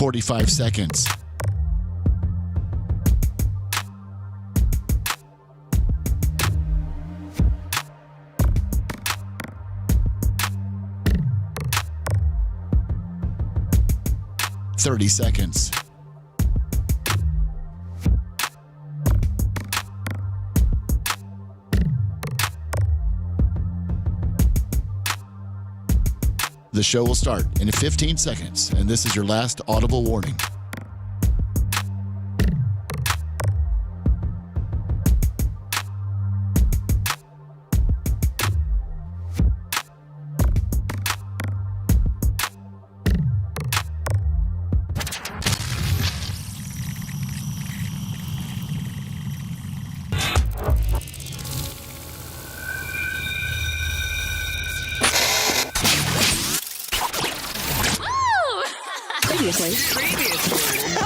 45 seconds. $30 seconds. The show will start in 15 seconds, and this is your last audible warning.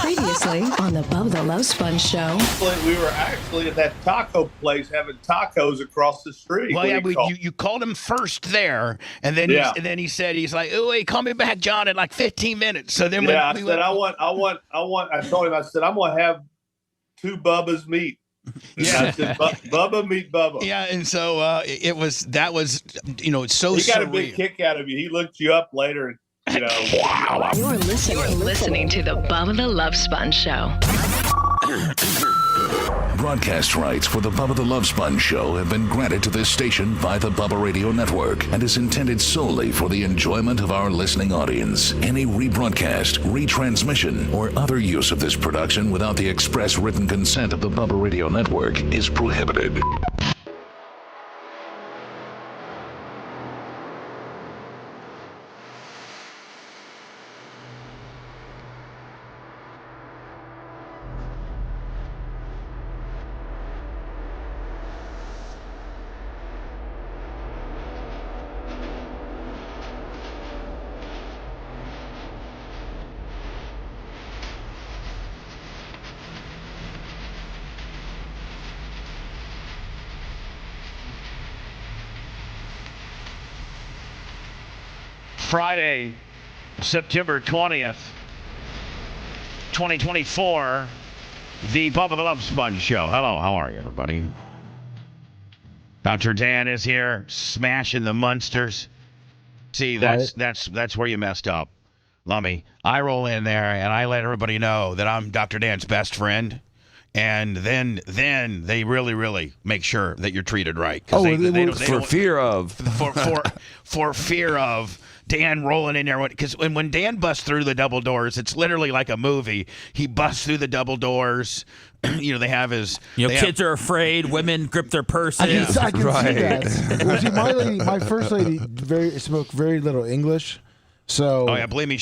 Previously on the Bubba the Love Sponge show. We were actually at that taco place having tacos across the street. Well, yeah, you called him first there, and then he said he's like, "Oh, hey, call me back, John, in like 15 minutes." So then I said, I told him, I said, I'm gonna have 2 Bubbas meet. Yeah, I said, Bubba meet Bubba. Yeah, and so it's so. He got a big kick out of you. He looked you up later. And, You're listening to the Bubba the Love Sponge show. Broadcast rights for the Bubba the Love Sponge show have been granted to this station by the Bubba Radio Network and is intended solely for the enjoyment of our listening audience. Any rebroadcast, retransmission, or other use of this production without the express written consent of the Bubba Radio Network is prohibited. Friday, September 20th, 2024, the Bubba the Love Sponge show. Hello, how are you, everybody? Dr. Dan is here, smashing the monsters. See, that's where you messed up, Lummy. I roll in there and I let everybody know that I'm Dr. Dan's best friend. And then they really make sure that you're treated right. For fear of Dan rolling in there. Because when Dan busts through the double doors, it's literally like a movie. He busts through the double doors. They have his... kids are afraid. Women grip their purses. I can see that. Well, see, my first lady spoke very little English. So, oh yeah, believe me,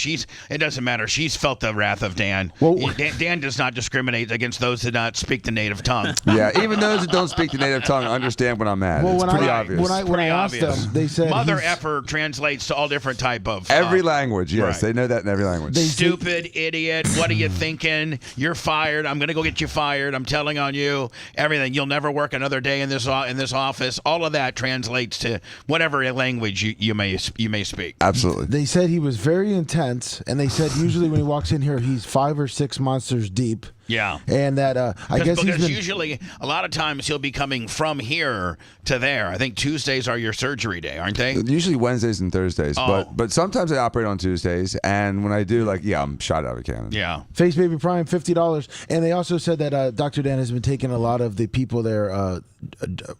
it doesn't matter. She's felt the wrath of Dan. Well, Dan does not discriminate against those that not speak the native tongue. Yeah, even those that don't speak the native tongue understand what I'm at. Well, it's pretty obvious. When I asked them, they said mother effer translates to all different type of every language. Yes, right. They know that in every language. Stupid idiot! What are you thinking? You're fired. I'm gonna go get you fired. I'm telling on you. Everything. You'll never work another day in this office. All of that translates to whatever language you may speak. Absolutely. They said he was very intense, and they said usually when he walks in here, he's 5 or 6 monsters deep. Yeah. And that I guess because usually a lot of times he'll be coming from here to there. I think Tuesdays are your surgery day, aren't they? Usually Wednesdays and Thursdays, but sometimes I operate on Tuesdays, and when I do, I'm shot out of a cannon. Yeah. Face Baby Prime, $50, and they also said that Dr. Dan has been taking a lot of the people there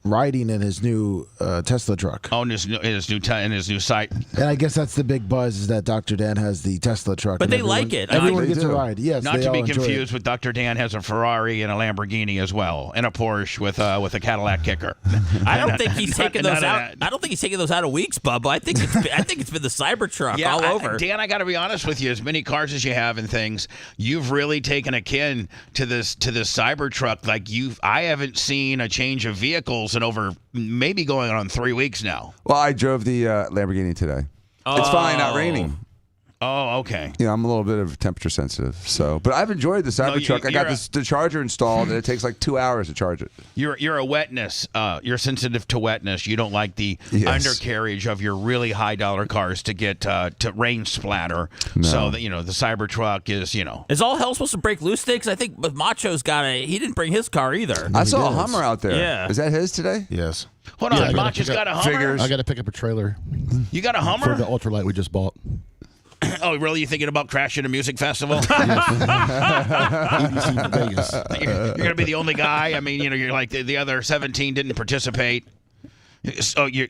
riding in his new Tesla truck. Oh, in his new site. And I guess that's the big buzz is that Dr. Dan has the Tesla truck. But they like it. Everyone gets a ride. Yes, not to be confused with Dr. Dan has a Ferrari and a Lamborghini as well, and a Porsche with a Cadillac kicker. I don't think he's taking those out. I don't think he's taking those out of weeks, Bubba. I think it's been the Cybertruck all over. Dan, I got to be honest with you. As many cars as you have and things, you've really taken a kin to this Cybertruck. I haven't seen a change of vehicles in over maybe going on 3 weeks now. Well, I drove the Lamborghini today. It's finally not raining. Oh, okay. You know, I'm a little bit of temperature sensitive. So, but I've enjoyed the Cybertruck. I got the charger installed, and it takes like 2 hours to charge it. You're a wetness. You're sensitive to wetness. You don't like the undercarriage of your really high dollar cars to get to rain splatter. No. So that the Cybertruck is Is all hell supposed to break loose today? Because I think Macho's he didn't bring his car either. I saw a Hummer out there. Yeah. Is that his today? Yes. Hold on, Macho's got a Hummer. I got to pick up a trailer. You got a Hummer for the ultralight we just bought. Oh, really? You thinking about crashing a music festival? EDC Vegas. You're going to be the only guy. I mean, you're like the other 17 didn't participate. So you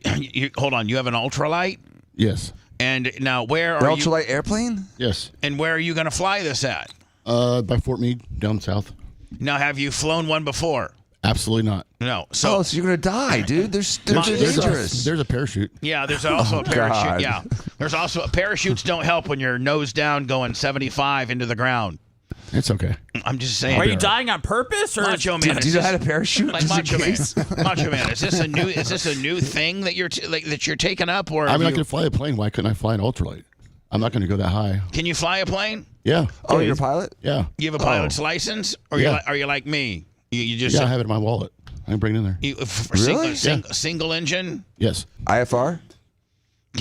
hold on. You have an ultralight? Yes. And now where The are you? ultralight airplane? Yes. And where are you going to fly this at? By Fort Meade, down south. Now, have you flown one before? Absolutely not. No. So you're going to die, dude. They're dangerous. There's a parachute. Yeah, there's also a parachute. God. Yeah. There's also parachutes don't help when you're nose down going 75 into the ground. It's okay. I'm just saying. Are you dying on purpose, or Macho Man? Do you know how to parachute? Like Macho Man. Macho Man. Is this a new thing that you're taking up, or I mean, I can fly a plane. Why couldn't I fly an ultralight? I'm not going to go that high. Can you fly a plane? Yeah. Oh, you're a pilot? Yeah. You have a pilot's license, or Yeah. are you like me? You just I have it in my wallet. I can bring it in there. Really? Single engine? Yes. IFR?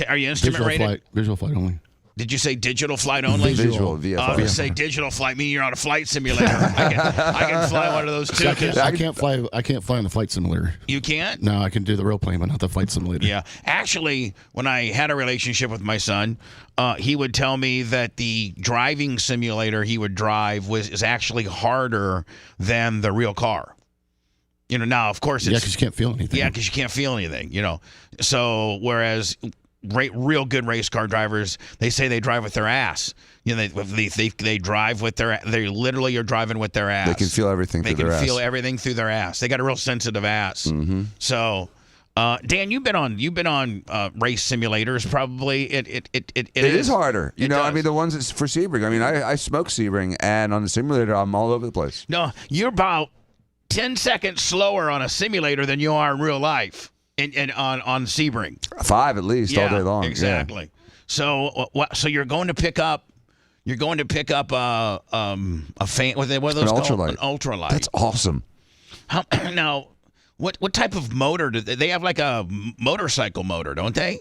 Are you instrument rated? Visual flight only. Did you say digital flight only? Visual, VFR. I was going to say digital flight, meaning you're on a flight simulator. I can fly one of those too. I can't fly on the flight simulator. You can't? No, I can do the real plane, but not the flight simulator. Yeah. Actually, when I had a relationship with my son, he would tell me that the driving simulator he would drive is actually harder than the real car. Now, of course, it's... Yeah, because you can't feel anything. Yeah, because you can't feel anything, So, whereas real good race car drivers, they say they drive with their ass. They drive with their... They literally are driving with their ass. They can feel everything through their ass. They can feel everything through their ass. They got a real sensitive ass. Mm-hmm. So... Dan, you've been on race simulators. Probably it is harder. I mean, the ones for Sebring. I mean, I smoke Sebring, and on the simulator, I'm all over the place. No, you're about 10 seconds slower on a simulator than you are in real life, and on Sebring. 5 at least all day long. Exactly. Yeah. So you're going to pick up. You're going to pick up a fan with one of those ultralight. An ultralight. That's awesome. Now. What type of motor do they have? Like a motorcycle motor, don't they?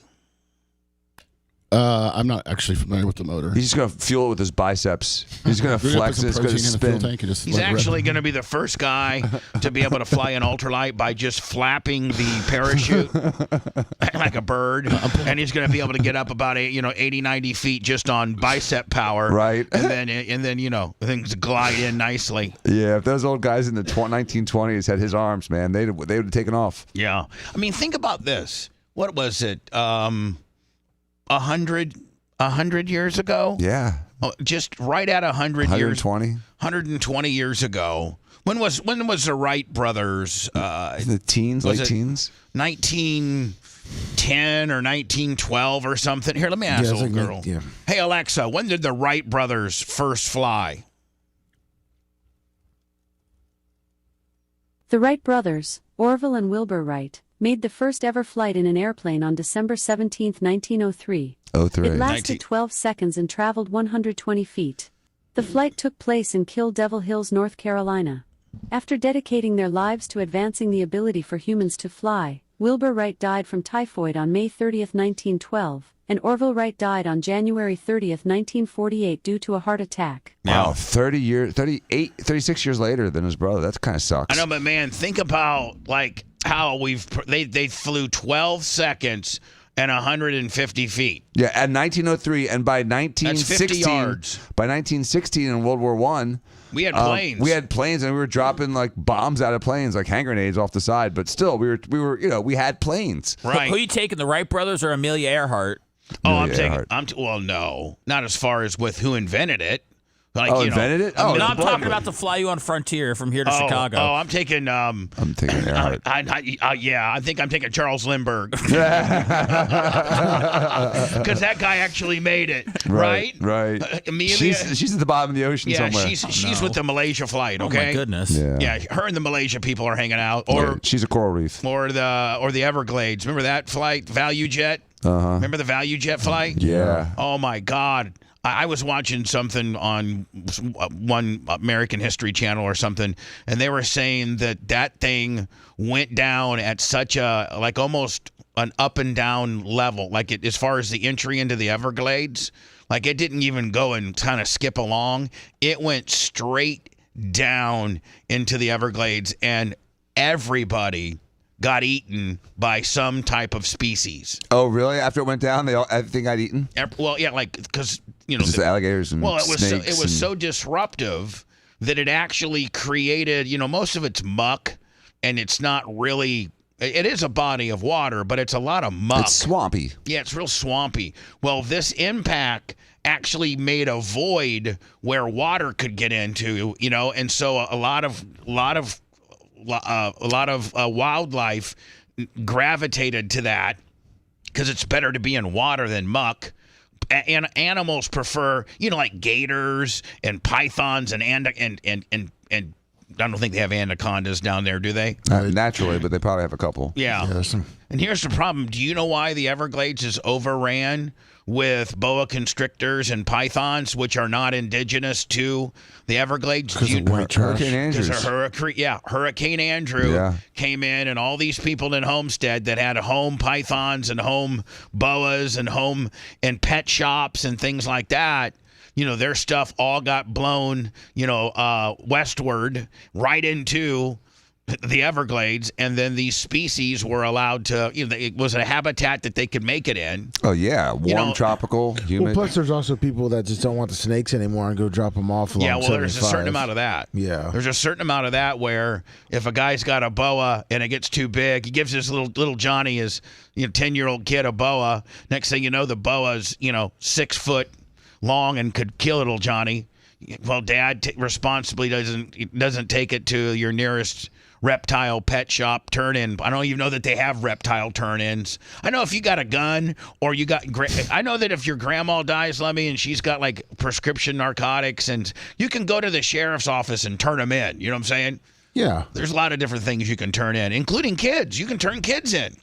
I'm not actually familiar with the motor. He's just going to fuel it with his biceps. He's going to flex it. It's going to spin. He's actually going to be the first guy to be able to fly an ultralight by just flapping the parachute like a bird. And he's going to be able to get up about 80, 90 feet just on bicep power. Right. And then things glide in nicely. Yeah, if those old guys in the 1920s had his arms, man, they would have taken off. Yeah. I mean, think about this. What was it? 100 years ago? Yeah. Just right at 100 years. 120 years ago. When was the Wright brothers? The teens, late teens? 1910 or 1912 or something. Here, let me ask old girl. Yeah. Hey, Alexa, when did the Wright brothers first fly? The Wright brothers, Orville and Wilbur Wright, made the first ever flight in an airplane on December 17, 1903. It lasted 12 seconds and traveled 120 feet. The flight took place in Kill Devil Hills, North Carolina. After dedicating their lives to advancing the ability for humans to fly, Wilbur Wright died from typhoid on May 30, 1912, and Orville Wright died on January 30, 1948 due to a heart attack. Wow, 36 years later than his brother. That kind of sucks. I know, but man, think about how they flew 12 seconds and 150 feet. Yeah, at 1903, and by 1916, by 1916 in World War I, we had planes. We had planes, and we were dropping like bombs out of planes, like hand grenades off the side. But still, we had planes. Right. Who are you taking, the Wright brothers or Amelia Earhart? Well, no, not as far as with who invented it. Invented it? I'm talking about to fly you on Frontier from here to Chicago. Oh, I'm taking. I'm taking Earhart. I think I'm taking Charles Lindbergh. Because that guy actually made it, right? Right. Amelia, she's at the bottom of the ocean somewhere. She's with the Malaysia flight. Okay. Oh my goodness. Yeah. Her and the Malaysia people are hanging out, or she's a coral reef, or the Everglades. Remember that flight, Value Jet? Uh-huh. Remember the Value Jet flight? Yeah. Oh my God. I was watching something on one American History Channel or something, and they were saying that thing went down at such a, like, almost an up and down level, like as far as the entry into the Everglades, like it didn't even go and kind of skip along. It went straight down into the Everglades, and everybody got eaten by some type of species. Oh, really? After it went down, everything got eaten? Well, yeah, like, because, you know, just the alligators and snakes. It was so disruptive that it actually created, you know, most of it's muck, and it's not really, it is a body of water, but it's a lot of muck. It's swampy. Yeah, it's real swampy. Well, this impact actually made a void where water could get into, you know, and so a lot of wildlife gravitated to that because it's better to be in water than muck. And animals prefer, you know, like gators and pythons and I don't think they have anacondas down there, do they? Naturally, but they probably have a couple. Yeah. And here's the problem. Do you know why the Everglades is overran with boa constrictors and pythons, which are not indigenous to the Everglades? Because of Hurricane Andrew. Hurricane Andrew came in, and all these people in Homestead that had home pythons and home boas and home and pet shops and things like that, you know, their stuff all got blown, you know, westward right into the Everglades, and then these species were allowed to, you know, it was a habitat that they could make it in. Oh, yeah. Warm, tropical, humid. Well, plus there's also people that just don't want the snakes anymore and go drop them off along 75. There's a certain amount of that. Yeah. There's a certain amount of that where if a guy's got a boa and it gets too big, he gives his little Johnny, his 10-year-old kid, a boa. Next thing you know, the boa's, 6 foot long and could kill little Johnny. Well, Dad responsibly doesn't take it to your nearest reptile pet shop turn-in. I don't even know that they have reptile turn-ins. I know if you got a gun or you got, I know that if your grandma dies, Lemmy, and she's got like prescription narcotics, and you can go to the sheriff's office and turn them in. You know what I'm saying? Yeah. There's a lot of different things you can turn in, including kids. You can turn kids in.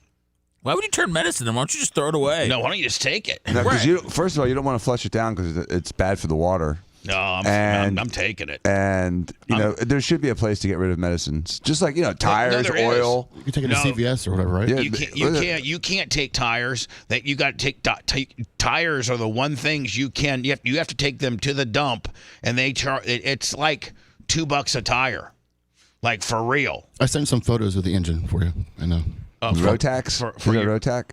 Why would you turn medicine in? Why don't you just throw it away? No, why don't you just take it? No, first of all, you don't want to flush it down because it's bad for the water. No, I'm taking it. And, there should be a place to get rid of medicines. Just like, tires, oil. You can take it to CVS or whatever, right? Yeah, you can't take tires. That you got to take tires are the one things you can. You have to take them to the dump, and they charge. It's like $2 a tire, like for real. I sent some photos of the engine for you. I know. Rotax? For Rotac?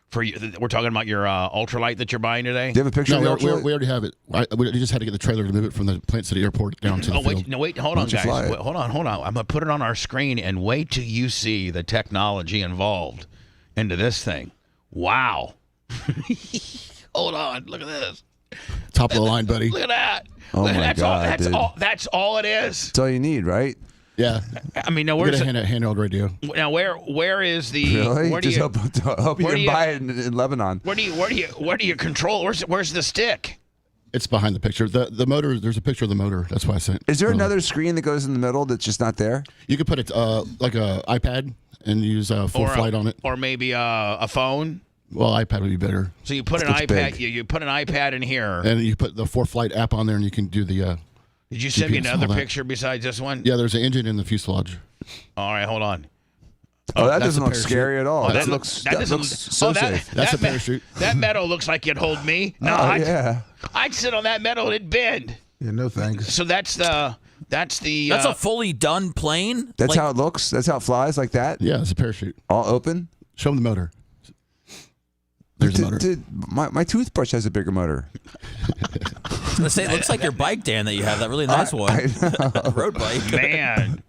For you, we're talking about your ultralight that you're buying today. Do you have a picture of the ultralight? We already have it. We just had to get the trailer to move it from the Plant City Airport down to the field. Wait, hold on, guys. Hold on. I'm going to put it on our screen and wait till you see the technology involved into this thing. Wow. Hold on. Look at this. Top of the line, buddy. Look at that. Oh, my God, dude. That's all it is. That's all you need, right? Yeah. I mean, now where's a handheld radio? Now where is the? Really? Where Just hope you can buy it in Lebanon. Where do you control? Where's the stick? It's behind the picture. The motor. There's a picture of the motor. That's why I sent. Is there another screen that goes in the middle that's just not there? You could put it like a iPad and use full flight on it, or maybe a phone. Well, iPad would be better. So you put an iPad. You put an iPad in here, and you put the 4Flight app on there, and you can do the. Did you send me another picture besides this one? Yeah, there's an engine in the fuselage. All right, hold on. Oh, that doesn't look scary at all. That looks so safe. That's a parachute. That metal looks like it'd hold me. No, I'd sit on that metal and it'd bend. Yeah, no thanks. So that's a fully done plane? That's how it looks? That's how it flies, like that? Yeah, it's a parachute. All open? Show them the motor. There's a motor. Dude, my toothbrush has a bigger motor. I was going to say, it looks like your bike, Dan, that you have. That really nice one. Road bike. Man.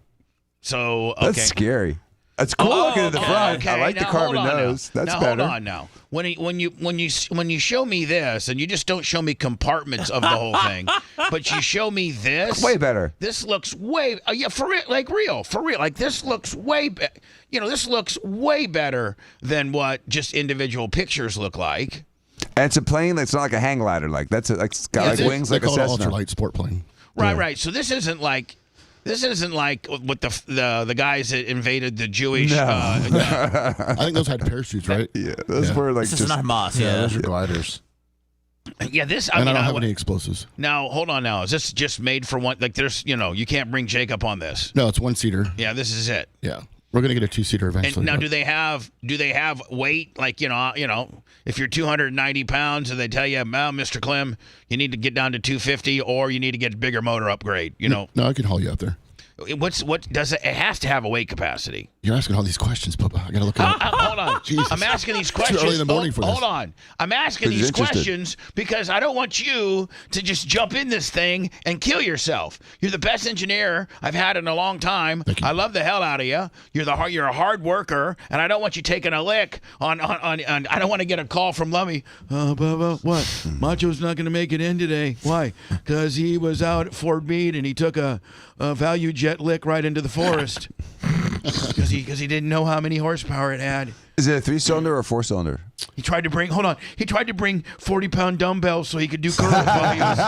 So, okay. That's scary. That's cool looking at the front. Okay. I like the carbon nose. That's better. Hold on now. When you show me this, and you just don't show me compartments of the whole thing, but you show me this. Way better. This looks for real, like this looks this looks way better than what just individual pictures look like. And it's a plane that's not like a hang glider. It's got wings like a Cessna. Ultralight sport plane. Right. So this isn't like what the guys that invaded the Jewish. No. I think those had parachutes, right? Yeah, those were like this is not Hamas. Yeah, those are gliders. Yeah, this. I don't have any explosives. Now, hold on. Now, is this just made for one? Like, there's, you can't bring Jacob on this. No, it's 1-seater. Yeah, this is it. Yeah, we're gonna get a 2-seater eventually. And now, do they have weight? Like, if you're 290 pounds and they tell you, well, Mr. Clem, you need to get down to 250, or you need to get a bigger motor upgrade. No, I can haul you out there. What does it? It has to have a weight capacity. You're asking all these questions, Bubba. I gotta look it up. Hold on. Jesus. I'm asking these questions. Too early in the morning for this. Hold on. I'm asking these questions because I don't want you to just jump in this thing and kill yourself. You're the best engineer I've had in a long time. I love the hell out of you. You're a hard worker, and I don't want you taking a lick on I don't want to get a call from Lummy. Bubba, what? Macho's not going to make it in today. Why? Because he was out at Fort Meade and he took a value jet lick right into the forest because he didn't know how many horsepower it had. Is it a 3-cylinder or a 4-cylinder? He tried to bring 40-pound dumbbells so he could do curls while he was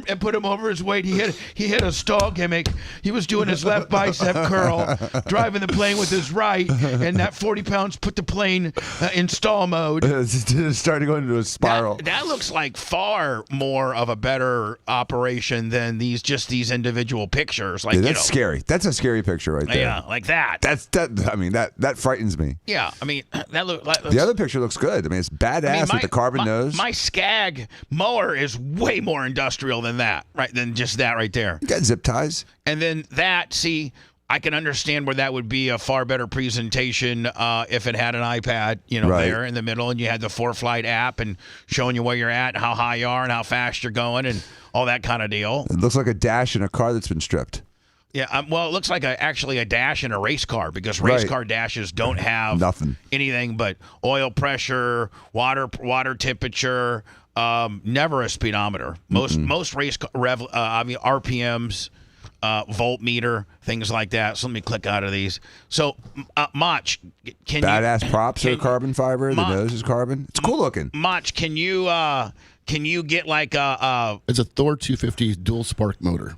and put him over his weight. He hit a stall gimmick. He was doing his left bicep curl, driving the plane with his right, and that 40 pounds put the plane in stall mode. It's starting to go into a spiral. That looks like far more of a better operation than these individual pictures. Like, that's scary. That's a scary picture right there. Yeah, like that. That frightens me. Yeah, I mean, that looks. The other picture looks good. I mean, it's badass with the carbon nose. My Skag mower is way more industrial than that, right? Than just that right there. You got zip ties. And then I can understand where that would be a far better presentation if it had an iPad, right there in the middle, and you had the ForeFlight app and showing you where you're at, how high you are, and how fast you're going, and all that kind of deal. It looks like a dash in a car that's been stripped. Yeah, well, it looks like actually a dash in a race car because race car dashes don't have anything but oil pressure, water temperature, never a speedometer. Most race RPMs, voltmeter, things like that. So let me click out of these. So, Mach, badass props are carbon fiber. The nose is carbon. It's cool looking. Mach, can you get like It's a Thor 250 dual spark motor.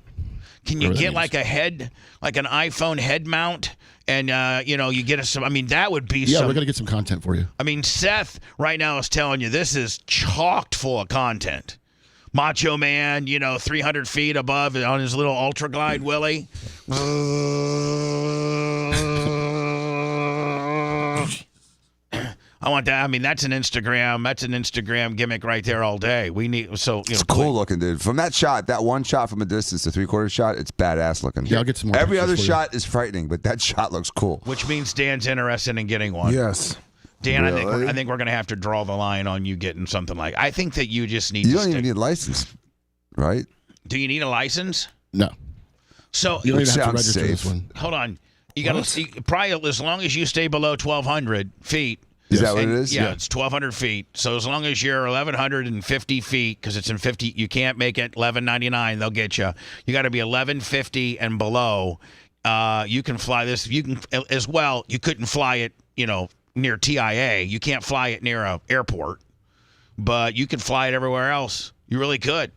Can you get like an iPhone head mount and, you get us some, that would be we're going to get some content for you. Seth right now is telling you this is chocked full of content. Macho Man, 300 feet above on his little Ultra Glide Willie. I want that. That's an Instagram gimmick right there all day. We need it's cool looking, dude. From that one shot from a distance, the 3/4 shot, it's badass looking. Yeah, I'll get some more. Every other shot is frightening, but that shot looks cool. Which means Dan's interested in getting one. Yes. Dan, really? I think we're going to have to draw the line on you getting something like. I think that you just need. You don't even need a license, right? Do you need a license? No. So you don't even have to register this one. Hold on. You got to probably as long as you stay below 1,200 feet. Is that what it is? Yeah, it's 1,200 feet. So as long as you're 1,150 feet, because it's in 50, you can't make it 1,199. They'll get you. You got to be 1,150 and below. You can fly this. You can as well. You couldn't fly it, near TIA. You can't fly it near a airport, but you can fly it everywhere else. You really could.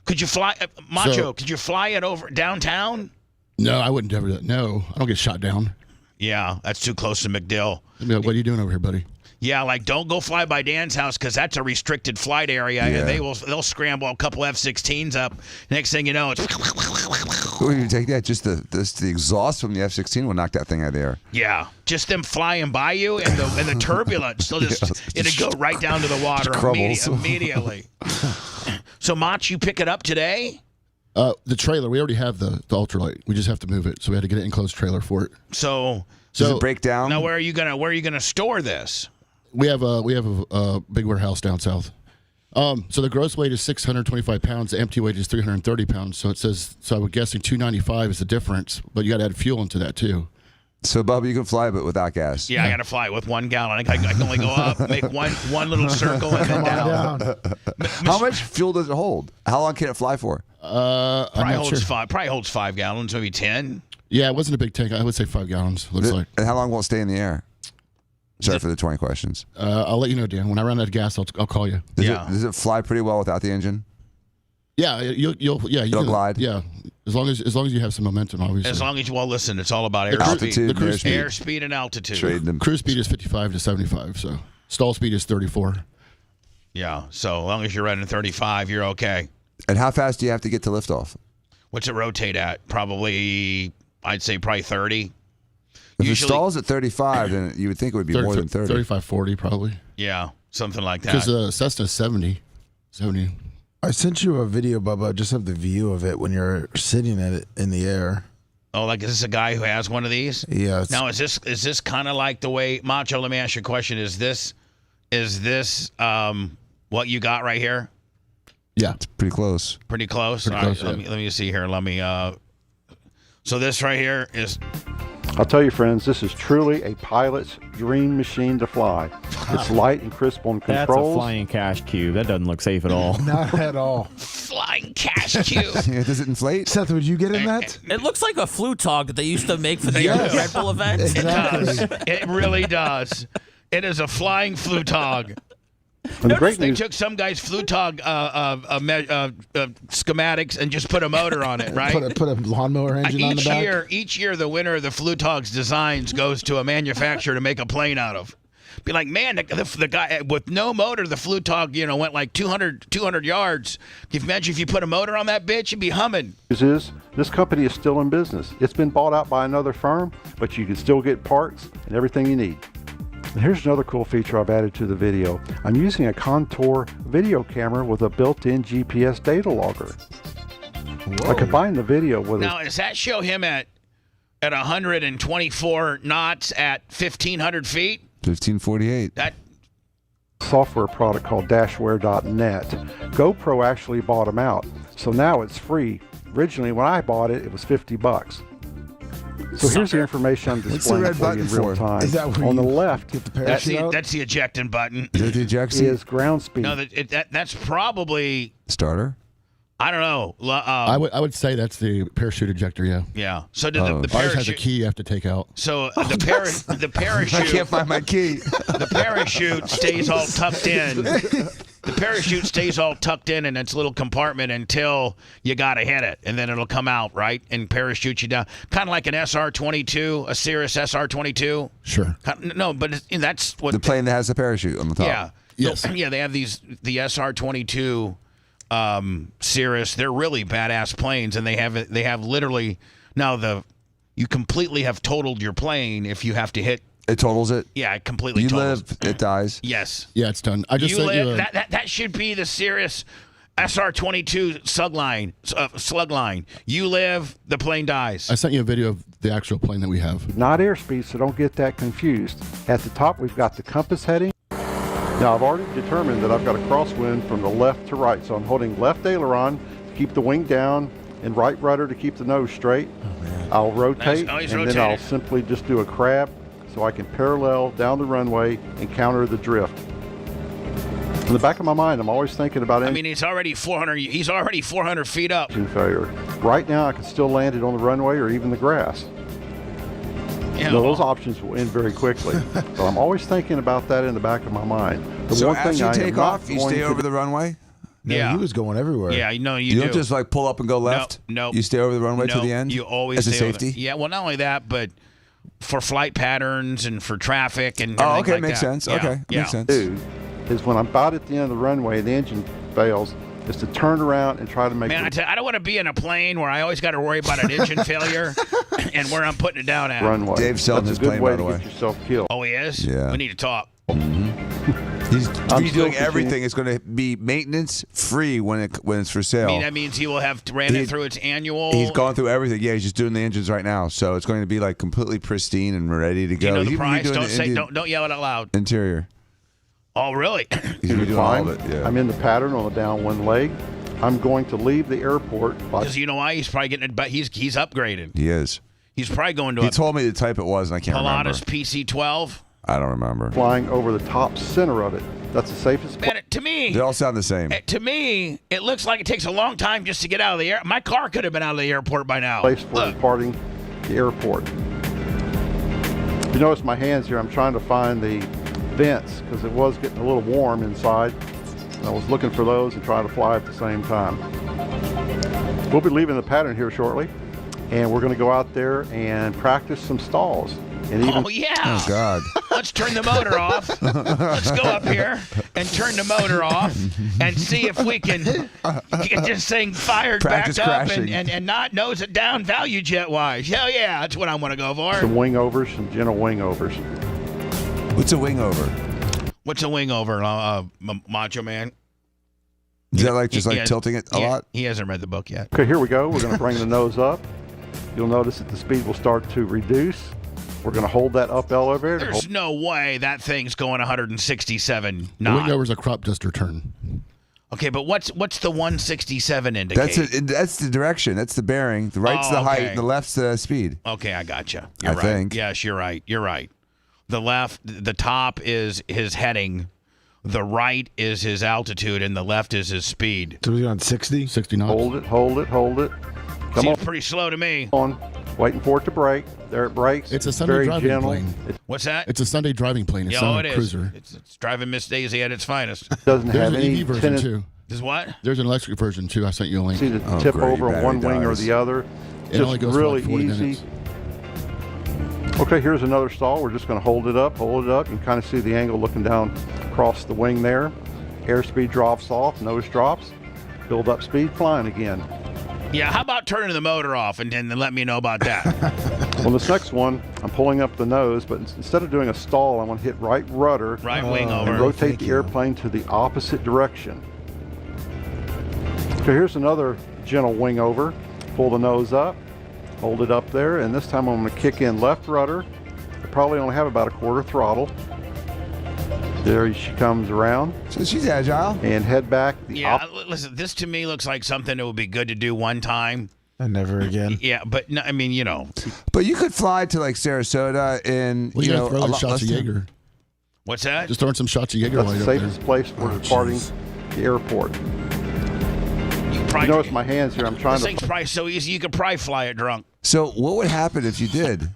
Could you fly, Macho? Could you fly it over downtown? No, I wouldn't ever do that. No, I don't get shot down. Yeah, that's too close to MacDill. What are you doing over here, buddy? Yeah, like don't go fly by Dan's house because that's a restricted flight area, and they'll scramble a couple F-16s up. Next thing you know, it's. Where you take that? Just the exhaust from the F-16 will knock that thing out of the air. Yeah, just them flying by you and the turbulence. It'll go right down to the water immediately. So, Mach, you pick it up today? The trailer, we already have the ultralight. We just have to move it, so we had to get an enclosed trailer for it. So does it break down? Now, where are you gonna store this? We have a big warehouse down south. So the gross weight is 625 pounds. The empty weight is 330 pounds. So it says. So I'm guessing 295 is the difference, but you got to add fuel into that too. So, Bubba, you can fly, but without gas. Yeah, I got to fly with 1 gallon. I can only go up, make one little circle, and then down. How much fuel does it hold? How long can it fly for? Probably holds 5 gallons, maybe 10. Yeah, it wasn't a big tank. I would say 5 gallons. Looks like. And how long will it stay in the air? Sorry for the 20 questions. I'll let you know, Dan. When I run out of gas, I'll call you. Does it fly pretty well without the engine? Yeah, you'll glide. Yeah, as long as you have some momentum, obviously. As long as listen, it's all about altitude, airspeed and altitude. Trade them. Cruise speed is 55 to 75, so stall speed is 34. Yeah. So as long as you're running 35, you're okay. And how fast do you have to get to liftoff? What's it rotate at? Probably, I'd say probably 30. If it stalls at 35, then you would think it would be more than 30. 35, 40 probably. Yeah, something like that. Because Cessna's 70. I sent you a video, Bubba, just of the view of it when you're sitting at it in the air. Oh, like is this a guy who has one of these? Yeah. Now is this kind of like the way Macho? Let me ask you a question. Is this what you got right here? Yeah, it's pretty close. Pretty close. Pretty All close, right, let me see here. Let me. So this right here is. I'll tell you, friends, this is truly a pilot's dream machine to fly. It's light and crisp on controls. That's a flying cash cube. That doesn't look safe at all. Not at all. Flying cash cube. Does it inflate? Seth, would you get in that? It looks like a flute hog that they used to make for the Yes. Red Bull event. Exactly. It does. It really does. It is a flying flute hog. And the Notice great they news, took some guy's flute hog schematics and just put a motor on it, right? Put a lawnmower engine on the back. Each year, the winner of the flute hog's designs goes to a manufacturer to make a plane out of. Be like, man, the guy with no motor, the flute hog, went like 200 yards. Can you imagine if you put a motor on that bitch, it'd be humming. is this company is still in business. It's been bought out by another firm, but you can still get parts and everything you need. And here's another cool feature I've added to the video. I'm using a Contour video camera with a built-in GPS data logger. Whoa. I combined the video with Now, does that show him at 124 knots at 1,500 feet? 1548. That software product called Dashware.net. GoPro actually bought them out, so now it's free. Originally, when I bought it, it was $50. So here's the information I'm displaying red for you in button real for? time. Is that where on the you left get the parachute out? that's the ejecting button. Is that the eject seat? is ground speed. No, that's probably, Starter? I don't know. I would say that's the parachute ejector. Yeah. Yeah. So did the Ours has a parachute? key you have to take out. So the parachute. I can't find my key. The parachute stays all tucked in. The parachute stays all tucked in its little compartment until you gotta hit it, and then it'll come out, right, and parachute you down, kind of like an SR-22, a Cirrus SR-22. Sure. No, but that's what The plane that has the parachute on the top. Yeah. Yes. Yeah, they have the SR-22 Cirrus. They're really badass planes, and they have literally now you completely have totaled your plane if you have to hit. It totals it? Yeah, it completely You totals. live, it dies. Yes. Yeah, it's done. I just You sent you live. a, That should be the Cirrus SR-22 slug line. You live, the plane dies. I sent you a video of the actual plane that we have. Not airspeed, so don't get that confused. At the top, we've got the compass heading. Now, I've already determined that I've got a crosswind from the left to right, so I'm holding left aileron to keep the wing down and right rudder to keep the nose straight. I'll rotate, Nice. and then I'll simply just do a crab so I can parallel down the runway and counter the drift. In the back of my mind, I'm always thinking about I mean, he's already 400 feet up. engine failure. Right now, I can still land it on the runway or even the grass. Yeah, No, those options will end very quickly. So I'm always thinking about that in the back of my mind. The So one as thing you I am take not off, you going stay to over the runway? No, Yeah. he was going everywhere. Yeah, no, you You do. don't just like pull up and go left? No. You stay over the runway to the end? You always As a stay over safety? the- Yeah, well, not only that, but for flight patterns and for traffic and Oh, everything okay, like makes that. sense. Yeah, Okay, yeah. makes sense. do is when I'm about at the end of the runway and the engine fails, is to turn around and try to make Man, the I don't want to be in a plane where I always got to worry about an engine failure and where I'm putting it down at. runway. Dave's selling That's his a good plane, way by the to way. get yourself killed. Oh, he is? Yeah. We need to talk. He's I'm redoing still everything. It's going to be maintenance free when it's for I sale. mean, that means he will have ran it through its annual. He's gone through everything. Yeah, he's just doing the engines right now, so it's going to be like completely pristine and ready to go. Do you know He's the even price? redoing Don't yell it out loud. interior. Oh, really? He's redoing all of it. Yeah. I'm in the pattern on the down one leg. I'm going to leave the airport by Because you know why? He's probably getting it, but he's upgraded. He is. He's probably going to He a told me the type it was, and I can't remember. Pilatus PC-12. I don't remember. flying over the top center of it. That's the safest Man, to me, They all sound the same. to me, it looks like it takes a long time just to get out of the air. My car could have been out of the airport by now. place for Look, departing the airport. You notice my hands here, I'm trying to find the vents because it was getting a little warm inside. And I was looking for those and trying to fly at the same time. We'll be leaving the pattern here shortly, and we're going to go out there and practice some stalls. And even oh, yeah. Oh, God. Let's turn the motor off. Let's go up here and turn the motor off and see if we can get this thing fired Practice back up crashing. and not nose it down value jet wise. Hell yeah, that's what I want to go for. Some wing overs, some gentle wing overs. What's a wing over? What's a wing over, Macho Man? Is that like just He like has- tilting it a lot? He hasn't read the book yet. Okay, here we go. We're going to bring the nose up. You'll notice that the speed will start to reduce. We're going to hold that up elevator. There's no way that thing's going 167 The knots. wing over's a crop duster turn. Okay, but what's the 167 indicate? That's the direction. That's the bearing. The right's the height, and the left's the speed. Okay, I gotcha. I You're right. think. Yes, you're right. You're right. The top is his heading, the right is his altitude, and the left is his speed. So we're on 60? 60 knots. Hold it, hold it, hold it. Come Seems on. pretty slow to me. On. Waiting for it to break. There it breaks. It's a Sunday very driving gentle. plane. What's that? It's a Sunday driving plane. It's Yeah, not it a is. cruiser. It's driving Miss Daisy at its finest. Doesn't There's have an any EV version tennis. too. Is what? There's an electric version too. I sent you a link. See the Oh, tip great. over on Battery one wing or dies. the other. It only Just goes for really like 40 easy. minutes. Okay, here's another stall. We're just going to hold it up, hold it up. You can kind of see the angle looking down across the wing there. Airspeed drops off, nose drops. Build up speed, flying again. Yeah, how about turning the motor off and then let me know about that? On this next one, I'm pulling up the nose, but instead of doing a stall, I want to hit right rudder. Right wing And over. rotate the airplane to the opposite direction. Okay, here's another gentle wing over. Pull the nose up, hold it up there, and this time I'm going to kick in left rudder. I probably only have about a quarter throttle. There she comes around. So she's agile. And head back. Listen, this to me looks like something that would be good to do one time. And never again. Yeah, but no, I mean, you know. But you could fly to like Sarasota and Well, you you gotta know throw a in lot shots less of time. Jaeger. What's that? Just throwing some shots of Jaeger That's while the you're up safest there. place for departing the airport. You notice my hands here. I'm trying This to. thing's probably so easy you could probably fly it drunk. So what would happen if you did?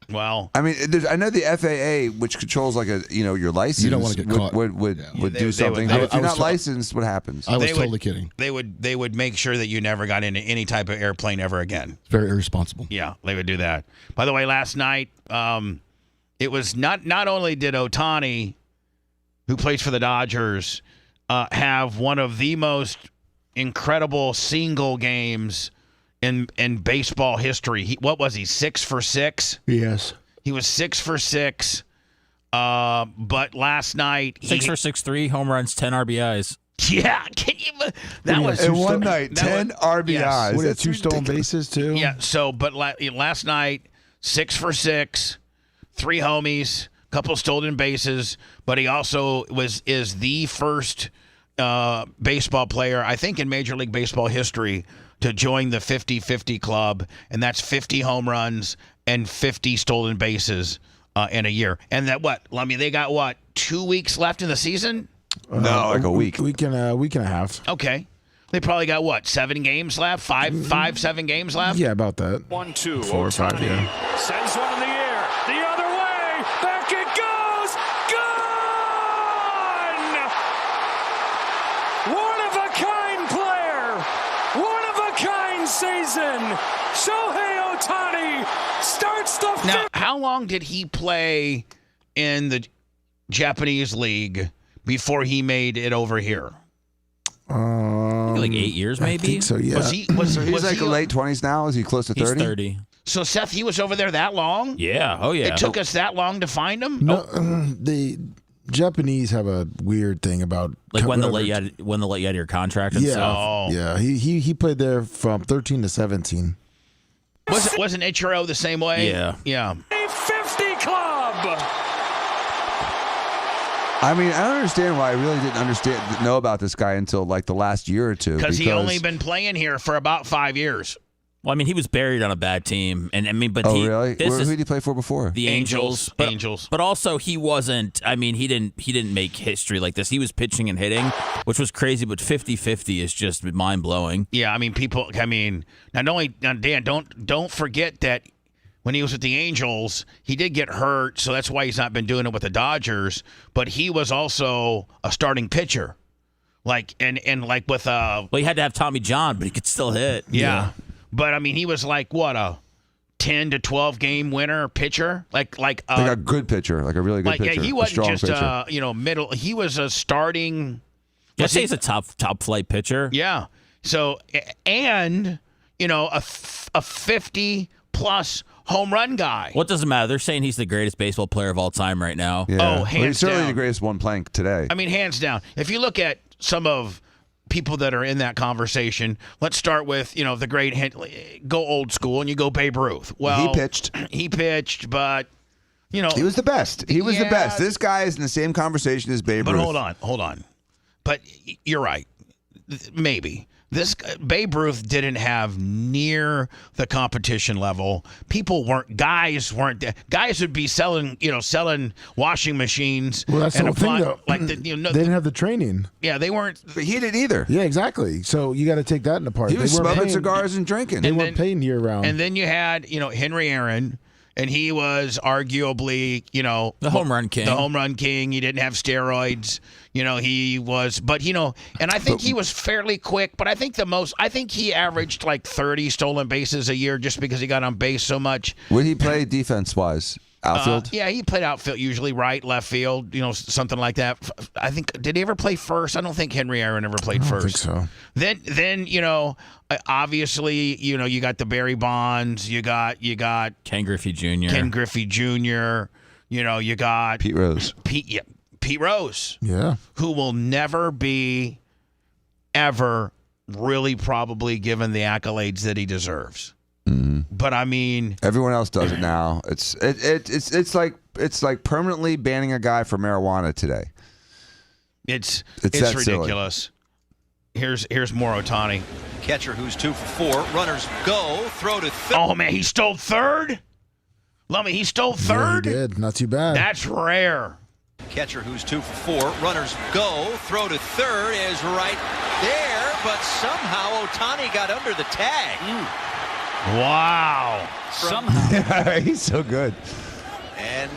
Well, I mean, I know the FAA, which controls like your license, You don't wanna get caught. would They do would- something. they But would- if you're I was not told- licensed, what happens? I was They would- totally kidding. they would make sure that you never got into any type of airplane ever again. Very irresponsible. Yeah, they would do that. By the way, last night, it was not only did Ohtani, who plays for the Dodgers, have one of the most incredible single games in baseball history. What was he? 6 for 6? Yes. He was 6 for 6. But last night 6 for 6, 3 home runs, 10 RBIs. Yeah, can you? That was in one night, that 10 was- RBIs. yes. What, That's two stolen ridiculous. bases, too? Yeah. So, but last night, 6 for 6, 3 homies, couple stolen bases. But he also is the first baseball player, I think, in Major League Baseball history to join the 50-50 club, and that's 50 home runs and 50 stolen bases in a year. And that I mean, they got 2 weeks left in the season? No, like a week. Week and a half. Okay. They probably got 7 games left? 7 games left? Yeah, about that. 1-2. 4 or 5, yeah. Sends one in the air. The other way. Back it goes. Gone! One of a kind player. One of a kind season. Shohei Ohtani starts the Now, how long did he play in the Japanese league before he made it over here? Like 8 years, maybe. I think so, yeah. Was he He's like he, late 20s now. Is he close to 30? He's 30. So Seth, he was over there that long? Yeah. Oh, yeah. It took us that long to find him? No, the Japanese have a weird thing about Like when they whoever- let you out of your contract and Yeah, stuff. Oh. yeah. He played there from 13 to 17. Wasn't Ichiro the same way? Yeah. Yeah. 50 club. I mean, I don't understand why I really didn't know about this guy until like the last year or two. Because he only been playing here for about 5 years. Well, I mean, he was buried on a bad team, and I mean, but Oh, he. really? This Who is did he play for before? the Angels. But, Angels. But also, he wasn't. I mean, he didn't make history like this. He was pitching and hitting, which was crazy. But 50-50 is just mind blowing. Yeah, I mean, Dan, don't forget that when he was with the Angels, he did get hurt, so that's why he's not been doing it with the Dodgers. But he was also a starting pitcher, like like with Well, he had to have Tommy John, but he could still hit. yeah. But I mean, he was like a 10 to 12 game winner pitcher, like a good pitcher, like a really good pitcher. Yeah, he a wasn't strong just pitcher. middle. He was a starting. I'd say he's a top flight pitcher. Yeah. So and a 50 plus home run guy. What doesn't matter? They're saying he's the greatest baseball player of all time right now. Yeah. Oh, hands he's certainly down. the greatest one playing today. I mean, hands down. If you look at some of people that are in that conversation, let's start with the great. Go old school, and you go Babe Ruth. Well, He pitched, but he was the best. He was the best. This guy is in the same conversation as Babe Ruth. But hold on. But you're right. Maybe. This Babe Ruth didn't have near the competition level. Guys would be selling washing machines. Well, that's the whole thing, though. Like they didn't have the training. Yeah, they weren't. But he didn't either. Yeah, exactly. So you got to take that in apart. He was smoking cigars and drinking. They weren't paying year round. And then you had Henry Aaron. And he was arguably, the home run king. The home run king. He didn't have steroids. He was, and I think he was fairly quick. But I think he averaged like 30 stolen bases a year just because he got on base so much. Would he play defense-wise? Outfield? Yeah, he played outfield, usually right, left field, something like that. I think, did he ever play first? I don't think Henry Aaron ever played first. I think so. Then obviously, you got the Barry Bonds, you got Ken Griffey Jr. You got Pete Rose. Pete Rose. Yeah. Who will never be ever really probably given the accolades that he deserves. But I mean, everyone else does it now. It's like permanently banning a guy for marijuana today. It's that ridiculous. Silly. Here's more Ohtani. Catcher who's 2 for 4. Runners go. Throw to third. Oh man, he stole third. Lummy, he stole third. Yeah, he did. Not too bad. That's rare. Catcher who's 2 for 4. Runners go. Throw to third is right there, but somehow Ohtani got under the tag. Wow. Somehow. He's so good. And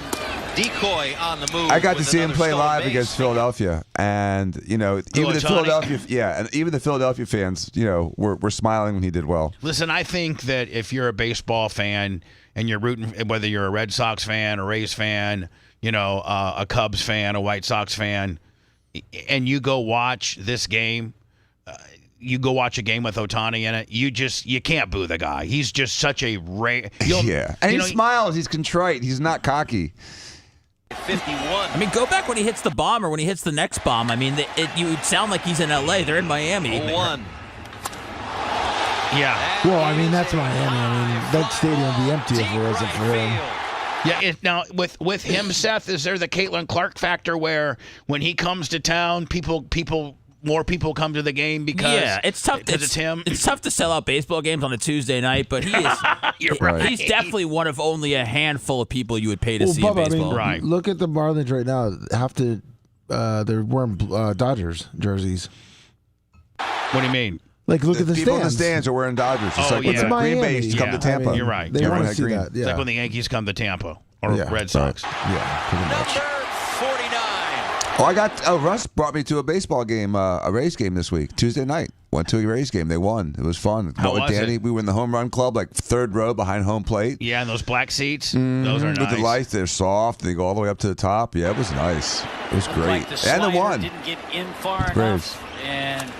decoy on the move. I got to see him play live base. against Philadelphia, and even the Philadelphia fans, were smiling when he did well. Listen, I think that if you're a baseball fan and you're rooting, whether you're a Red Sox fan, a Rays fan, a Cubs fan, a White Sox fan, and you go watch this game. You go watch a game with Ohtani in it, you can't boo the guy. He's just such a rare. Yeah, and he smiles. He's contrite. He's not cocky. 51. I mean, go back when he hits the bomb or when he hits the next bomb. I mean, you would sound like he's in L.A. They're in Miami. 1. Yeah. Well, I mean, that's Miami. I mean, that stadium would be empty if it wasn't for him. Yeah. Now with him, Seth, is there the Caitlin Clark factor where when he comes to town, more people come to the game because it's tough. It's him. It's tough to sell out baseball games on a Tuesday night, but he is. You're right. He's definitely one of only a handful of people you would pay to see Bubba, baseball. Right. Look at the Marlins right now. They're wearing Dodgers jerseys. What do you mean? Like, look at the people stands. in the stands are wearing Dodgers. It's Oh, like yeah. when the Green Bay come to Tampa. I mean, You're right. They Everyone want to had see green. that. It's Yeah. like when the Yankees come to Tampa or Red Sox. Right. Yeah, pretty much. Number 49. Russ brought me to a baseball game, a Rays game this week, Tuesday night. Went to a Rays game. They won. It was fun. How Went with was Danny. it? We were in the home run club, like third row behind home plate. Yeah, and those black seats, those are nice. With the lights, they're soft. They go all the way up to the top. Yeah, it was nice. It was great. Like the And they won. didn't get in far Braves. enough. And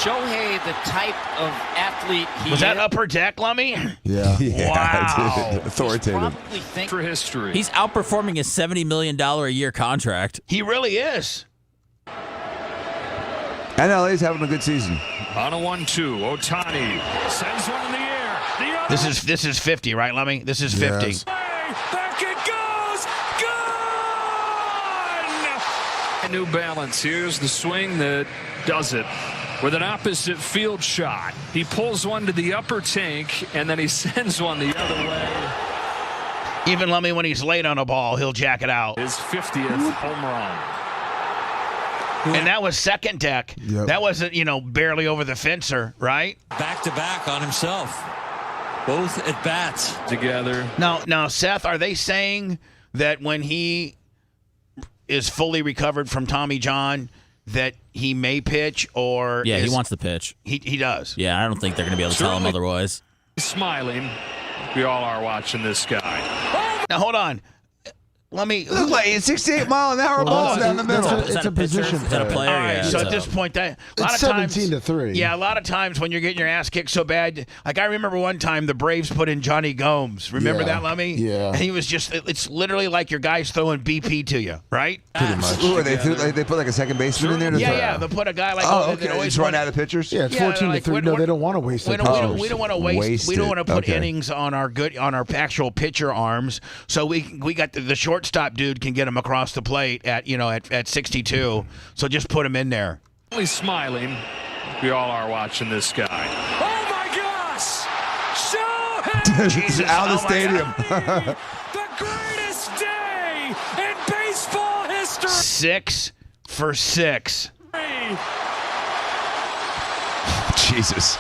Shohei, the type of athlete he Was that is, upper deck, Lummy? Yeah. Wow. Authoritative. probably think for history. He's outperforming his $70 million a year contract. He really is. And LA's having a good season. On a 1-2, Ohtani sends one in the air. The other This is 50, right, Lummy? This is 50. Yes. back it goes. Gone! New Balance. Here's the swing that does it. With an opposite field shot. He pulls one to the upper tank, and then he sends one the other way. Even Lummy, when he's late on a ball, he'll jack it out. His 50th home run. And that was second deck. Yep. That wasn't, barely over the fencer, right? Back-to-back on himself. Both at bats. Together. Now, Seth, are they saying that when he is fully recovered from Tommy John, that he may pitch, or Yeah, he wants to pitch. He does. Yeah, I don't think they're going to be able to tell him otherwise. Smiling. We all are watching this guy. Now, hold on. Let me. Look like 68 mile an hour balls down the middle. It's a position. Is that a player? All right, Yeah, so at this point, that a lot It's of times 17-3. Yeah, a lot of times when you're getting your ass kicked so bad, like I remember one time the Braves put in Johnny Gomes. Remember Yeah. that, Lummy? Yeah. And he was just—it's literally like your guy's throwing BP to you, right? Pretty much. Ooh, they put like a second baseman in there to throw. Yeah. They put a guy like Oh, that okay. always Just run out of pitchers. Yeah, it's Yeah, 14-3. like, No, they don't want to waste We their don't, pitchers. we don't want to waste. We don't want to put Okay. innings on our actual pitcher arms. So we got the shortstop dude can get him across the plate at 62. So just put him in there. Only smiling. We all are watching this guy. Oh my gosh! Show him Jesus, out of the stadium. the greatest day in baseball history. 6 for 6. Jesus,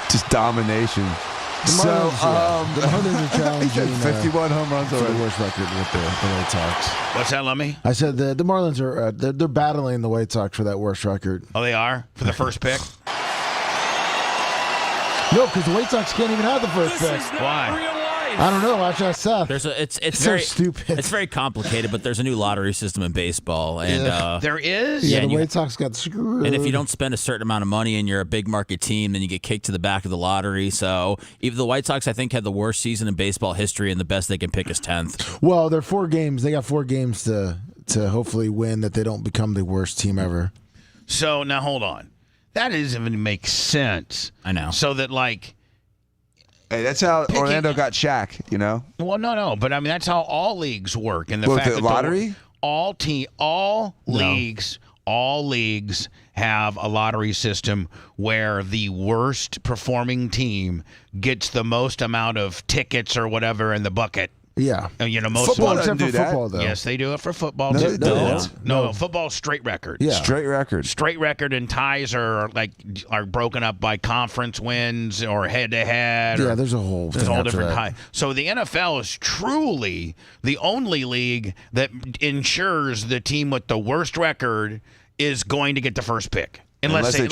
just domination. The Marlins are challenging 51 home runs for the already. worst record with the White Sox. What's that, Lummy? I said the Marlins are they're battling the White Sox for that worst record. Oh, they are for the first pick. No, because the White Sox can't even have the first pick. Why? I don't know. Watch that stuff. It's so very stupid. It's very complicated, but there's a new lottery system in baseball, and There is. Yeah, and the you- White Sox got screwed. And if you don't spend a certain amount of money and you're a big market team, then you get kicked to the back of the lottery. So even the White Sox, I think, had the worst season in baseball history, and the best they can pick is 10th. Well, they're 4 games. They got 4 games to hopefully win that they don't become the worst team ever. So now hold on. That doesn't even make sense. I know. So that like. Hey, that's how Orlando got Shaq, you know? Well, no, but I mean that's how all leagues work. And the Well, fact the that lottery? all leagues have a lottery system where the worst performing team gets the most amount of tickets or whatever in the bucket. Yeah. Most football, of except for football, though. Yes, they do it for football No, too. they don't. No, football's straight record. Yeah. Straight record. Straight record and ties are broken up by conference wins or head to head. Yeah, there's a whole There's thing all after different that. tie. So the NFL is truly the only league that ensures the team with the worst record is going to get the first pick, unless they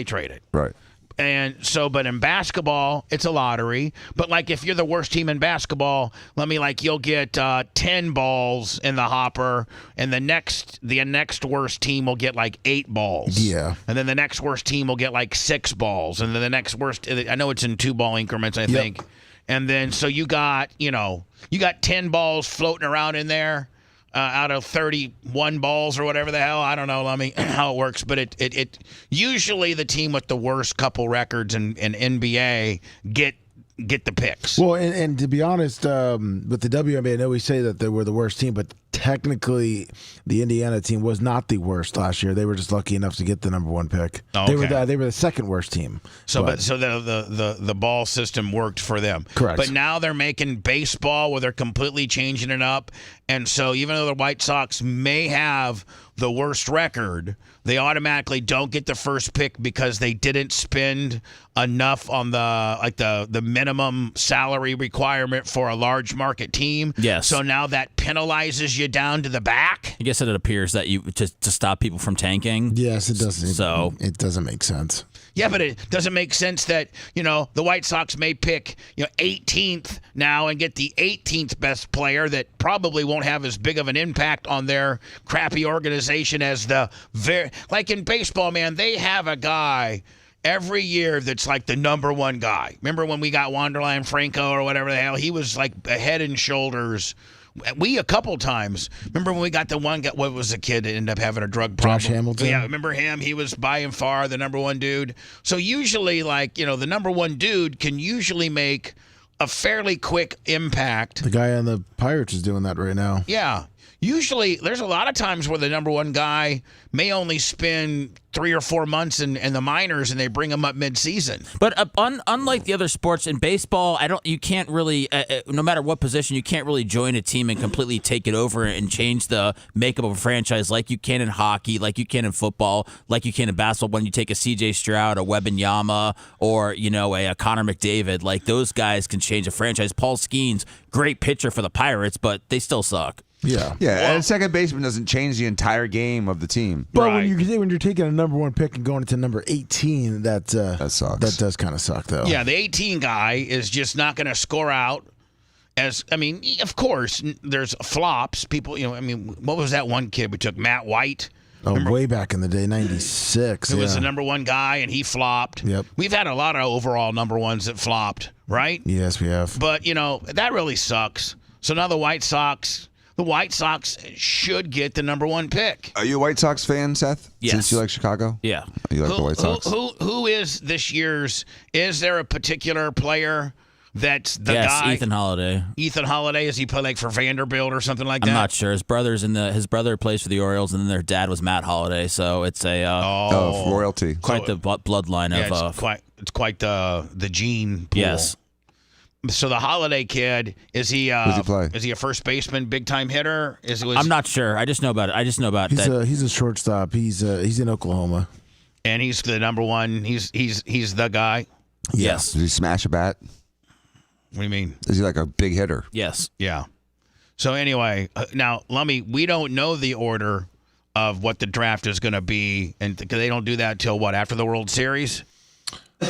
trade it. Right. And so, but in basketball, it's a lottery. But like, if you're the worst team in basketball, you'll get 10 balls in the hopper, and the next worst team will get like 8 balls. Yeah. And then the next worst team will get like 6 balls, and then the next worst. I know it's in 2-ball increments, I think. And then so you got 10 balls floating around in there. Out of 31 balls or whatever the hell, I don't know, how it works, but it usually the team with the worst couple records in NBA get the picks. Well, and to be honest, with the WNBA, I know we say that they were the worst team, but technically the Indiana team was not the worst last year. They were just lucky enough to get the number 1 pick. Oh, They okay. were the second worst team. So the ball system worked for them. Correct. But now they're making baseball where they're completely changing it up. And so even though the White Sox may have the worst record, they automatically don't get the first pick because they didn't spend enough on the minimum salary requirement for a large market team. Yes. So now that penalizes you down to the back. I guess it appears that you to stop people from tanking. Yes, it doesn't. So it doesn't make sense. Yeah, but it doesn't make sense that, the White Sox may pick, 18th now and get the 18th best player that probably won't have as big of an impact on their crappy organization as like in baseball, man, they have a guy every year that's like the number 1 guy. Remember when we got Wanderland Franco or whatever the hell? He was like a head and shoulders. We a couple times. Remember when we got the one guy, what was the kid that ended up having a drug problem? Josh Hamilton? Yeah, remember him? He was by and far the number 1 dude. So usually, the number 1 dude can usually make a fairly quick impact. The guy on the Pirates is doing that right now. Yeah. Usually, there's a lot of times where the number 1 guy may only spend 3 or 4 months in the minors, and they bring him up mid-season. But unlike the other sports in baseball, you can't really, no matter what position, you can't really join a team and completely take it over and change the makeup of a franchise like you can in hockey, like you can in football, like you can in basketball. When you take a C.J. Stroud, a Wembanyama, or a Connor McDavid, like those guys can change a franchise. Paul Skeens, great pitcher for the Pirates, but they still suck. Yeah. Yeah, and second baseman doesn't change the entire game of the team. But when you're taking a number 1 pick and going into number 18, that sucks. That does kind of suck, though. Yeah, the 18 guy is just not going to score out. Of course, there's flops. People, what was that one kid we took? Matt White. Remember? Way back in the day, 96. Who was the number 1 guy, and he flopped. Yep. We've had a lot of overall number 1s that flopped, right? Yes, we have. But, that really sucks. So now the White Sox should get the number 1 pick. Are you a White Sox fan, Seth? Yes. Since you like Chicago? Yeah. You like the White Sox? Who is this year's? Is there a particular player that's the guy? Yes, Ethan Holiday. Ethan Holiday, is he play for Vanderbilt or something like that? I'm not sure. His brother plays for the Orioles, and then their dad was Matt Holiday, so it's a royalty. Quite the bloodline of. It's quite the gene pool. Yes. So the Holiday kid, is he? Does he play? Is he a first baseman, big time hitter? I'm not sure. I just know about it. He's a shortstop. He's in Oklahoma, and he's the number 1. He's the guy. Yes. Does he smash a bat? What do you mean? Is he like a big hitter? Yes. Yeah. So anyway, now Lummy, we don't know the order of what the draft is going to be, and because they don't do that till what, after the World Series?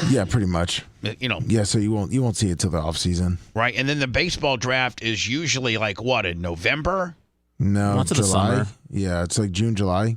Yeah, pretty much. Yeah, so you won't see it till the off season. Right, and then the baseball draft is usually like what, in November? No, Once in the July. summer. Yeah, it's like June, July.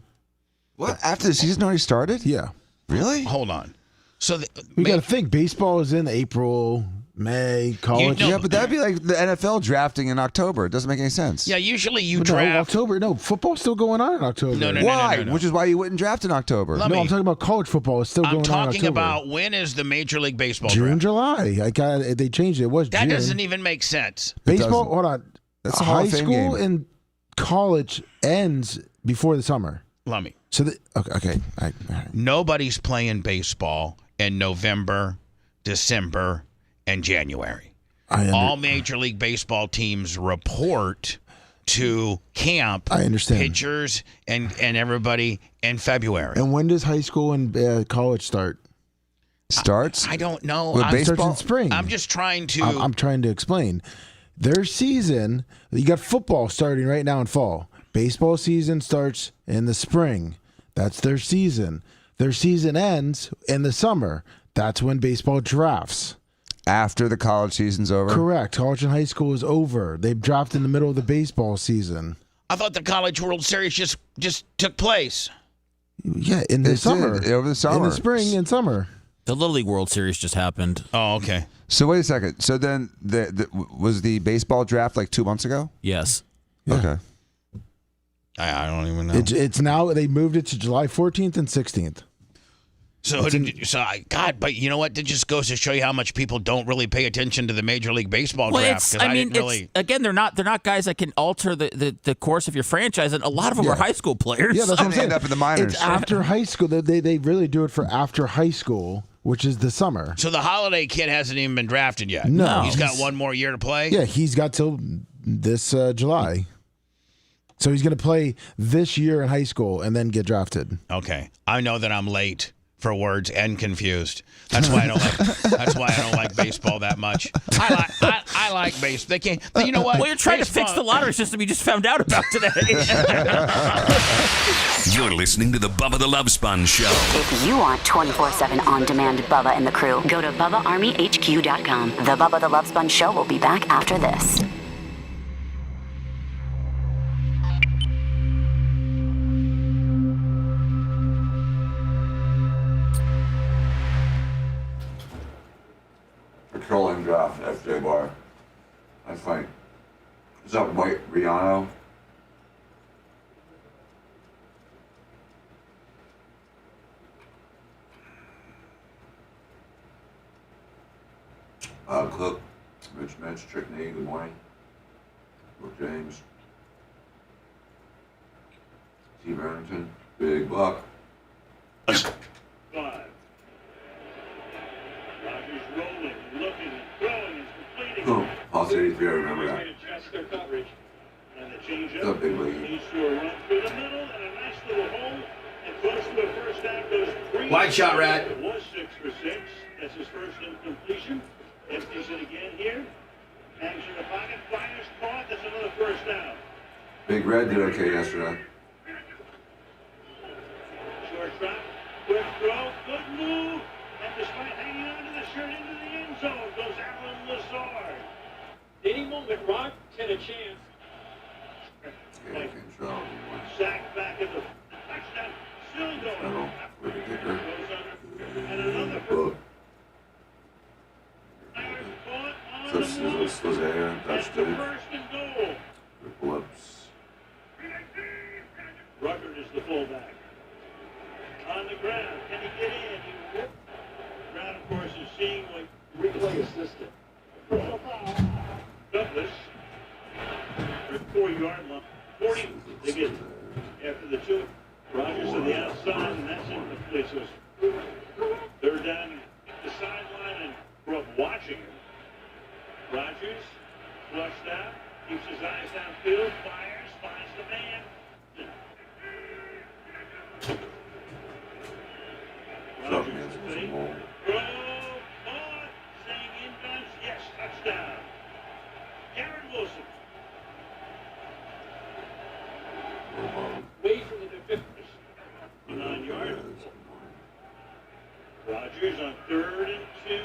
What? After the season already started? Yeah. Really? Hold on. So we got to think baseball is in April, May, college. Yeah, but that'd be like the NFL drafting in October. It doesn't make any sense. Yeah, usually you But draft. No, October. No, football's still going on in October. No. Why? Which is why you wouldn't draft in October. No, I'm talking about college football. It's still going on in I'm October. talking about when is the Major League Baseball June, draft? July. They changed it. It was That June. doesn't even make sense. Baseball. Hold on. That's a Hall high of Fame school game. and college ends before the summer. Lummy. So okay. All right. Nobody's playing baseball in November, December, and January. All Major League Baseball teams report to camp. I understand. Pitchers and everybody in February. And when does high school and college start? Starts? I don't know. With baseball? Starts in spring. I'm just trying to. I'm trying to explain. Their season, you got football starting right now in fall. Baseball season starts in the spring. That's their season. Their season ends in the summer. That's when baseball drafts. After the college season's over? Correct. College and high school is over. They draft in the middle of the baseball season. I thought the College World Series just took place. Yeah, in the summer. Over the summer. In the spring and summer. The Little League World Series just happened. Oh, okay. So wait a second. So then was the baseball draft like 2 months ago? Yes. Yeah. Okay. I don't even know. It's now, they moved it to July 14th and 16th. But you know what? It just goes to show you how much people don't really pay attention to the Major League Baseball draft. Again, they're not guys that can alter the course of your franchise, and a lot of them are high school players. Yeah, that's what I'm saying. End up in the minors. It's after high school. They really do it for after high school, which is the summer. So the Holiday kid hasn't even been drafted yet. No. He's got one more year to play. Yeah, he's got till this July. So he's going to play this year in high school and then get drafted. Okay, I know that I'm late for words and confused. That's why I don't like. That's why I don't like baseball that much. I like baseball. They can't. You know what? Well, you're trying to fix the lottery system you just found out about today. You're listening to the Bubba the Love Sponge Show. If you want 24/7 on-demand Bubba and the crew, go to BubbaArmyHQ.com. The Bubba the Love Sponge Show will be back after this. Petroleum draft, FJ Bar. I think. Is that White Rihanna? Cook, Mitch, Trickney, good morning. Brooke James. T. Barrington, Big Buck. Five. Rogers rolling, looking, throwing, and completing. Oh, Pulse 83, I remember that. Adjust their coverage. And the changeup. It's a big league. He's to a run through the middle and a nice little hole. And close to a first down goes 3. Wide shot, Rat. It was 6 for 6. That's his first incompletion. Empties it again here. Hangs in the pocket, fires, caught. That's another first down. Big Red did okay yesterday. Short drop, quick throw, good move, and despite hanging on to the shirt into the end zone, goes Alan Lazard. Any moment, Rod had a chance. Like, sack back at the touchdown, still going. And another for So there, that's the first and goal. Whoops. Ruckert is the fullback. On the ground, can he get in? He whoop. Brown, of course, is seeing what replay assistant. Douglas, 4-yard line. 40, they get after the two. Rogers to the outside, and that's incomplete. So it's third down at the sideline, and grew up watching him. Rogers flushed out, keeps his eyes downfield, fires, finds the man. Rogers to the throw, ball, saying inbounds, yes, touchdown. Aaron Wilson. Wait for the defenders. 9 yards. Rogers on 3rd and 2.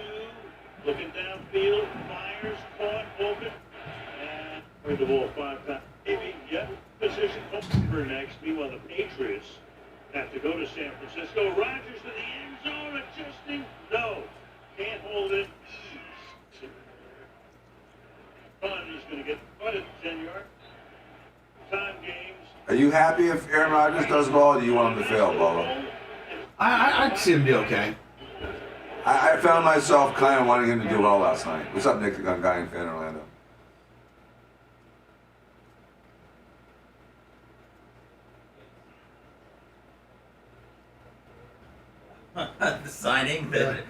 Looking downfield, fires, caught, open, and with the ball 5 times. Maybe, position for next. Meanwhile, the Patriots have to go to San Francisco. Rogers to the end zone, adjusting. No, can't hold it. He's going to get caught at the 10-yard. Time games. Are you happy if Aaron Rodgers does well, or do you want him to fail, Bubba? I'd see him do okay. I found myself kind of wanting him to do well last night. What's up, Nick, the gun guy in fan Orlando? The signing that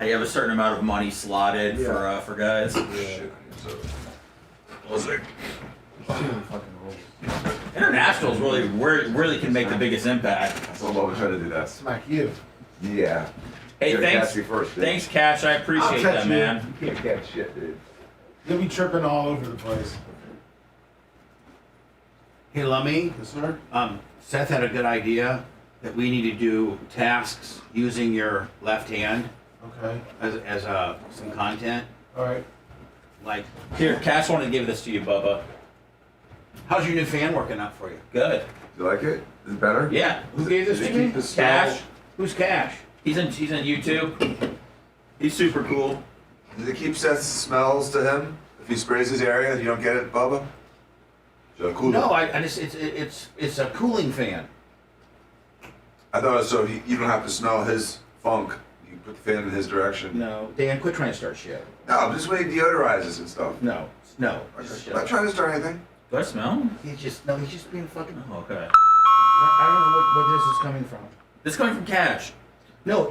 you have a certain amount of money slotted for guys. Internationals really can make the biggest impact. That's all Bubba tried to do that. Smack you. Yeah. Hey, thanks. Thanks, Cash. I appreciate that, man. You can't catch shit, dude. You'll be tripping all over the place. Hey, Lummy. Yes, sir. Seth had a good idea that we need to do tasks using your left hand. Okay. As some content. All right. Like Here, Cash wanted to give this to you, Bubba. How's your new fan working out for you? Good. You like it? Is it better? Yeah. Who gave this to me? Cash. Who's Cash? He's in YouTube. He's super cool. Does it keep Seth's smells to him? If he sprays his area, you don't get it, Bubba? No, I just it's a cooling fan. I thought it was so you don't have to smell his funk. You put the fan in his direction. No, Dan, quit trying to start shit. No, just when he deodorizes and stuff. No. I'm not trying to start anything. Do I smell? He's just being fucking. Oh, okay. I don't know what this is coming from. This is coming from Cash. No.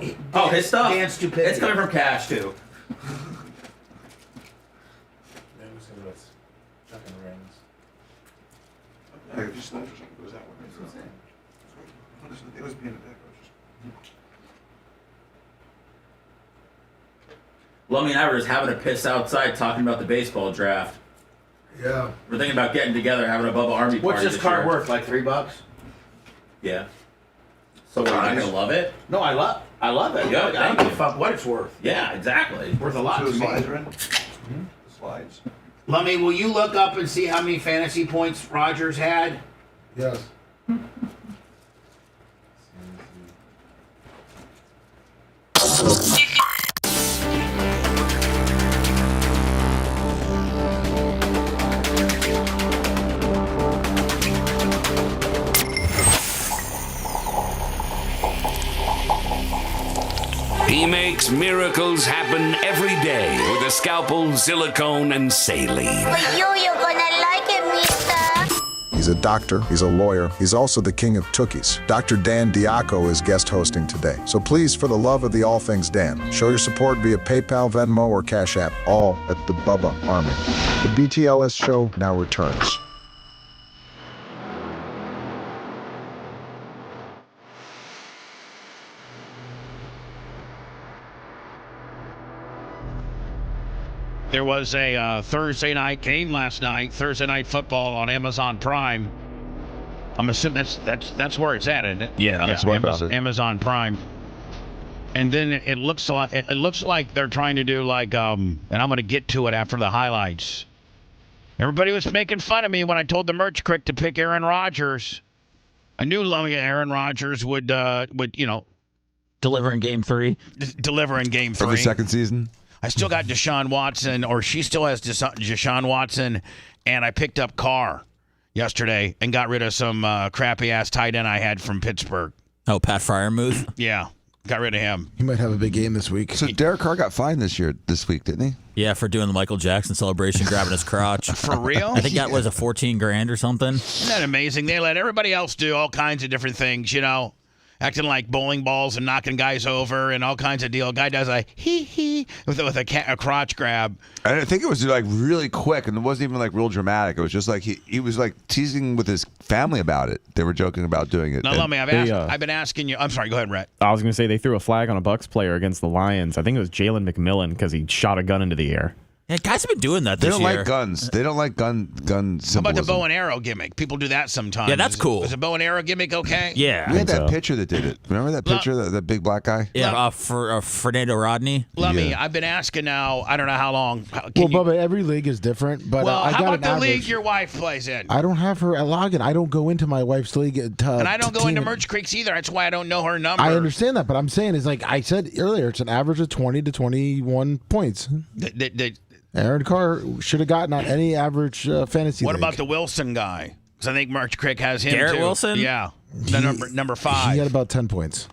His stuff. Dan's stupidity. It's coming from Cash too. Hey, if you smoke or something, it goes that way. That's what I'm saying. It was being a dick. Lummy and I were just having a piss outside talking about the baseball draft. Yeah. We're thinking about getting together, having a Bubba Army party. What's this card year. worth? Like $3? Yeah. So we're not gonna love it? No, I love it. Good, I don't give a fuck what it's worth. Yeah, exactly. It's worth a lot So to the me. slides are in? Slides. Lummy, will you look up and see how many fantasy points Rogers had? Yes. He makes miracles happen every day with a scalpel, silicone, and saline. But you're gonna like it, mister. He's a doctor, he's a lawyer, he's also the king of tookies. Dr. Dan Diaco is guest hosting today. So please, for the love of the all things Dan, show your support via PayPal, Venmo, or Cash App, all at the Bubba Army. The BTLS show now returns. There was a Thursday night game last night, Thursday night football on Amazon Prime. I'm assuming that's where it's at, isn't it? Yeah, that's where it's at. Amazon Prime. And then it looks like they're trying to do like and I'm going to get to it after the highlights. Everybody was making fun of me when I told the merch crick to pick Aaron Rodgers. I knew Aaron Rodgers would deliver in Game 3. Deliver in Game 3 for the second season. I still got Deshaun Watson, or she still has Deshaun Watson, and I picked up Carr yesterday and got rid of some crappy-ass tight end I had from Pittsburgh. Oh, Pat Freiermuth? Yeah, got rid of him. He might have a big game this week. So Derek Carr got fined this week, didn't he? Yeah, for doing the Michael Jackson celebration, grabbing his crotch. For real? I think that was a $14,000 or something. Isn't that amazing? They let everybody else do all kinds of different things, acting like bowling balls and knocking guys over and all kinds of deal. Guy does a hee with a crotch grab. And I think it was like really quick, and it wasn't even like real dramatic. It was just like he was like teasing with his family about it. They were joking about doing it. Now, let me. I've been asking you. I'm sorry. Go ahead, Rhett. I was going to say they threw a flag on a Bucs player against the Lions. I think it was Jalen McMillan because he shot a gun into the air. Yeah, guys have been doing that this year. They don't like guns. They don't like gun symbolism. How about the bow and arrow gimmick? People do that sometimes. Yeah, that's cool. Is a bow and arrow gimmick okay? Yeah. We had that pitcher that did it. Remember that pitcher, that big black guy? Yeah, Fernando Rodney. Lummy, I've been asking now, I don't know how long. Bubba, every league is different. But I how got about the average. league your wife plays in? I don't have her login. I don't go into my wife's league. And I don't go into Merch Creeks either. That's why I don't know her number. I understand that, but I'm saying is like I said earlier, it's an average of 20 to 21 points. Aaron Carr should have gotten on any average fantasy What league. about the Wilson guy? Because I think Merch Creek has him Garrett too. Wilson? Yeah, number 5. He had about 10 points.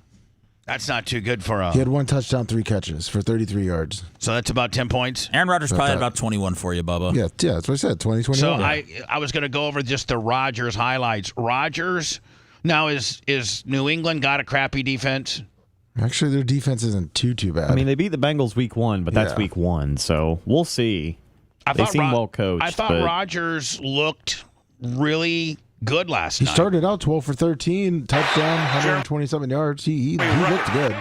That's not too good for a. He had 1 touchdown, 3 catches for 33 yards. So that's about 10 points. Aaron Rodgers probably had about 21 for you, Bubba. Yeah, that's what I said. 2021. So I was going to go over just the Rodgers highlights. Rodgers now is New England got a crappy defense? Actually, their defense isn't too bad. I mean, they beat the Bengals week 1, but that's week 1, so we'll see. They seem well coached. I thought Rodgers looked really good last night. He started out 12 for 13, touchdown, 127 yards. He looked good.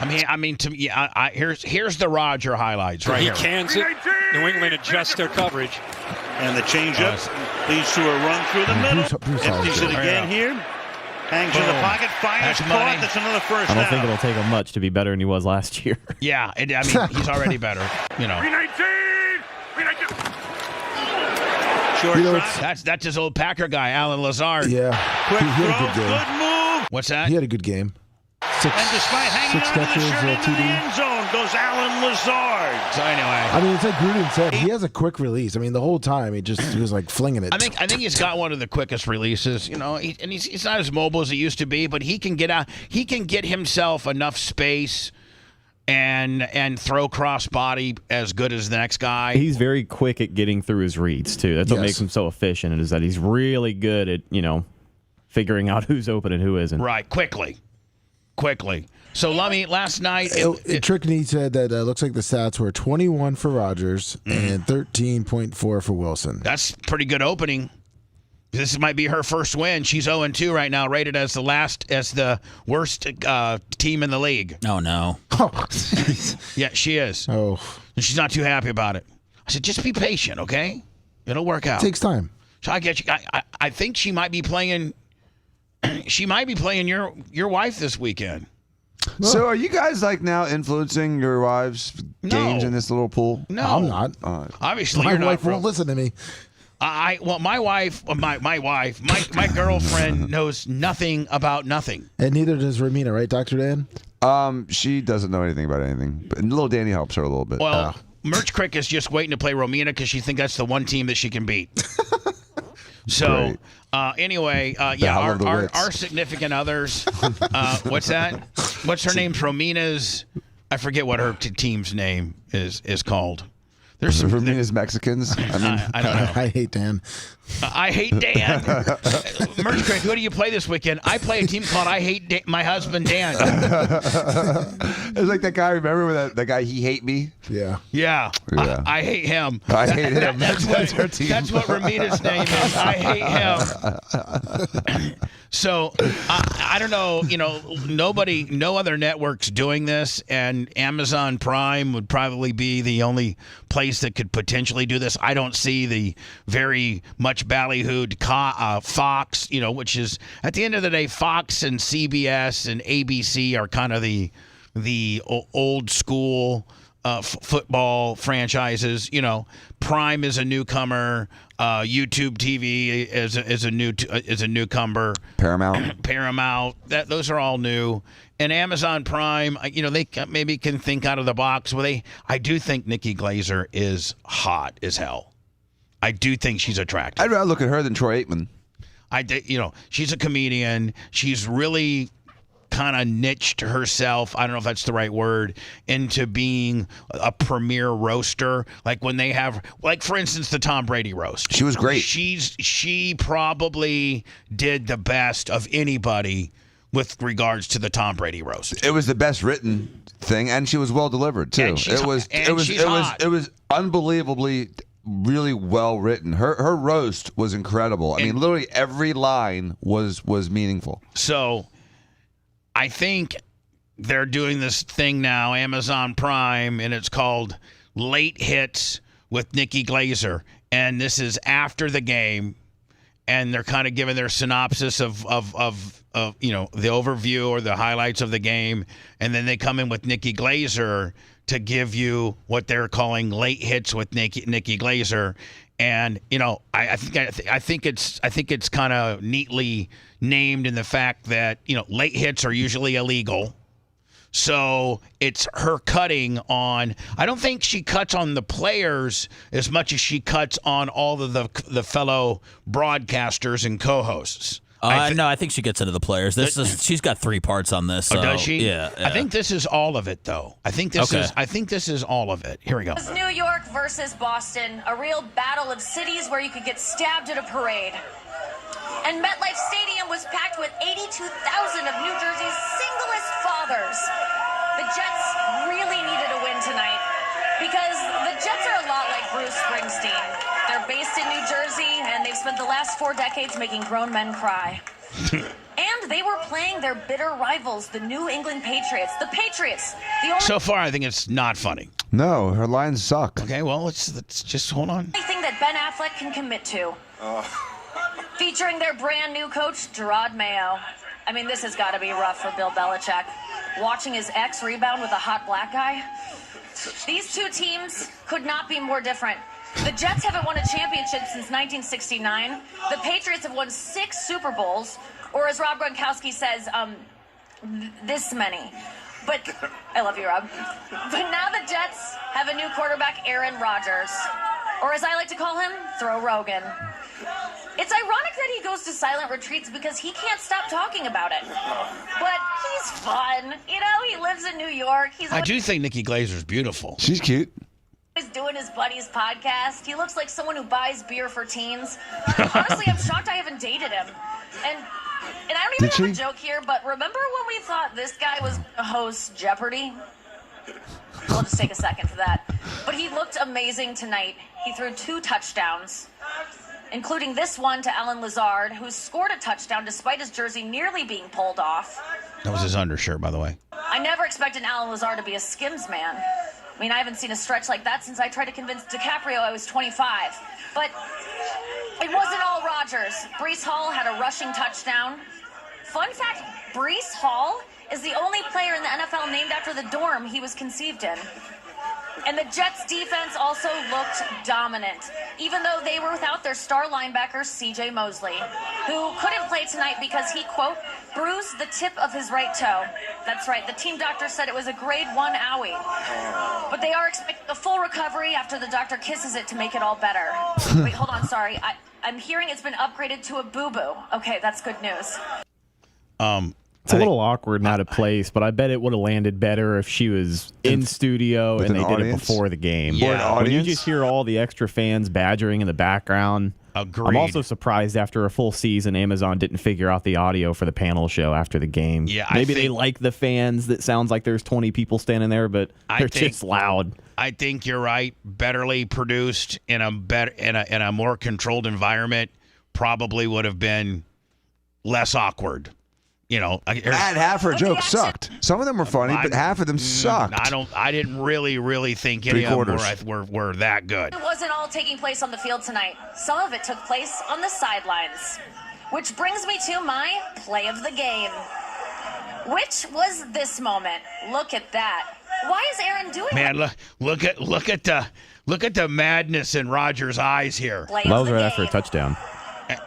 I mean, to me, here's the Roger highlights right here. He cans it. New England adjusts their coverage. And the changeup leads to a run through the middle. Empties it again here. Hangs in the pocket, fires, caught. That's another first I don't down. think it'll take him much to be better than he was last year. Yeah, I mean, he's already better. 319! That's his old Packer guy, Alan Lazard. Yeah, Quick he had throw, a good game. good move. What's that? He had a good game. And despite hanging on to the shirt into the end zone goes Alan Lazard. So anyway, I mean, it's like Gruden said. He has a quick release. I mean, the whole time he was like flinging it. I think he's got one of the quickest releases. And he's not as mobile as he used to be, but he can get out. He can get himself enough space and throw cross body as good as the next guy. He's very quick at getting through his reads too. That's what makes him so efficient. Is that he's really good at figuring out who's open and who isn't. Right, quickly. So, Lummy, last night... Trickney said that looks like the stats were 21 for Rodgers and 13.4 for Wilson. That's pretty good opening. This might be her first win. She's 0-2 right now, rated as the worst team in the league. Oh, no. Yeah, she is. Oh. And she's not too happy about it. I said, just be patient, okay? It'll work out. It takes time. So I get you. I think she might be playing... She might be playing your wife this weekend. So are you guys like now influencing your wives' games in this little pool? No, I'm not. Obviously, my you're wife not, won't listen to me. My girlfriend knows nothing about nothing. And neither does Ramina, right, Dr. Dan? She doesn't know anything about anything. But little Danny helps her a little bit. Well, Merch Crick is just waiting to play Romina because she thinks that's the one team that she can beat. So, anyway, our significant others. What's that? What's her name? Romina's. I forget what her team's name is called. There's some Romina's Mexicans. I don't know. I hate Dan. I hate Dan. Merch Crick, who do you play this weekend? I play a team called I Hate My Husband Dan. It's like that guy. Remember that guy? He hate me. Yeah. I hate him. I hate him. That's her team. That's what Ramina's name is. I hate him. So I don't know. No other network's doing this, and Amazon Prime would probably be the only place place that could potentially do this. I don't see the very much ballyhooed Fox, which is at the end of the day, Fox and CBS and ABC are kind of the old school football franchises. Prime is a newcomer. YouTube TV is a newcomer. Paramount. Those are all new. And Amazon Prime, they maybe can think out of the box. I do think Nikki Glaser is hot as hell. I do think she's attractive. I'd rather look at her than Troy Aikman. She's a comedian. She's really kind of niched herself, I don't know if that's the right word, into being a premier roaster. Like when they have, for instance, the Tom Brady roast. She was great. She probably did the best of anybody with regards to the Tom Brady roast. It was the best written thing, and she was well delivered too. It was unbelievably really well written. Her roast was incredible. I mean, literally every line was meaningful. So I think they're doing this thing now, Amazon Prime, and it's called Late Hits with Nikki Glaser. And this is after the game, and they're kind of giving their synopsis of the overview or the highlights of the game, and then they come in with Nikki Glaser to give you what they're calling Late Hits with Nikki Glaser. And I think it's kind of neatly named in the fact that late hits are usually illegal, so it's her cutting on. I don't think she cuts on the players as much as she cuts on all of the fellow broadcasters and co-hosts. No, I think she gets into the players. She's got 3 parts on this. So, does she? Yeah. I think this is all of it, though. I think this is all of it. Here we go. It was New York versus Boston, a real battle of cities where you could get stabbed at a parade. And MetLife Stadium was packed with 82,000 of New Jersey's singlest fathers. The Jets really needed a win tonight because the Jets are a lot like Bruce Springsteen. They're based in New Jersey, and they've spent the last 4 decades making grown men cry. And they were playing their bitter rivals, the New England Patriots. The Patriots, the only... So far, I think it's not funny. No, her lines suck. Okay, well, let's just hold on. Thing that Ben Affleck can commit to. Featuring their brand new coach, Gerard Mayo. I mean, this has got to be rough for Bill Belichick. Watching his ex rebound with a hot black guy. These two teams could not be more different. The Jets haven't won a championship since 1969. The Patriots have won 6 Super Bowls, or as Rob Gronkowski says, this many. But I love you, Rob. But now the Jets have a new quarterback, Aaron Rodgers, or as I like to call him, Throw Rogan. It's ironic that he goes to silent retreats because he can't stop talking about it. But he's fun. He lives in New York. I do think Nikki Glaser's beautiful. She's cute. He's doing his buddy's podcast. He looks like someone who buys beer for teens. Honestly, I'm shocked I haven't dated him. And I don't even have a joke here, but remember when we thought this guy was a host Jeopardy? We'll just take a second for that. But he looked amazing tonight. He threw 2 touchdowns, including this one to Alan Lazard, who scored a touchdown despite his jersey nearly being pulled off. That was his undershirt, by the way. I never expected Alan Lazard to be a Skims man. I mean, I haven't seen a stretch like that since I tried to convince DiCaprio I was 25. But it wasn't all Rodgers. Breece Hall had a rushing touchdown. Fun fact, Breece Hall is the only player in the NFL named after the dorm he was conceived in. And the Jets defense also looked dominant, even though they were without their star linebacker, C.J. Mosley, who couldn't play tonight because he, quote, bruised the tip of his right toe. That's right, the team doctor said it was a grade 1 owie. But they are expecting a full recovery after the doctor kisses it to make it all better. Wait, hold on, sorry. I'm hearing it's been upgraded to a boo-boo. Okay, that's good news. It's a little awkward, not a place, but I bet it would have landed better if she was in studio and they did it before the game. Yeah. When you just hear all the extra fans badgering in the background. Agreed. I'm also surprised after a full season, Amazon didn't figure out the audio for the panel show after the game. Yeah, Maybe they like the fans that sounds like there's 20 people standing there, but they're just loud. I think you're right. Betterly produced in a more controlled environment probably would have been less awkward. And half her jokes sucked. Some of them were funny, but half of them sucked. I didn't really think any of them were that good. It wasn't all taking place on the field tonight. Some of it took place on the sidelines. Which brings me to my play of the game. Which was this moment. Look at that. Why is Aaron doing Man, look at the madness in Rodgers' eyes here. That was right after a touchdown.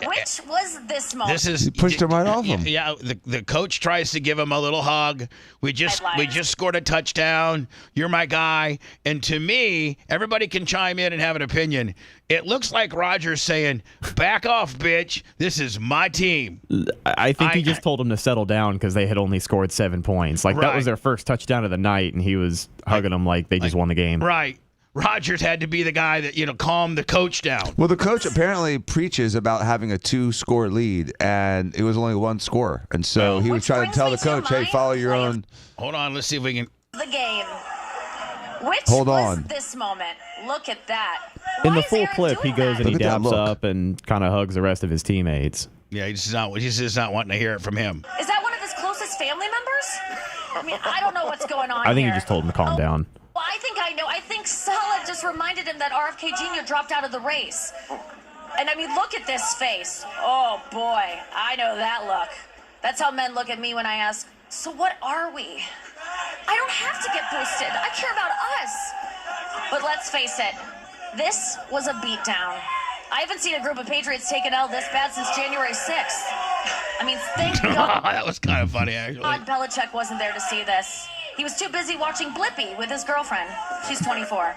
Which was this moment. He pushed him right off him. Yeah, the coach tries to give him a little hug. We just scored a touchdown. You're my guy. And to me, everybody can chime in and have an opinion. It looks like Rodgers saying, "Back off, bitch. This is my team." I think he just told him to settle down because they had only scored 7 points. Like that was their first touchdown of the night, and he was hugging them like they just won the game. Right. Rodgers had to be the guy that, calmed the coach down. Well, the coach apparently preaches about having a 2-score lead, and it was only 1 score. And so he was trying to tell the coach, hey, follow your own. Hold on. Let's see if we can. The game. Which Hold was on. this moment. Look at that. In Why the is full Aaron clip, he doing goes that? and he Look at that dabs look. up and kind of hugs the rest of his teammates. Yeah, he's just not wanting to hear it from him. Is that one of his closest family members? I mean, I don't know what's going on I think here. he just told him to calm down. Well, I think I know. I think Salah just reminded him that RFK Jr. dropped out of the race. And I mean, look at this face. Oh, boy. I know that look. That's how men look at me when I ask, so what are we? I don't have to get boosted. I care about us. But let's face it, this was a beatdown. I haven't seen a group of Patriots take an L this bad since January 6th. I mean, thank God. That was kind of funny, actually. God Belichick wasn't there to see this. He was too busy watching Blippi with his girlfriend. She's 24.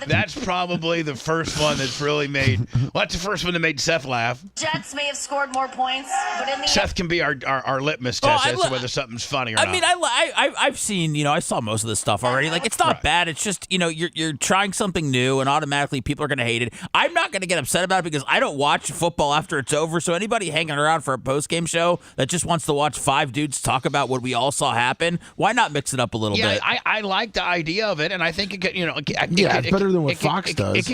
That's probably the first one that's really made. Well, that's the first one that made Seth laugh. Jets may have scored more points, but in the Seth can be our litmus test as to whether something's funny or not. I mean, I've seen, I saw most of this stuff already. Like, it's not bad. It's just, you're trying something new, and automatically people are going to hate it. I'm not going to get upset about it because I don't watch football after it's over. So anybody hanging around for a post-game show that just wants to watch 5 dudes talk about what we all saw happen, why not mix it up a little bit? I like the idea of it, and I think it could, it's better than what Fox does. It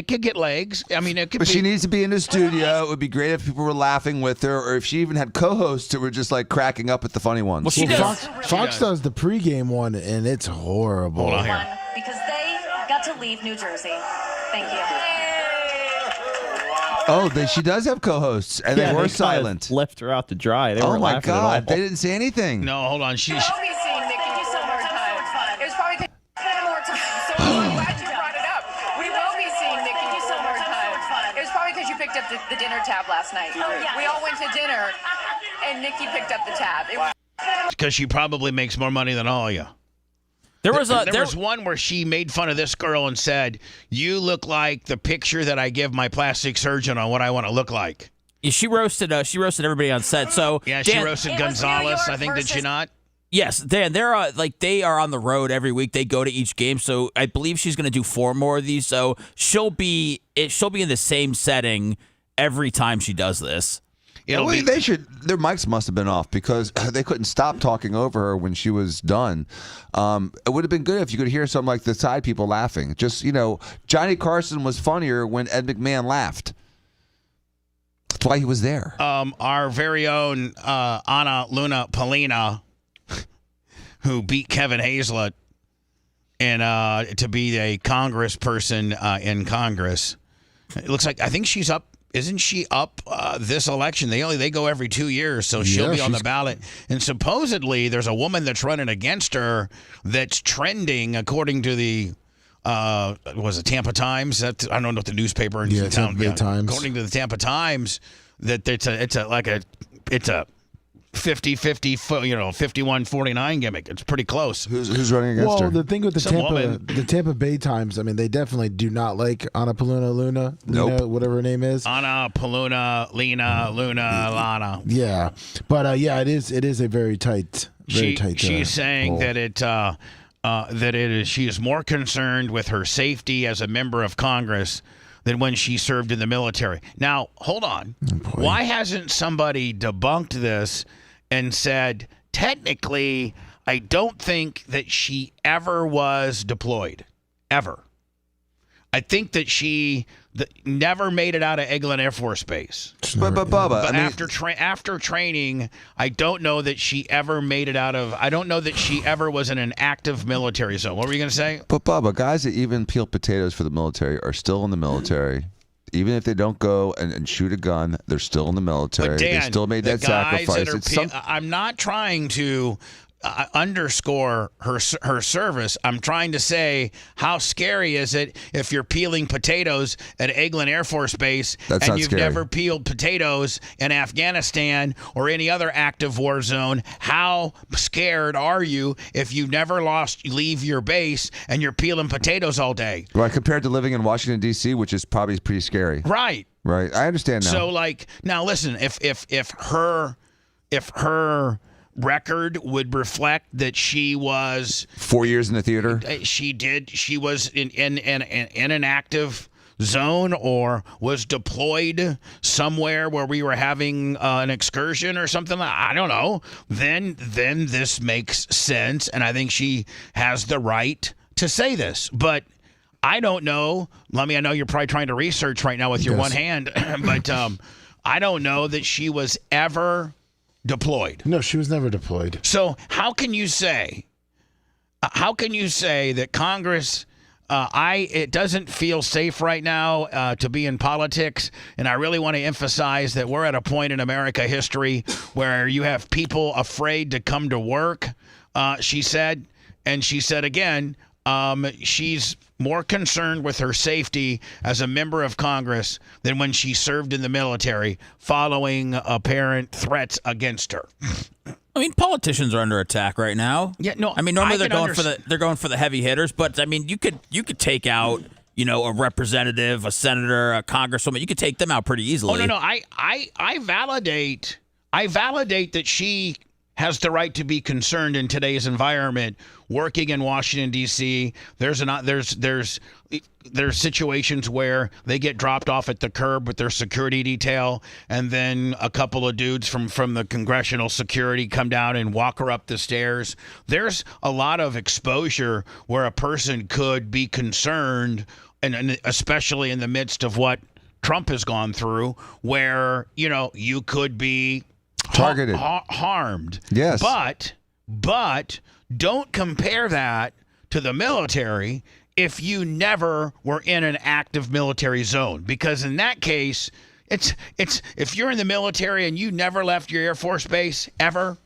could get legs. I mean, it could. But she needs to be in the studio. It would be great if people were laughing with her, or if she even had co-hosts that were just like cracking up at the funny ones. Well, she does. Fox does the pregame one, and it's horrible. Hold on here. because they got to leave New Jersey. Thank you. Oh, she does have co-hosts, and they were silent. Left her out to dry. They oh weren't my laughing God, at all. they didn't say anything. No, hold on. We'll be seeing Nikki do some more time. It was probably more time. So I'm glad you brought it up. We will be seeing Nikki do some more time. It was probably because you picked up the dinner tab last night. We all went to dinner, and Nikki picked up the tab. Because she probably makes more money than all of you. There was one where she made fun of this girl and said, "You look like the picture that I give my plastic surgeon on what I want to look like." Yeah, she roasted everybody on set. So yeah, Dan, she roasted Gonzalez. I think did she not? Yes, Dan. They are on the road every week. They go to each game. So I believe she's going to do 4 more of these. So she'll be in the same setting every time she does this. Their mics must have been off because they couldn't stop talking over her when she was done. It would have been good if you could hear some like the side people laughing. Just, Johnny Carson was funnier when Ed McMahon laughed. That's why he was there. Our very own Ana Luna Polina, who beat Kevin Hazlett to be a congressperson in Congress. It looks like, I think she's up. Isn't she up this election? They go every 2 years, so she'll be on the ballot. And supposedly there's a woman that's running against her that's trending, according to the was it Tampa Times? I don't know what the newspaper in town. Tampa Times. According to the Tampa Times, that it's a 50-50, 51-49 gimmick. It's pretty close. Who's running against her? Well, the thing with the Tampa Bay Times, I mean, they definitely do not like Ana Luna, whatever her name is. Ana Paluna, Lena, Lana. Yeah, but it is a very tight, She's saying poll. that she is more concerned with her safety as a member of Congress than when she served in the military. Now, hold on. Why hasn't somebody debunked this and said, technically, I don't think that she ever was deployed. Ever. I think that she never made it out of Eglin Air Force Base. But Bubba, But after training, I don't know that she ever made it out of. I don't know that she ever was in an active military zone. What were you going to say? But Bubba, guys that even peel potatoes for the military are still in the military. Even if they don't go and shoot a gun, they're still in the military. But Dan, they still made that sacrifice. I'm not trying to underscore her service. I'm trying to say, how scary is it if you're peeling potatoes at Eglin Air Force Base and you've scary. never peeled potatoes in Afghanistan or any other active war zone? How scared are you if you never leave your base and you're peeling potatoes all day? Right, compared to living in Washington, D.C., which is probably pretty scary. Right. Right. I understand now. So, now listen, if her record would reflect that she was 4 years in the theater. She was in an active zone or was deployed somewhere where we were having an excursion or something. I don't know. Then this makes sense, and I think she has the right to say this. But I don't know. Lummy, I know you're probably trying to research right now with your one hand, but I don't know that she was ever deployed. No, she was never deployed. So how can you say that Congress, it doesn't feel safe right now to be in politics, and I really want to emphasize that we're at a point in America history where you have people afraid to come to work, she said, and she said again, she's more concerned with her safety as a member of Congress than when she served in the military following apparent threats against her. I mean, politicians are under attack right now. Yeah, no. I mean, normally they're going for the heavy hitters, but I mean, you could take out, a representative, a senator, a congresswoman. You could take them out pretty easily. Oh no. I validate that she has the right to be concerned in today's environment. Working in Washington, D.C., there's situations where they get dropped off at the curb with their security detail, and then a couple of dudes from the congressional security come down and walk her up the stairs. There's a lot of exposure where a person could be concerned, and especially in the midst of what Trump has gone through, where, you could be targeted, harmed. Yes. But don't compare that to the military if you never were in an active military zone, because in that case, it's if you're in the military and you never left your Air Force base ever,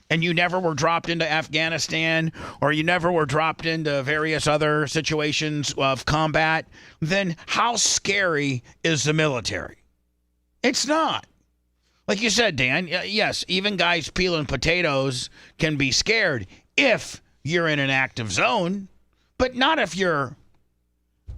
and you never were dropped into Afghanistan, or you never were dropped into various other situations of combat, then how scary is the military? It's not. Like you said, Dan, yes, even guys peeling potatoes can be scared if you're in an active zone, but not if you're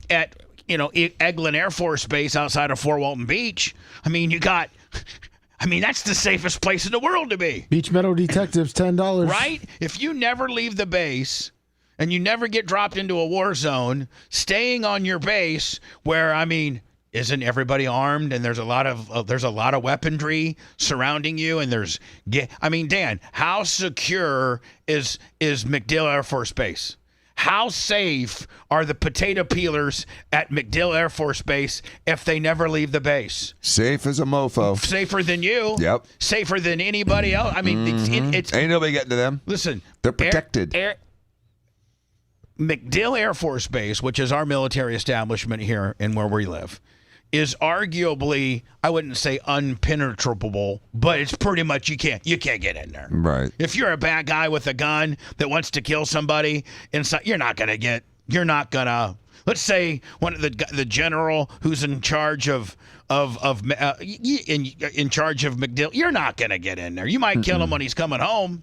at, Eglin Air Force Base outside of Fort Walton Beach. I mean, that's the safest place in the world to be. Beach Meadow Detectives, $10. Right? If you never leave the base and you never get dropped into a war zone, staying on your base where, isn't everybody armed and there's a lot of weaponry surrounding you, and Dan, how secure is MacDill Air Force Base? How safe are the potato peelers at MacDill Air Force Base if they never leave the base? Safe as a mofo. Safer than you. Yep. Safer than anybody else. It's ain't nobody getting to them. Listen, they're protected. MacDill Air Force Base, which is our military establishment here and where we live, is arguably, I wouldn't say unpenetrable, but it's pretty much you can't get in there. Right. If you're a bad guy with a gun that wants to kill somebody inside, you're not gonna. Let's say one of the general who's in charge in charge of MacDill, you're not gonna get in there. You might kill him when he's coming home.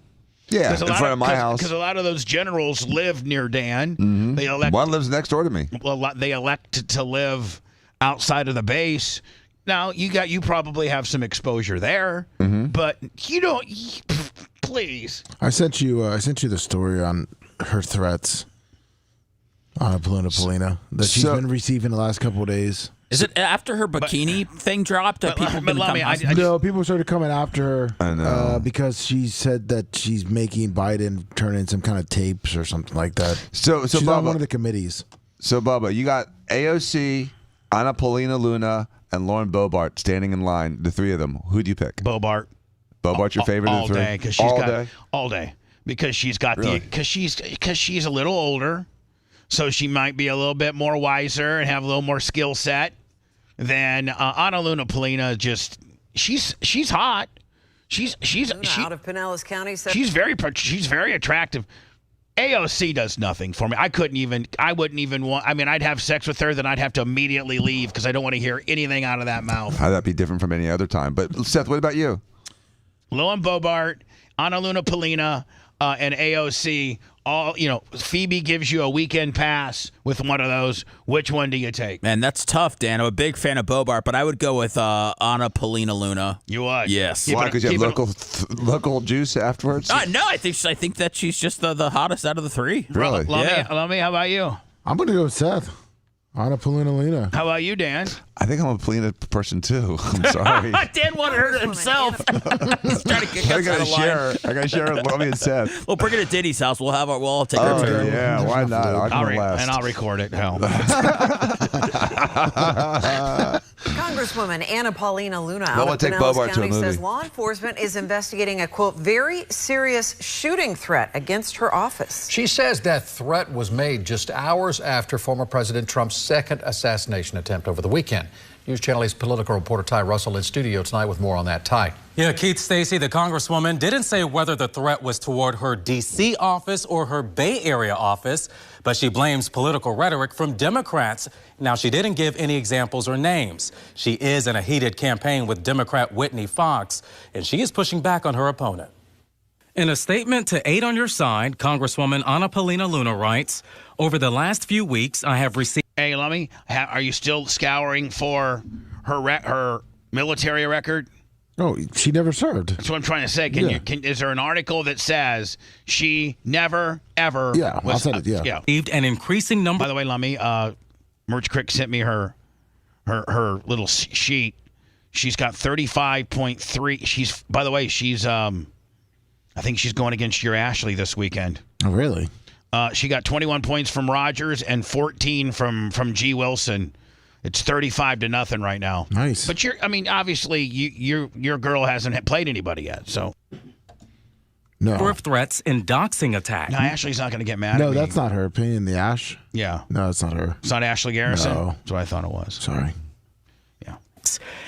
Yeah, in front of my house. Because a lot of those generals live near Dan. Mm-hmm. One lives next door to me. Well, they elect to live outside of the base. Now you probably have some exposure there, but you don't. Please. I sent you the story on her threats on Polina that she's been receiving the last couple of days. Is it after her bikini thing dropped? No, people started coming after her. I know. Because she said that she's making Biden turn in some kind of tapes or something like that. So she's Bubba, on one of the committees. So Bubba, you got AOC Anna Paulina Luna and Lauren Bobart standing in line. The three of them. Who do you pick? Bobart. Bobart's your favorite all of the three? day because she's all day because she's got because she's a little older, so she might be a little bit more wiser and have a little more skill set than Anna Luna Polina. Just she's hot. She's out of Pinellas County. She's very attractive. AOC does nothing for me. I wouldn't even want. I mean, I'd have sex with her, then I'd have to immediately leave because I don't want to hear anything out of that mouth. How'd that be different from any other time? But Seth, what about you? Lauren Bobart, Anna Luna Polina, and AOC. All Phoebe gives you a weekend pass with one of those. Which one do you take? Man, that's tough, Dan. I'm a big fan of Bobart, but I would go with Anna Paulina Luna. You would? Yes. Why? Because you have local juice afterwards? No, I think that she's just the hottest out of the three. Really? Let me. How about you? I'm going to go with Seth. Anna Paulina Luna. How about you, Dan? I think I'm a Polina person too. I'm sorry. Dan wanted her himself. He's trying to kick us out of line. I gotta share it with Lovey and Seth. We'll bring it to Diddy's house. We'll all take her turn. Yeah, why not? I'll record it. Hell. Congresswoman Anna Paulina Luna Well, out we'll of take Pinellas Bobart to a County says movie. law enforcement is investigating a, quote, very serious shooting threat against her office. She says that threat was made just hours after former President Trump's second assassination attempt over the weekend. News Channel 8's political reporter Ty Russell in studio tonight with more on that. Ty. Yeah, Keith Stacy, the congresswoman, didn't say whether the threat was toward her D.C. office or her Bay Area office, but she blames political rhetoric from Democrats. Now, she didn't give any examples or names. She is in a heated campaign with Democrat Whitney Fox, and she is pushing back on her opponent. In a statement to Aid on Your Side, Congresswoman Anna Paulina Luna writes, over the last few weeks, I have received... Hey, Lummy, are you still scouring for her military record? No, she never served. That's what I'm trying to say. Is there an article that says she never, ever... Yeah, I'll send it, yeah. Received an increasing number... By the way, Lummy, Merch Crick sent me her little sheet. She's got 35.3. By the way, she's... I think she's going against your Ashley this weekend. Oh, really? She got 21 points from Rogers and 14 from G. Wilson. It's 35-0 right now. Nice. But obviously, your girl hasn't played anybody yet, so. No. Of threats and doxing attack. No, Ashley's not going to get mad at No, me. that's not her opinion. The Ash? Yeah. No, it's not her. It's not Ashley Garrison? No. That's what I thought it was. Sorry.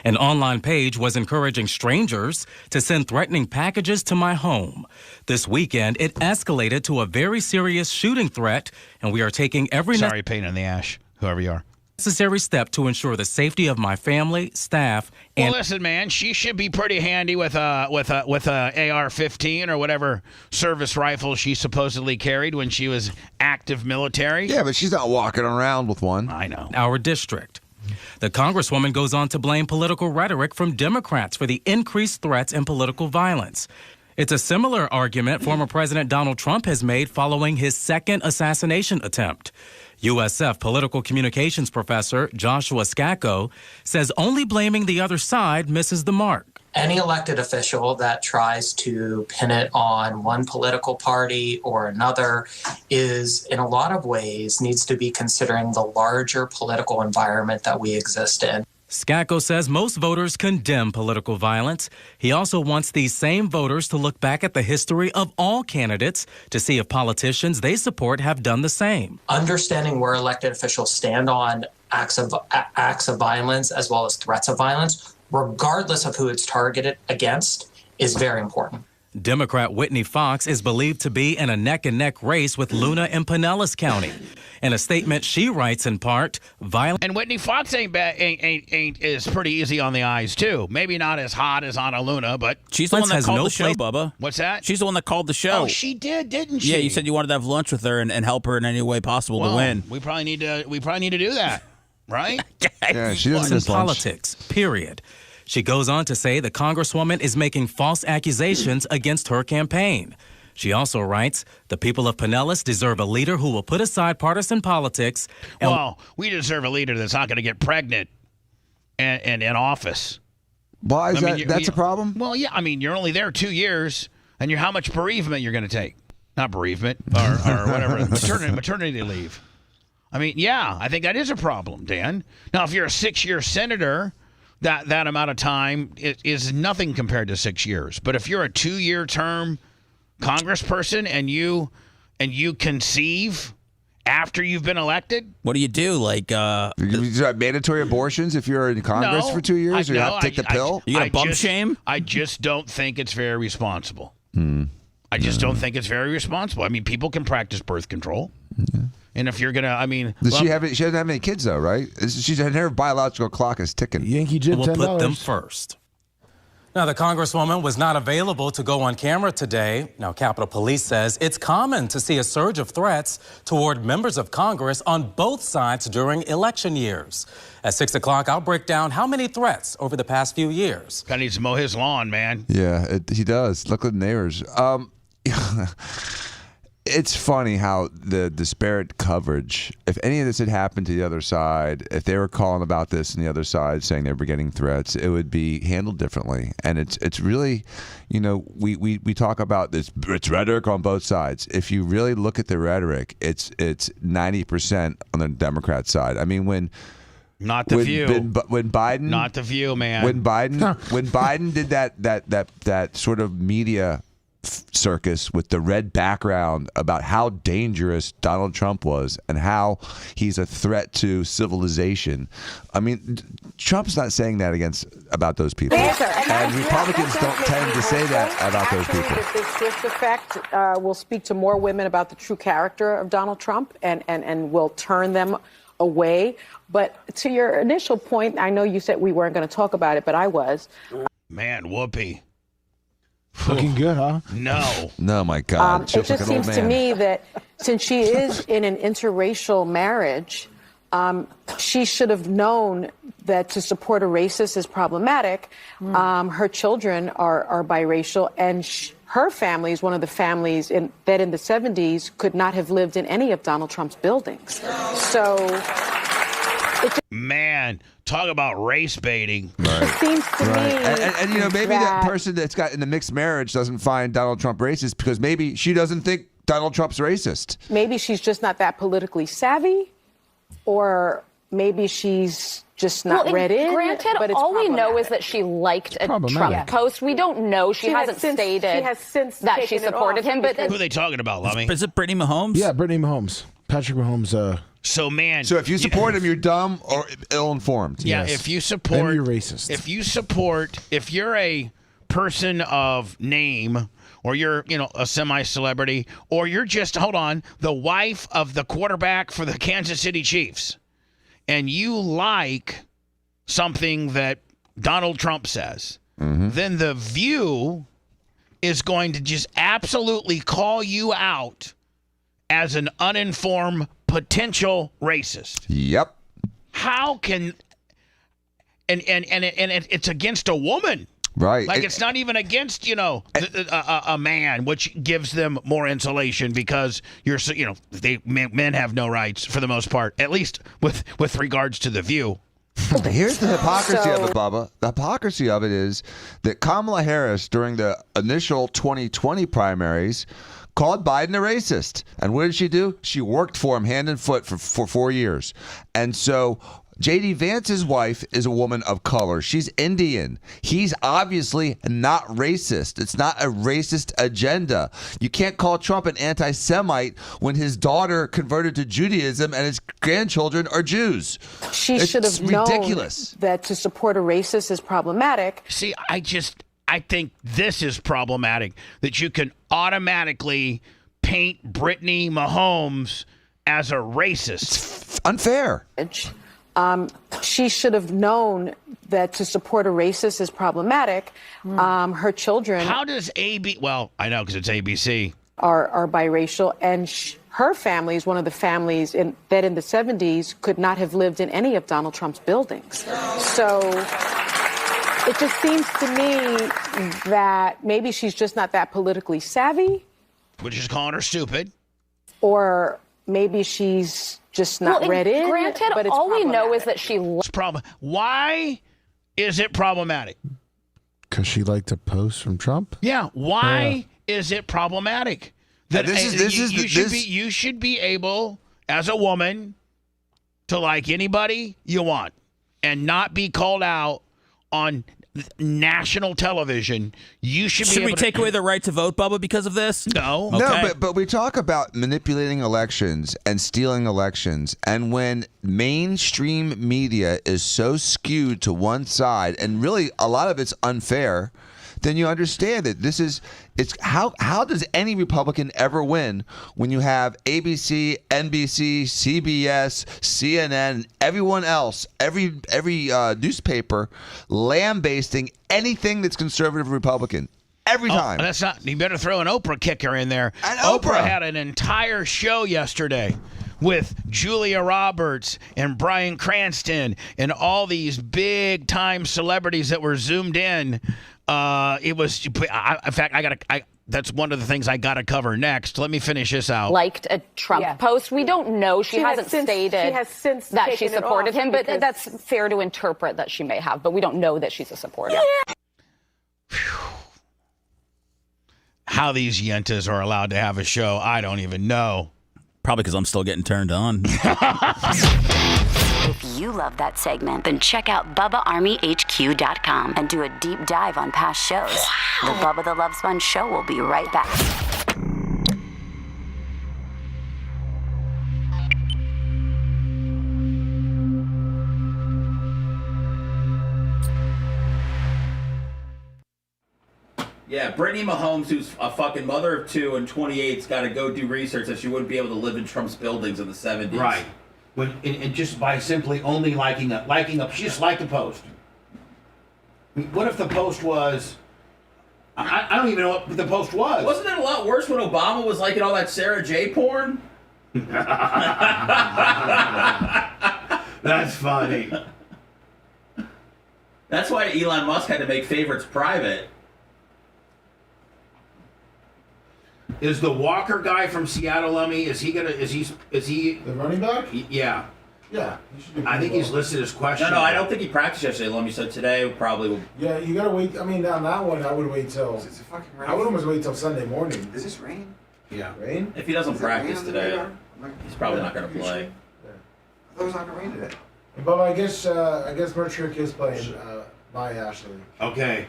An online page was encouraging strangers to send threatening packages to my home. This weekend, it escalated to a very serious shooting threat, and we are taking every Sorry, pain in the ash, whoever you are. Necessary step to ensure the safety of my family, staff, and... Well, listen, man, she should be pretty handy with a AR-15 or whatever service rifle she supposedly carried when she was active military. Yeah, but she's not walking around with one. I know. Our district. The congresswoman goes on to blame political rhetoric from Democrats for the increased threats and political violence. It's a similar argument former President Donald Trump has made following his second assassination attempt. USF political communications professor Joshua Scacco says only blaming the other side misses the mark. Any elected official that tries to pin it on one political party or another is, in a lot of ways, needs to be considering the larger political environment that we exist in. Scacco says most voters condemn political violence. He also wants these same voters to look back at the history of all candidates to see if politicians they support have done the same. Understanding where elected officials stand on acts of violence as well as threats of violence, regardless of who it's targeted against, is very important. Democrat Whitney Fox is believed to be in a neck-and-neck race with Luna in Pinellas County. In a statement she writes in part, violence... And Whitney Fox is pretty easy on the eyes, too. Maybe not as hot as Anna Luna, but... She's the one that called the show, Bubba. What's that? She's the one that called the show. Oh, she did, didn't she? Yeah, you said you wanted to have lunch with her and help her in any way possible to win. We probably need to do that, right? Yeah, she doesn't miss lunch. Politics, period. She goes on to say the congresswoman is making false accusations against her campaign. She also writes, the people of Pinellas deserve a leader who will put aside partisan politics. Well, we deserve a leader that's not going to get pregnant and in office. Why is that's a problem? Well, yeah, you're only there 2 years, and how much bereavement you're going to take. Not bereavement, or whatever, maternity leave. I mean, yeah, I think that is a problem, Dan. Now, if you're a 6-year senator, that amount of time is nothing compared to 6 years. But if you're a 2-year term congressperson and you conceive after you've been elected, what do you do? Like, you have mandatory abortions if you're in Congress for 2 years, or you have to take the pill? You got a bump shame? I just don't think it's very responsible. I just don't think it's very responsible. I mean, people can practice birth control. And if you're going to, I mean... she doesn't have any kids, though, right? Her biological clock is ticking. Yankee Jim, we'll $10. put them first. Now, the Congresswoman was not available to go on camera today. Now, Capitol Police says it's common to see a surge of threats toward members of Congress on both sides during election years. At 6 o'clock, I'll break down how many threats over the past few years. Guy needs to mow his lawn, man. Yeah, he does. Look at the neighbors. It's funny how the disparate coverage, if any of this had happened to the other side, if they were calling about this and the other side saying they were getting threats, it would be handled differently. And it's really, we talk about this, it's rhetoric on both sides. If you really look at the rhetoric, it's 90% on the Democrat side. I mean, when Biden, not the view, man. When Biden did that sort of media circus with the red background about how dangerous Donald Trump was and how he's a threat to civilization. I mean, Trump's not saying that about those people. And Republicans don't tend to say that about those people. This swift effect will speak to more women about the true character of Donald Trump and will turn them away. But to your initial point, I know you said we weren't going to talk about it, but I was. Man, Whoopi. Looking good, huh? No, my God. It just seems to me that since she is in an interracial marriage, she should have known that to support a racist is problematic. Her children are biracial, and her family is one of the families that in the 70s could not have lived in any of Donald Trump's buildings. So... Man, talk about race baiting. Right. It seems to me and maybe that person that's got in the mixed marriage doesn't find Donald Trump racist because maybe she doesn't think Donald Trump's racist. Maybe she's just not that politically savvy, or maybe she's just not read in. Granted, but it's all we know is that she liked a Trump post. We don't know. She hasn't stated that she supported him. But who are they talking about, Lummy? Is it Brittany Mahomes? Yeah, Brittany Mahomes. Patrick Mahomes. So if you support him, you're dumb or ill-informed. Yeah, Yes. if you support, And you're racist. If you're a person of name, or you're, a semi-celebrity, or you're just, the wife of the quarterback for the Kansas City Chiefs, and you like something that Donald Trump says, then The View is going to just absolutely call you out as an uninformed potential racist. Yep. How can and it's against a woman, right? Like it's not even against a man, which gives them more insulation because men have no rights for the most part, at least with regards to The View. Here's the hypocrisy of it, Bubba. The hypocrisy of it is that Kamala Harris, during the initial 2020 primaries, called Biden a racist. And what did she do? She worked for him hand and foot for 4 years. And so J.D. Vance's wife is a woman of color. She's Indian. He's obviously not racist. It's not a racist agenda. You can't call Trump an anti-Semite when his daughter converted to Judaism and his grandchildren are Jews. She should have ridiculous. known that to support a racist is problematic. See, I think this is problematic, that you can automatically paint Brittany Mahomes as a racist. It's unfair. She should have known that to support a racist is problematic. Her children... How does well, I know because it's ABC. Are biracial, and her family is one of the families that in the 70s could not have lived in any of Donald Trump's buildings. So... it just seems to me that maybe she's just not that politically savvy. Which is calling her stupid. Or maybe she's just not read in. Granted, but it's all we know is that she... Why is it problematic? Because she liked a post from Trump? Yeah. Why is it problematic? That you should be able, as a woman, to like anybody you want and not be called out on national television. You should be. Should we take away the right to vote, Bubba, because of this? No. Okay. No, but we talk about manipulating elections and stealing elections, and when mainstream media is so skewed to one side, and really a lot of it's unfair, then you understand that it's how does any Republican ever win when you have ABC, NBC, CBS, CNN, and everyone else, every newspaper lambasting anything that's conservative Republican every time. That's not. You better throw an Oprah kicker in there. And Oprah had an entire show yesterday with Julia Roberts and Bryan Cranston and all these big time celebrities that were zoomed in. It was, in fact, that's one of the things I got to cover next. Let me finish this out. Liked a Trump post. We don't know. She hasn't stated that she supported him, but that's fair to interpret that she may have. But we don't know that she's a supporter. How these yentas are allowed to have a show, I don't even know. Probably because I'm still getting turned on. If you love that segment, then check out BubbaArmyHQ.com and do a deep dive on past shows. The Bubba the Love Sponge Show will be right back. Yeah, Brittany Mahomes, who's a fucking mother of two and 28's got to go do research that she wouldn't be able to live in Trump's buildings in the 70s. Right. And just by simply only liking up, she just liked the post. I mean, what if the post was? I don't even know what the post was. Wasn't it a lot worse when Obama was liking all that Sarah J porn? That's funny. That's why Elon Musk had to make favorites private. Is the Walker guy from Seattle, Lummy? Is he the running back? Yeah. Yeah. He should be I think he's listed as question. No, I don't think he practiced yesterday, Lummy. So today probably will. Yeah, you gotta wait. I mean, on that one, I would wait till. Is it fucking rain? I would almost wait till Sunday morning. Is this rain? Yeah. Rain? If he doesn't practice today, he's probably not going to play. I thought it was not going to rain today. But I guess Merch Trick is playing by Ashley. Okay.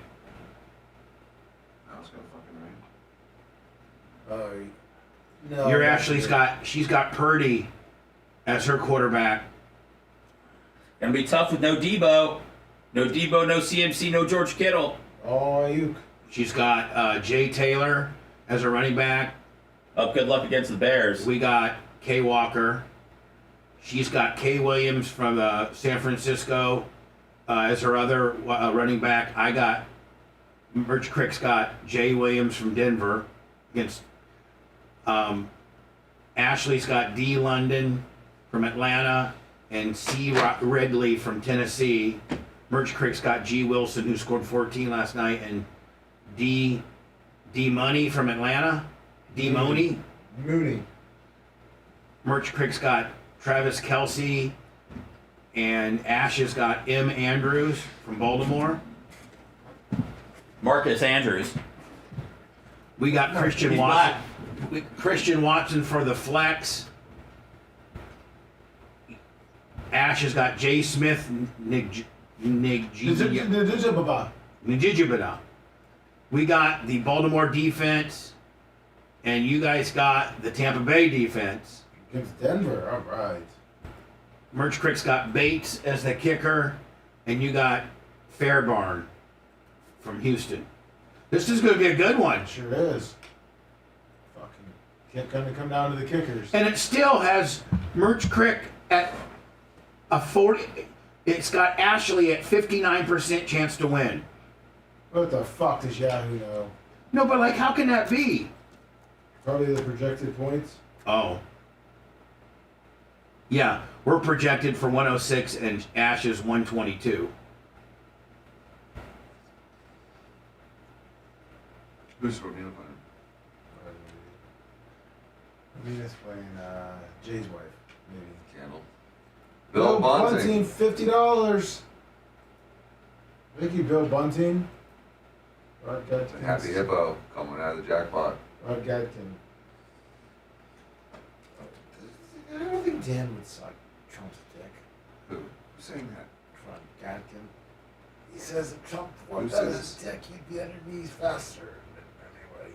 No, Your Ashley's she's got Purdy as her quarterback. Gonna be tough with no Debo. No Debo, no CMC, no George Kittle. Oh, you. She's got Jay Taylor as a running back. Oh, good luck against the Bears. We got Kay Walker. She's got Kay Williams from San Francisco as her other running back. I got Merch Crick's got Jay Williams from Denver against. Ashley's got D. London from Atlanta and C. Ridley from Tennessee. Merch Crick's got G. Wilson, who scored 14 last night, and D. Money from Atlanta. D. Mooney. Merch Crick's got Travis Kelce, and Ash has got M. Andrews from Baltimore. Marcus Andrews. We got Christian Watson. Christian Watson for the flex. Ash has got Jay Smith, Nijibada. We got the Baltimore defense, and you guys got the Tampa Bay defense. Against Denver, all right. Merch Crick's got Bates as the kicker, and you got Fairbarn from Houston. This is going to be a good one. Sure is. Can't come down to the kickers. And it still has Merch Crick at a 40. It's got Ashley at 59% chance to win. What the fuck does Yahoo know? No, but like, how can that be? Probably the projected points. Oh. Yeah, we're projected for 106 and Ash is 122. Who's Romina playing? Romina's playing Jay's wife, maybe. Candle. Bill Bunting, $50. Thank you, Bill Bunting. Rod Gutkin. Happy Hippo coming out of the jackpot. Rod Gutkin. I don't think Dan would suck Trump's dick. Who's saying that? Trump, Gatkin. He says if Trump worked on his dick, he'd be underneath faster than anybody.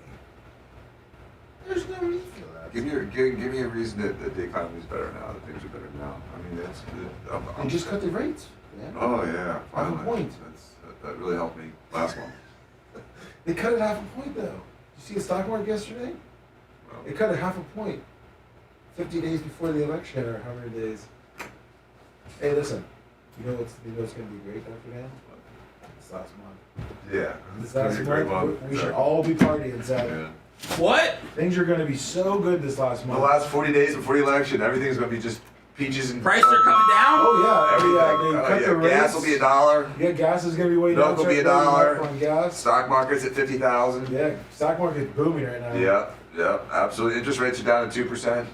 There's no need for that. Give me a reason that the economy's better now, that things are better now. I mean, They just cut the rates. Yeah. Oh, yeah. Half a point. That really helped me last month. They cut it half a point, though. You see the stock market yesterday? Well, They cut it half a point. 50 days before the election, or how many days? Hey, listen. You know what's going to be great after that? This last month. Yeah. This last month, we should all be partying, Zach. Yeah. What? Things are going to be so good this last month. The last 40 days before the election, everything's going to be just peaches and... Prices are coming down? Oh, yeah. Everything. They cut the rates. Gas will be $1. Yeah, gas is going to be way down. Milk will be $1. On gas. Stock market's at 50,000. Yeah, stock market's booming right now. Yeah, absolutely. Interest rates are down to 2%.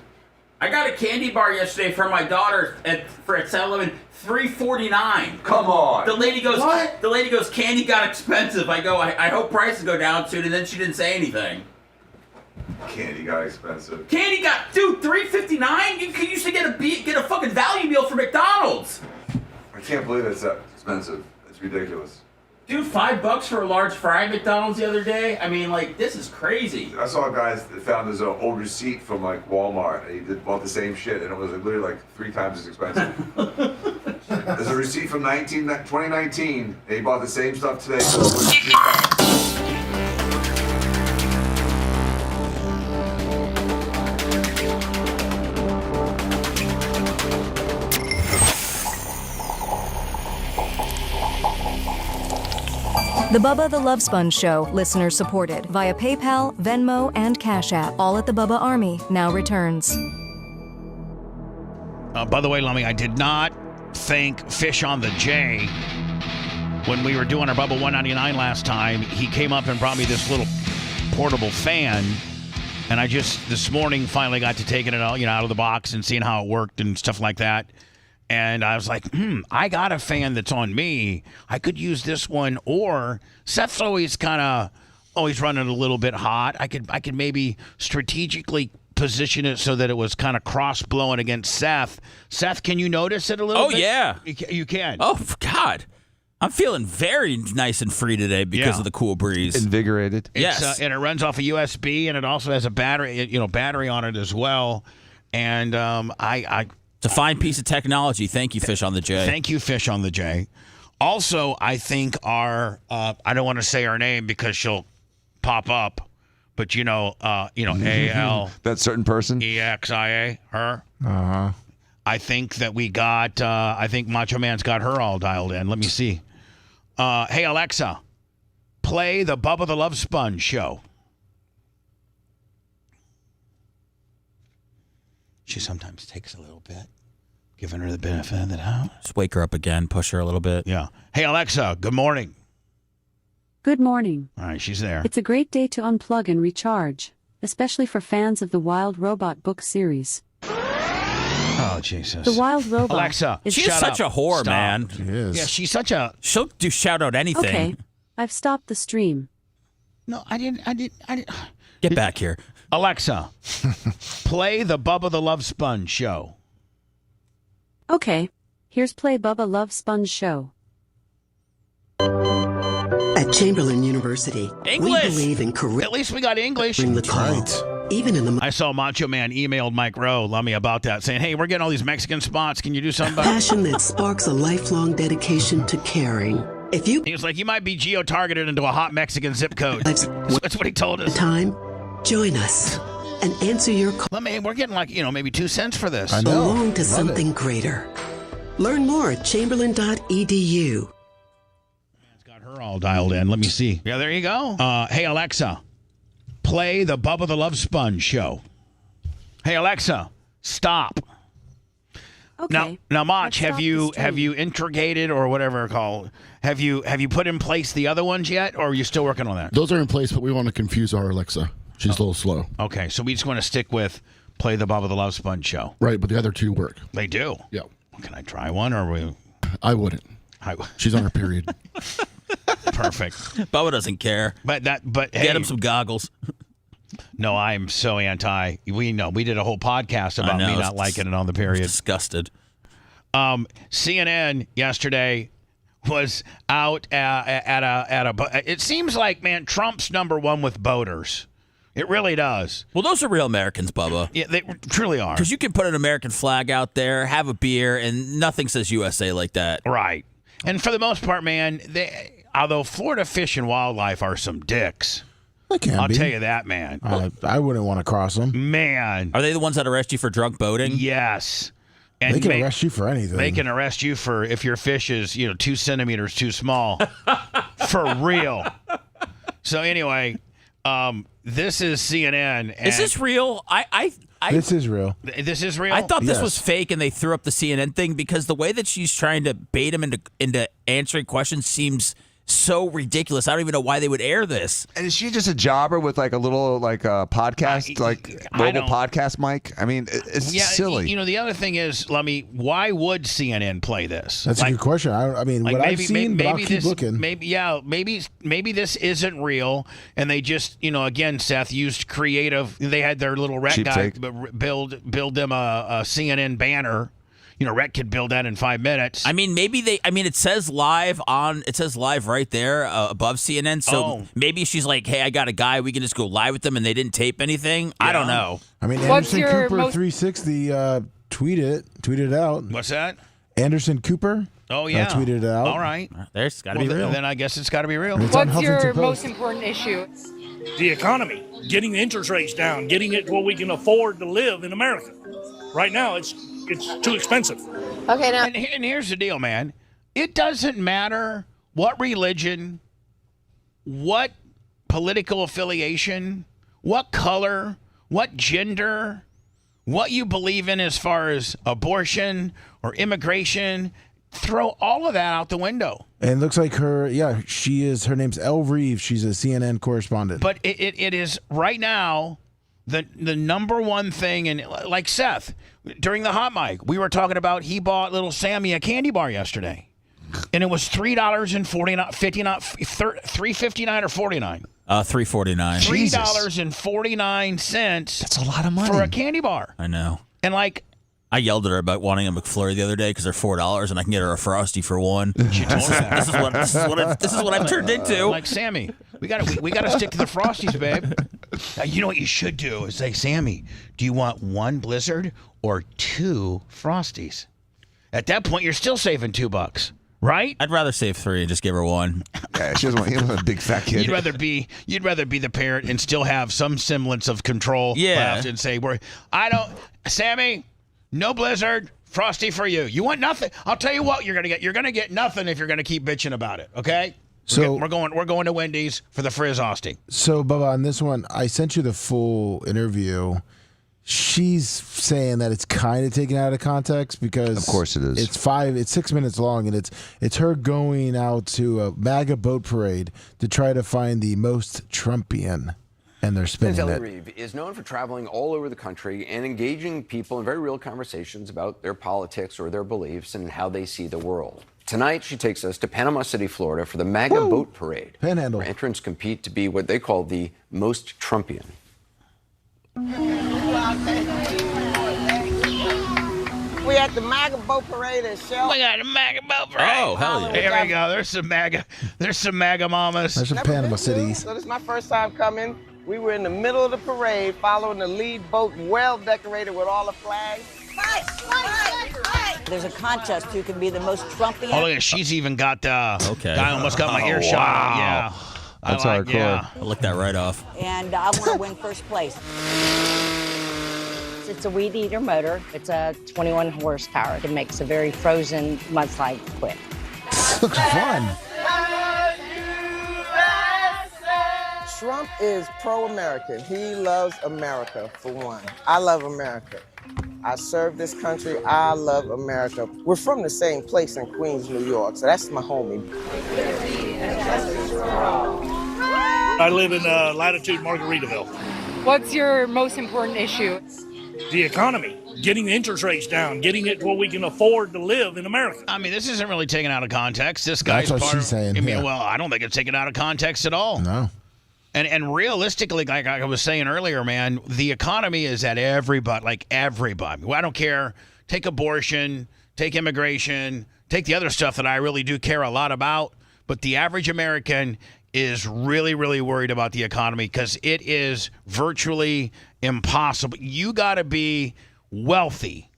I got a candy bar yesterday for my daughter at 7-Eleven, $3.49. Come on. The lady goes, What? The lady goes, candy got expensive. I go, I hope prices go down soon, and then she didn't say anything. Candy got expensive. Candy got, dude, $3.59. You used to get a fucking value meal from McDonald's. I can't believe it's that expensive. It's ridiculous. Dude, $5 for a large fry at McDonald's the other day. I mean, like, this is crazy. I saw guys that found his old receipt from like Walmart, and he bought the same shit, and it was literally like 3 times as expensive. There's a receipt from 2019, and he bought the same stuff today. So it was 3 times. The Bubba the Love Sponge Show, listener supported via PayPal, Venmo, and Cash App. All at the Bubba Army now returns. By the way, Lummy, I did not thank Fish on the J when we were doing our Bubba 199 last time. He came up and brought me this little portable fan, and I just this morning finally got to taking it out of the box and seeing how it worked and stuff like that. And I was like, I got a fan that's on me. I could use this one. Or Seth's always running a little bit hot. I could maybe strategically position it so that it was kind of cross blowing against Seth. Seth, can you notice it a little bit? Oh, yeah. You can. Oh, God. I'm feeling very nice and free today because of the cool breeze. Invigorated. Yes. And it runs off a USB, and it also has a battery on it as well. And it's a fine piece of technology. Thank you, Fish on the J. Thank you, Fish on the J. Also, I think our I don't want to say her name because she'll pop up, but AL that certain person EXIA, her. Uh-huh. I think that we got. I think Macho Man's got her all dialed in. Let me see. Hey Alexa, play the Bubba the Love Sponge show. She sometimes takes a little bit, giving her the benefit of the doubt. Just wake her up again, push her a little bit. Yeah. Hey, Alexa, good morning. Good morning. All right, she's there. It's a great day to unplug and recharge, especially for fans of the Wild Robot book series. Oh, Jesus. The Wild Robot. Alexa, she's such a whore, Stop. man. She is. Yeah, she's such a... She'll shout out anything. Okay, I've stopped the stream. No, I didn't. Get back here. Alexa, play the Bubba the Love Sponge show. Okay, here's Play Bubba Love Sponge show. At Chamberlain University, English. we believe in career. At least we got English. The call. Right. Even in the I saw Macho Man emailed Mike Rowe, Lummy, about that, saying, hey, we're getting all these Mexican spots. Can you do something about it? passion that sparks a lifelong dedication to caring. If you He was like, you might be geo-targeted into a hot Mexican zip code. That's what he told us. time, join us and answer your call. Lummy, we're getting maybe 2 cents for this. I know. Belong to Love something it. greater. Learn more at chamberlain.edu. Got her all dialed in. Let me see. Yeah, there you go. Hey, Alexa, play the Bubba the Love Sponge show. Hey, Alexa, stop. Okay. Now, Mach, I've have you stopped the integrated or whatever it's called? Have you put in place the other ones yet, or are you still working on that? Those are in place, but we want to confuse our Alexa. She's a little slow. Okay, so we just want to stick with play the Bubba the Love Sponge show. Right, but the other two work. They do. Yeah. Can I try one, or we? I wouldn't. She's on her period. Perfect. Bubba doesn't care. But hey, get him some goggles. No, I'm so anti. We did a whole podcast about me not liking it on the period. Disgusted. CNN yesterday was out at a. It seems like, man, Trump's number one with boaters. It really does. Well, those are real Americans, Bubba. Yeah, they truly are. Because you can put an American flag out there, have a beer, and nothing says USA like that. Right. And for the most part, man, although Florida Fish and Wildlife are some dicks. I'll tell you that, man. I wouldn't want to cross them. Man. Are they the ones that arrest you for drunk boating? Yes. And they can arrest you for anything. They can arrest you for if your fish is, 2 centimeters too small. For real. So anyway, this is CNN. Is this real? This is real. This is real? I thought this was fake, and they threw up the CNN thing because the way that she's trying to bait him into answering questions seems so ridiculous. I don't even know why they would air this. And is she just a jobber with like a little podcast, mobile podcast mic? I mean, it's silly. The other thing is, Lummy, why would CNN play this? That's a good question. I mean, what I've seen, but I'll keep looking. Maybe this isn't real, and they just, again, Seth used creative. They had their little rec Cheap guy take. build them a CNN banner. Rec could build that in 5 minutes. I mean, it says live right there above CNN. So maybe she's like, hey, I got a guy. We can just go live with them, and they didn't tape anything. Yeah. I don't know. I mean, Anderson Cooper 360 tweeted it out. What's that? Anderson Cooper. Oh, yeah. Tweeted it out. All right. There's got to be real. Then I guess it's got to be real. What's your most important issue? The economy, getting the interest rates down, getting it to where we can afford to live in America. Right now, it's too expensive. Okay, now. And here's the deal, man. It doesn't matter what religion, what political affiliation, what color, what gender, what you believe in as far as abortion or immigration. Throw all of that out the window. And it looks like her name's Elle Reeve. She's a CNN correspondent. But it is right now the number one thing, and like Seth, during the hot mic, we were talking about he bought little Sammy a candy bar yesterday. And it was $3.49, $3.59 or $49. $3.49. $3.49. That's a lot of money for a candy bar. I know. And I yelled at her about wanting a McFlurry the other day because they're $4 and I can get her a Frosty for $1. She told me that. This is what I've turned into. Like, Sammy, we got to stick to the Frosties, babe. Now, you know what you should do is say, Sammy, do you want 1 Blizzard or 2 Frosties? At that point, you're still saving $2, right? I'd rather save 3 and just give her 1. Yeah, she doesn't want a big fat kid. You'd rather be the parent and still have some semblance of control left and say, Sammy, no Blizzard, Frosty for you. You want nothing? I'll tell you what you're gonna get. You're gonna get nothing if you're gonna keep bitching about it. Okay? So we're going to Wendy's for the Frizz Osty. So, Bubba, on this one, I sent you the full interview. She's saying that it's kind of taken out of context because, of course, it is. It's 6 minutes long, and it's her going out to a MAGA boat parade to try to find the most Trumpian. And they're spinning Elle it. Reeve is known for traveling all over the country and engaging people in very real conversations about their politics or their beliefs and how they see the world. Tonight, she takes us to Panama City, Florida for the MAGA boat parade. Panhandle. Where entrants compete to be what they call the most Trumpian. We at the MAGA boat parade at Shell. We got a MAGA boat parade. Oh, hell yeah. Here we go. There's some MAGA mamas. There's some Panama cities. So this is my first time coming. We were in the middle of the parade following the lead boat, well decorated with all the flags. There's a contest who can be the most Trumpian. Oh, look, she's even got I almost got my earshot. Wow. Yeah. That's hardcore. Yeah. I licked that right off. And I want to win first place. It's a weed eater motor. It's a 21 horsepower. It makes a very frozen mudslide quick. Looks fun. Trump is pro-American. He loves America, for one. I love America. I serve this country. I love America. We're from the same place in Queens, New York, so that's my homie. I live in Latitude, Margaritaville. What's your most important issue? The economy, getting the interest rates down, getting it to where we can afford to live in America. I mean, this isn't really taken out of context. This guy's That's what part she's saying. I mean, yeah. well, I don't think it's taken out of context at all. No. And realistically, like I was saying earlier, man, the economy is at everybody, like everybody. Well, I don't care. Take abortion, take immigration, take the other stuff that I really do care a lot about. But the average American is really, really worried about the economy because it is virtually impossible. You got to be wealthy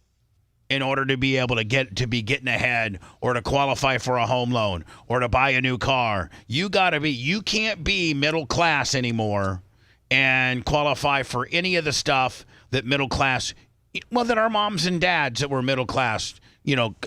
in order to be able to getting ahead or to qualify for a home loan or to buy a new car. You can't be middle class anymore and qualify for any of the stuff that middle class, that our moms and dads that were middle class,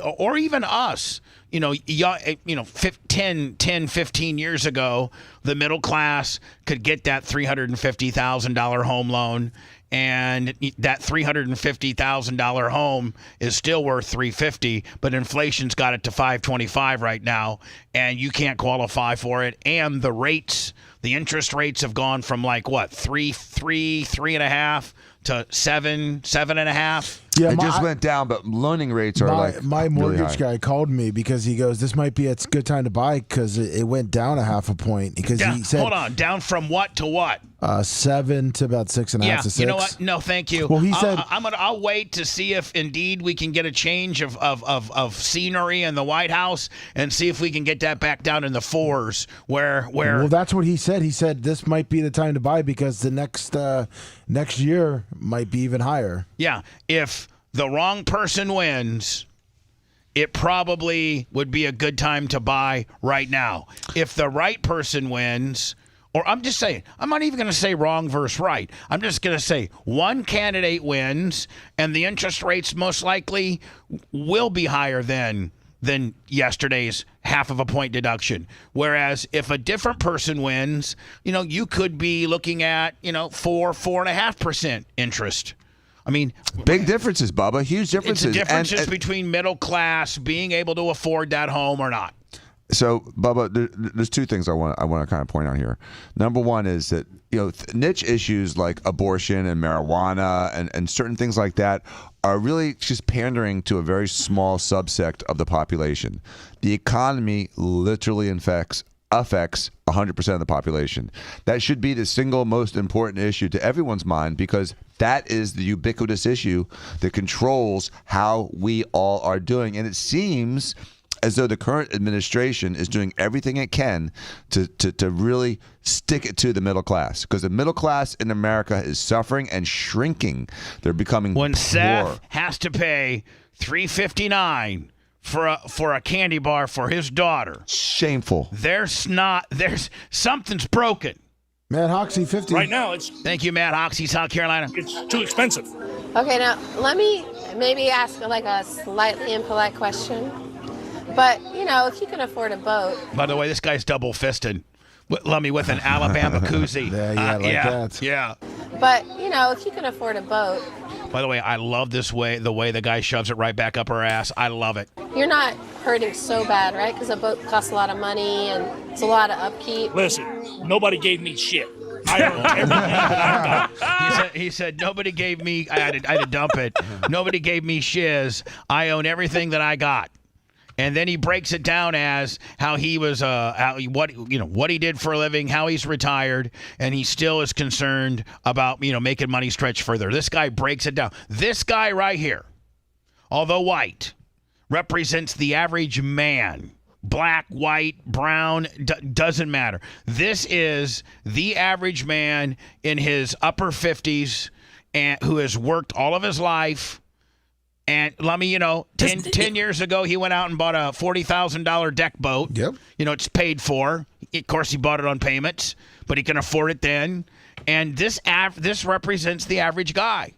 or even us, 10, 15 years ago, the middle class could get that $350,000 home loan. And that $350,000 home is still worth $350,000, but inflation's got it to $525,000 right now, and you can't qualify for it. And the interest rates have gone from 3.5 to 7.5. Yeah, it just went down, but loaning rates are my mortgage really guy called me because he goes, "This might be a good time to buy because it went down 0.5 point." Because he said, "Hold on, down from what to what?" 7 to about 6.5 to 6. You know what? No, thank you. Well, he said, I'll wait to see if indeed we can get a change of scenery in the White House and see if we can get that back down in the 4s. Where well, that's what he said. He said this might be the time to buy because the next year might be even higher. Yeah, if the wrong person wins, it probably would be a good time to buy right now. If the right person wins, or I'm just saying, I'm not even going to say wrong versus right. I'm just going to say one candidate wins, and the interest rates most likely will be higher than yesterday's 0.5 point deduction. Whereas if a different person wins, you could be looking at, 4.5% interest. I mean, big differences, Bubba. Huge differences. It's the differences between middle class being able to afford that home or not. So, Bubba, there's two things I want to kind of point out here. Number one is that niche issues like abortion and marijuana and certain things like that are really just pandering to a very small subsect of the population. The economy literally affects 100% of the population. That should be the single most important issue to everyone's mind because that is the ubiquitous issue that controls how we all are doing. And it seems as though the current administration is doing everything it can to really stick it to the middle class, because the middle class in America is suffering and shrinking. They're becoming when poor. Seth has to pay $3.59 for a candy bar for his daughter. Shameful. Something's broken. Matt Hoxie, 50. Right now, Thank you, Matt Hoxie, South Carolina. It's too expensive. Okay, now let me maybe ask a slightly impolite question. But, if you can afford a boat. By the way, this guy's double fisted. Let me with an Alabama koozie. that. Yeah. But, if you can afford a boat. By the way, I love the way the guy shoves it right back up her ass. I love it. You're not hurting so bad, right? Because a boat costs a lot of money and it's a lot of upkeep. Listen, nobody gave me shit. I earned everything that I got. He said, nobody gave me, I had to dump it. Nobody gave me shiz. I own everything that I got. And then he breaks it down as how he was, what he did for a living, how he's retired, and he still is concerned about, making money stretch further. This guy breaks it down. This guy right here, although white, represents the average man. Black, white, brown, doesn't matter. This is the average man in his upper 50s and who has worked all of his life. And let me, 10 years ago, he went out and bought a $40,000 deck boat. Yep. It's paid for. Of course, he bought it on payments, but he can afford it then. And this represents the average guy.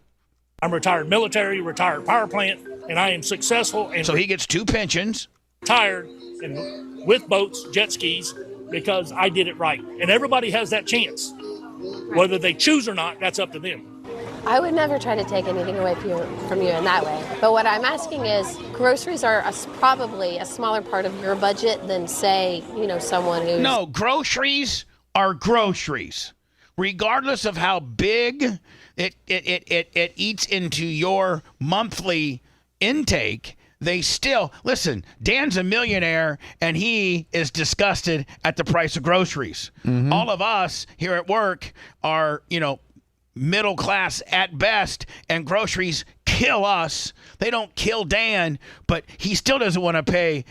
I'm retired military, retired power plant, and I am successful. And so he gets 2 pensions. Retired and with boats, jet skis, because I did it right. And everybody has that chance. Whether they choose or not, that's up to them. I would never try to take anything away from you in that way. But what I'm asking is, groceries are probably a smaller part of your budget than, say, someone who's... No, groceries are groceries. Regardless of how big it eats into your monthly intake, they still... Listen, Dan's a millionaire, and he is disgusted at the price of groceries. Mm-hmm. All of us here at work are, middle class at best, and groceries kill us. They don't kill Dan, but he still doesn't want to pay,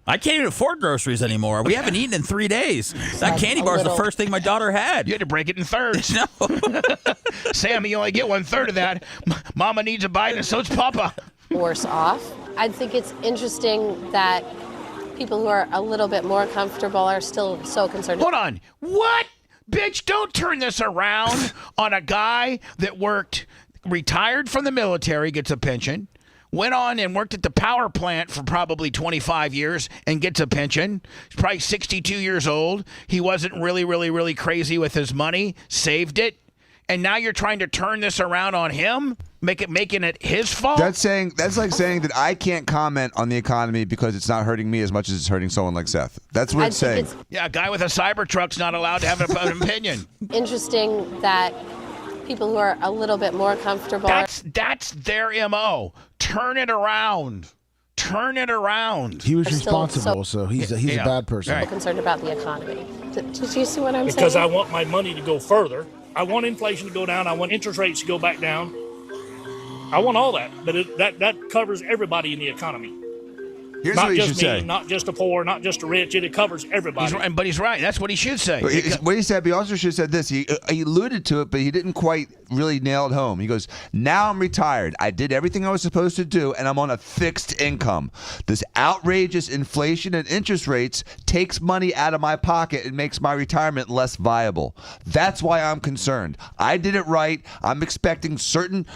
I can't even afford groceries anymore. We haven't eaten in 3 days. That candy bar is the first thing my daughter had. You had to break it in thirds. No. Sammy, you only get 1/3 of that. Mama needs a bite, and so does Papa. Worse off. I think it's interesting that people who are a little bit more comfortable are still so concerned. Hold on. What? Bitch, don't turn this around on a guy that retired from the military, gets a pension, went on and worked at the power plant for probably 25 years and gets a pension. He's probably 62 years old. He wasn't really, really, really crazy with his money, saved it. And now you're trying to turn this around on him, making it his fault? That's like saying that I can't comment on the economy because it's not hurting me as much as it's hurting someone like Seth. That's what it's saying. Yeah, a guy with a Cybertruck's not allowed to have an opinion. Interesting that people who are a little bit more comfortable. That's their MO. Turn it around. Turn it around. He was responsible, so he's a bad person. Right. Concerned about the economy. Did you see what I'm saying? Because I want my money to go further. I want inflation to go down. I want interest rates to go back down. I want all that, but that covers everybody in the economy. Here's not what you just should me, say. Not just the poor, not just the rich. It covers everybody. But he's right. That's what he should say. What he said, he also should have said this. He alluded to it, but he didn't quite really nail it home. He goes, now I'm retired. I did everything I was supposed to do, and I'm on a fixed income. This outrageous inflation and interest rates takes money out of my pocket and makes my retirement less viable. That's why I'm concerned. I did it right. I'm expecting certain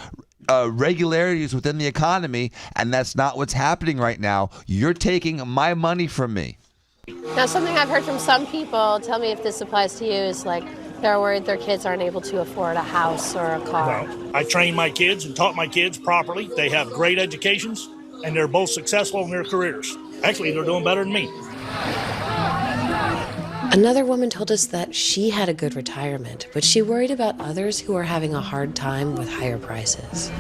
regularities within the economy, and that's not what's happening right now. You're taking my money from me. Now, something I've heard from some people, tell me if this applies to you, is like they're worried their kids aren't able to afford a house or a car. No, I trained my kids and taught my kids properly. They have great educations, and they're both successful in their careers. Actually, they're doing better than me. Another woman told us that she had a good retirement, but she worried about others who are having a hard time with higher prices.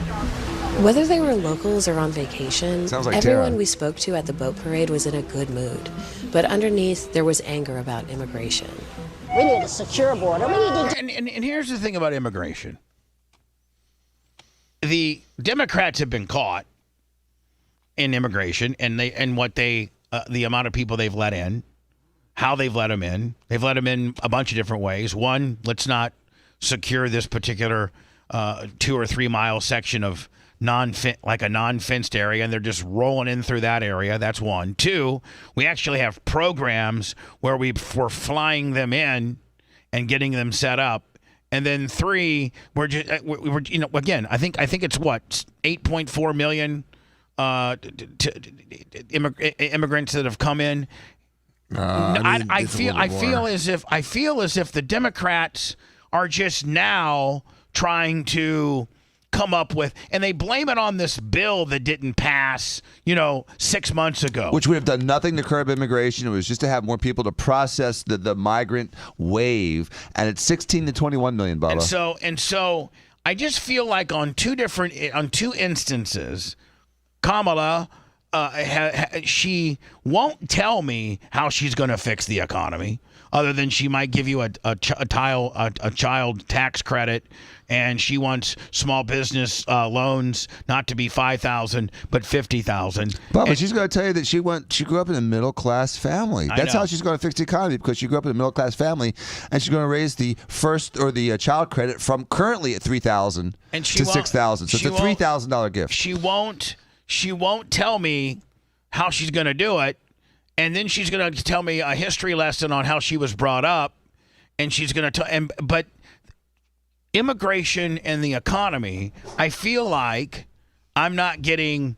Whether they were locals or on vacation, like everyone Tara. we spoke to at the boat parade was in a good mood. But underneath, there was anger about immigration. We need a secure border. We need to... And here's the thing about immigration. The Democrats have been caught in immigration, and the amount of people they've let in, how they've let them in. They've let them in a bunch of different ways. One, let's not secure this particular 2 or 3 mile section of a non-fenced area, and they're just rolling in through that area. That's one. Two, we actually have programs where we're flying them in and getting them set up. And then three, we're again, I think it's what, 8.4 million immigrants that have come in. I feel as if the Democrats are just now trying to come up with, and they blame it on this bill that didn't pass, 6 months ago. Which would have done nothing to curb immigration. It was just to have more people to process the migrant wave, and it's 16 to 21 million, Bubba. And so I just feel like on two instances, Kamala, she won't tell me how she's going to fix the economy, other than she might give you a child tax credit, and she wants small business loans not to be $5,000 but $50,000. But she's going to tell you that she grew up in a middle class family. That's how she's going to fix the economy, because she grew up in a middle class family, and she's going to raise the child credit from currently at $3,000 to $6,000. So it's a $3,000 gift. She won't tell me how she's going to do it, and then she's going to tell me a history lesson on how she was brought up, and she's going to but immigration and the economy, I feel like I'm not getting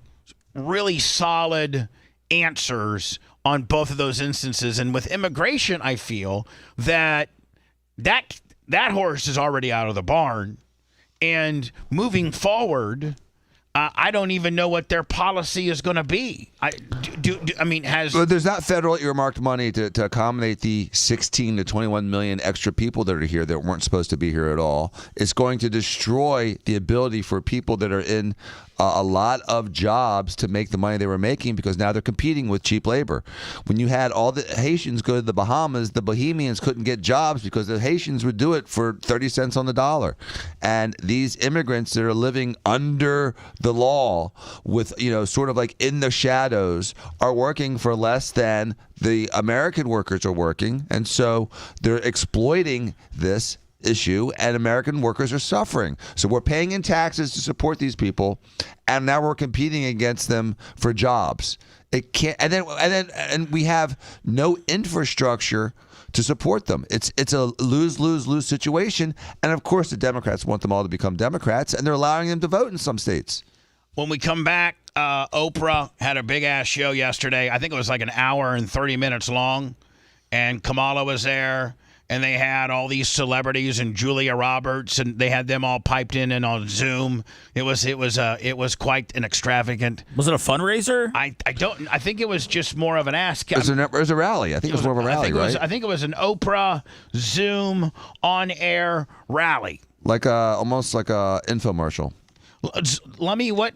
really solid answers on both of those instances. And with immigration, I feel that horse is already out of the barn, and moving forward, I don't even know what their policy is going to be. Well, there's not federal earmarked money to accommodate the 16 to 21 million extra people that are here that weren't supposed to be here at all. It's going to destroy the ability for people that are in a lot of jobs to make the money they were making because now they're competing with cheap labor. When you had all the Haitians go to the Bahamas, the Bohemians couldn't get jobs because the Haitians would do it for 30 cents on the dollar. And these immigrants that are living under the law with, sort of like in the shadows are working for less than the American workers are working. And so they're exploiting this issue, and American workers are suffering. So we're paying in taxes to support these people, and now we're competing against them for jobs. It can't, and we have no infrastructure to support them. It's a lose situation, and of course the Democrats want them all to become Democrats, and they're allowing them to vote in some states. When we come back, Oprah had a big ass show yesterday. I think it was like an hour and 30 minutes long, and Kamala was there. And they had all these celebrities and Julia Roberts, and they had them all piped in and on Zoom. It was quite an extravagant. Was it a fundraiser? I think it was just more of an ask. It was a rally. I think it was more of a rally, right? I think it was an Oprah Zoom on air rally, like almost like a infomercial. Lummy, what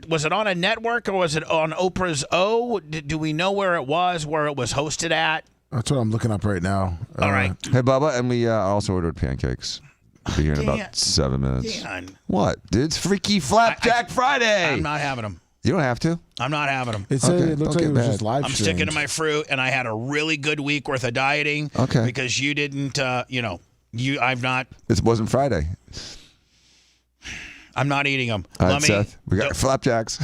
was it on a network or was it on Oprah's O? Do we know where it was hosted at? That's what I'm looking up right now. All right. Hey, Bubba, and we also ordered pancakes. We'll be here in about 7 minutes. Dan. What? Dude, it's Freaky Flapjack Friday. I'm not having them. You don't have to. I'm not having them. It looks like it was just live I'm streamed. sticking to my fruit, and I had a really good week worth of dieting. Okay. Because you didn't, I've not. It wasn't Friday. I'm not eating them. All right, Seth, we got flapjacks.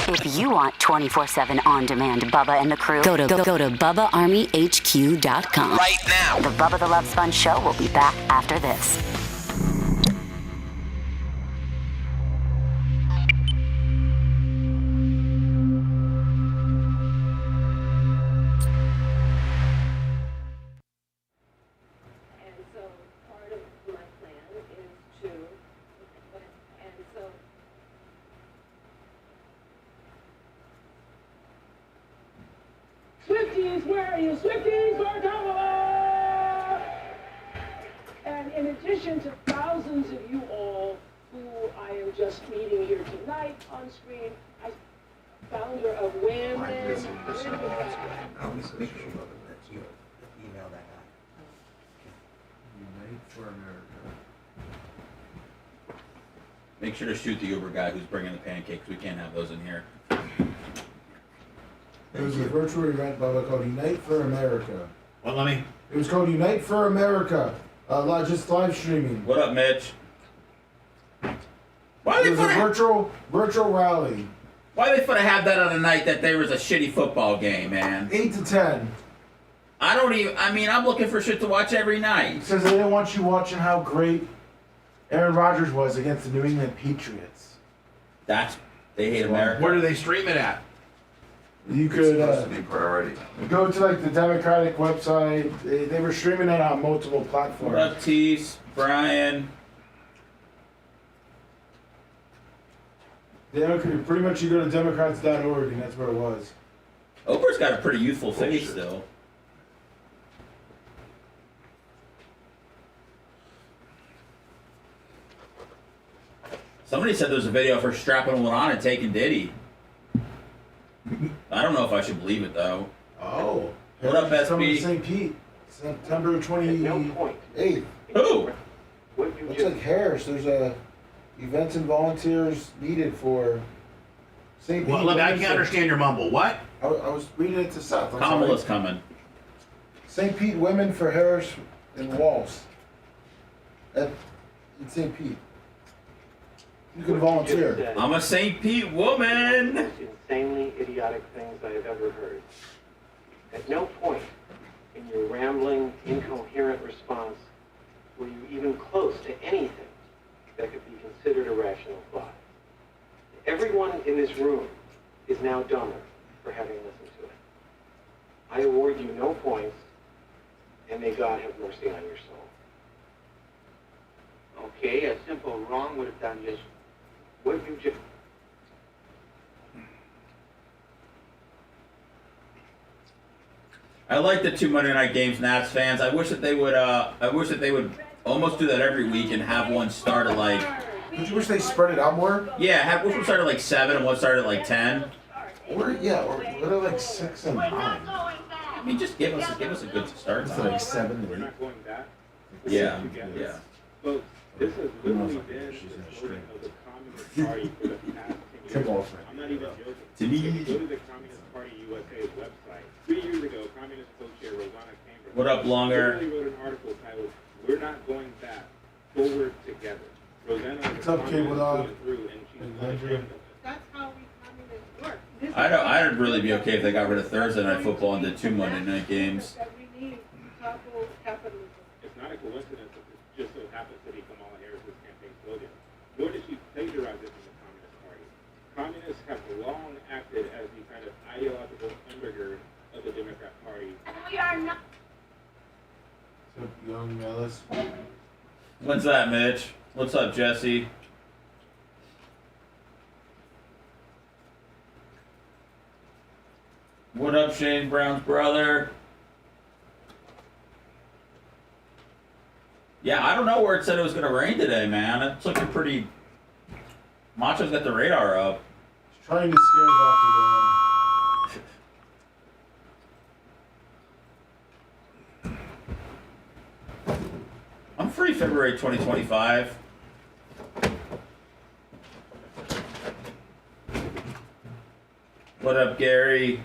If you want 24/7 on-demand Bubba and the crew, go to BubbaArmyHQ.com. Right now. The Bubba the Love Sponge show will be back after this. Swifties, where are you? Swifties, for Kamala! And in addition to thousands of you all who I am just meeting here tonight on screen, I founder of Women. Make sure to shoot the Uber guy who's bringing the pancakes. We can't have those in here. It was a virtual event, Bubba, called Unite for America. What, Lemmy? It was called Unite for America. Just live streaming. What up, Mitch? Why it was a virtual rally. Why they finna have that on a night that there was a shitty football game, man? 8 to 10. I'm looking for shit to watch every night. It says they didn't want you watching how great Aaron Rodgers was against the New England Patriots. They hate America. Where do they stream it at? You could go to like the Democratic website. They were streaming it on multiple platforms. What up, Tease? Brian? Pretty much you go to Democrats.org and that's where it was. Oprah's got a pretty youthful face, though. Somebody said there's a video of her strapping one on and taking Diddy. I don't know if I should believe it, though. Oh. What up, SB? St. Pete, September 28th. Who? Looks like Harris. There's events and volunteers needed for St. Pete. Well, I can't understand your mumble. What? I was reading it to Seth. Kamala's coming. St. Pete Women for Harris and Walls. In St. Pete. You can volunteer. I'm a St. Pete woman. Insanely idiotic things I have ever heard. At no point in your rambling, incoherent response were you even close to anything that could be considered a rational thought. Everyone in this room is now dumber for having listened to it. I award you no points, and may God have mercy on your soul. Okay, a simple wrong would have done just what you just... I like the 2 Monday night games, Nats fans. I wish that they would. I wish that they would almost do that every week and have one start at like Don't you wish they spread it out more? Yeah, which one started at like 7 and one started at like 10? Or what are like 6 and 9? I mean, just give us a good start It's time. like 7 and 8. Yeah. Folks, this has literally been the slogan of the Communist Party for the past 10 years. I'm not even joking. If you go to the Communist Party USA's website, 3 years ago, Communist co-chair Rosanna Cambridge What up, Longer? literally wrote an article titled, "We're Not Going Back, Forward Together." Rosanna is What's up, Cable Dog? through, and she's not ashamed of it. That's how we communists work. I'd really be okay if they got rid of Thursday night football and did 2 Monday night games. That we need to topple capitalism. It's not a coincidence that this just so happens to be Kamala Harris's campaign slogan, nor did she plagiarize it from the Communist Party. Communists have long acted as the kind of ideological undergird of the Democrat Party. We are not. What's up, young Mellis? What's that, Mitch? What's up, Jesse? What up, Shane Brown's brother? Yeah, I don't know where it said it was going to rain today, man. It's looking pretty... Macho's got the radar up. He's trying to scare Dr. Dan. I'm free February 2025. What up, Gary?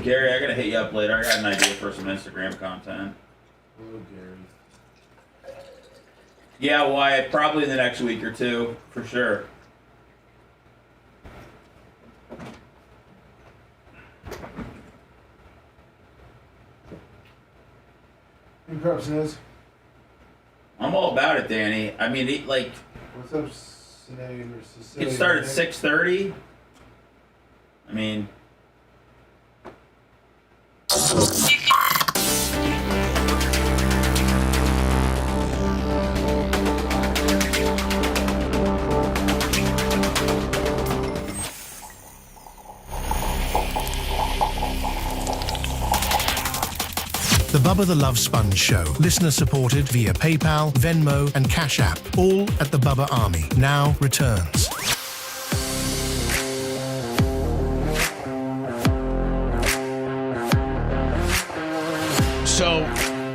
Gary, I gotta hit you up later. I got an idea for some Instagram content. Hello, Gary. Yeah, Wyatt, probably in the next week or two, for sure. Any props, Nez? I'm all about it, Danny. I mean, What's up, Sinead or Cecilia? it started at 6:30. I mean... The Bubba the Love Sponge Show. Listener supported via PayPal, Venmo, and Cash App. All at the Bubba Army. Now returns. So,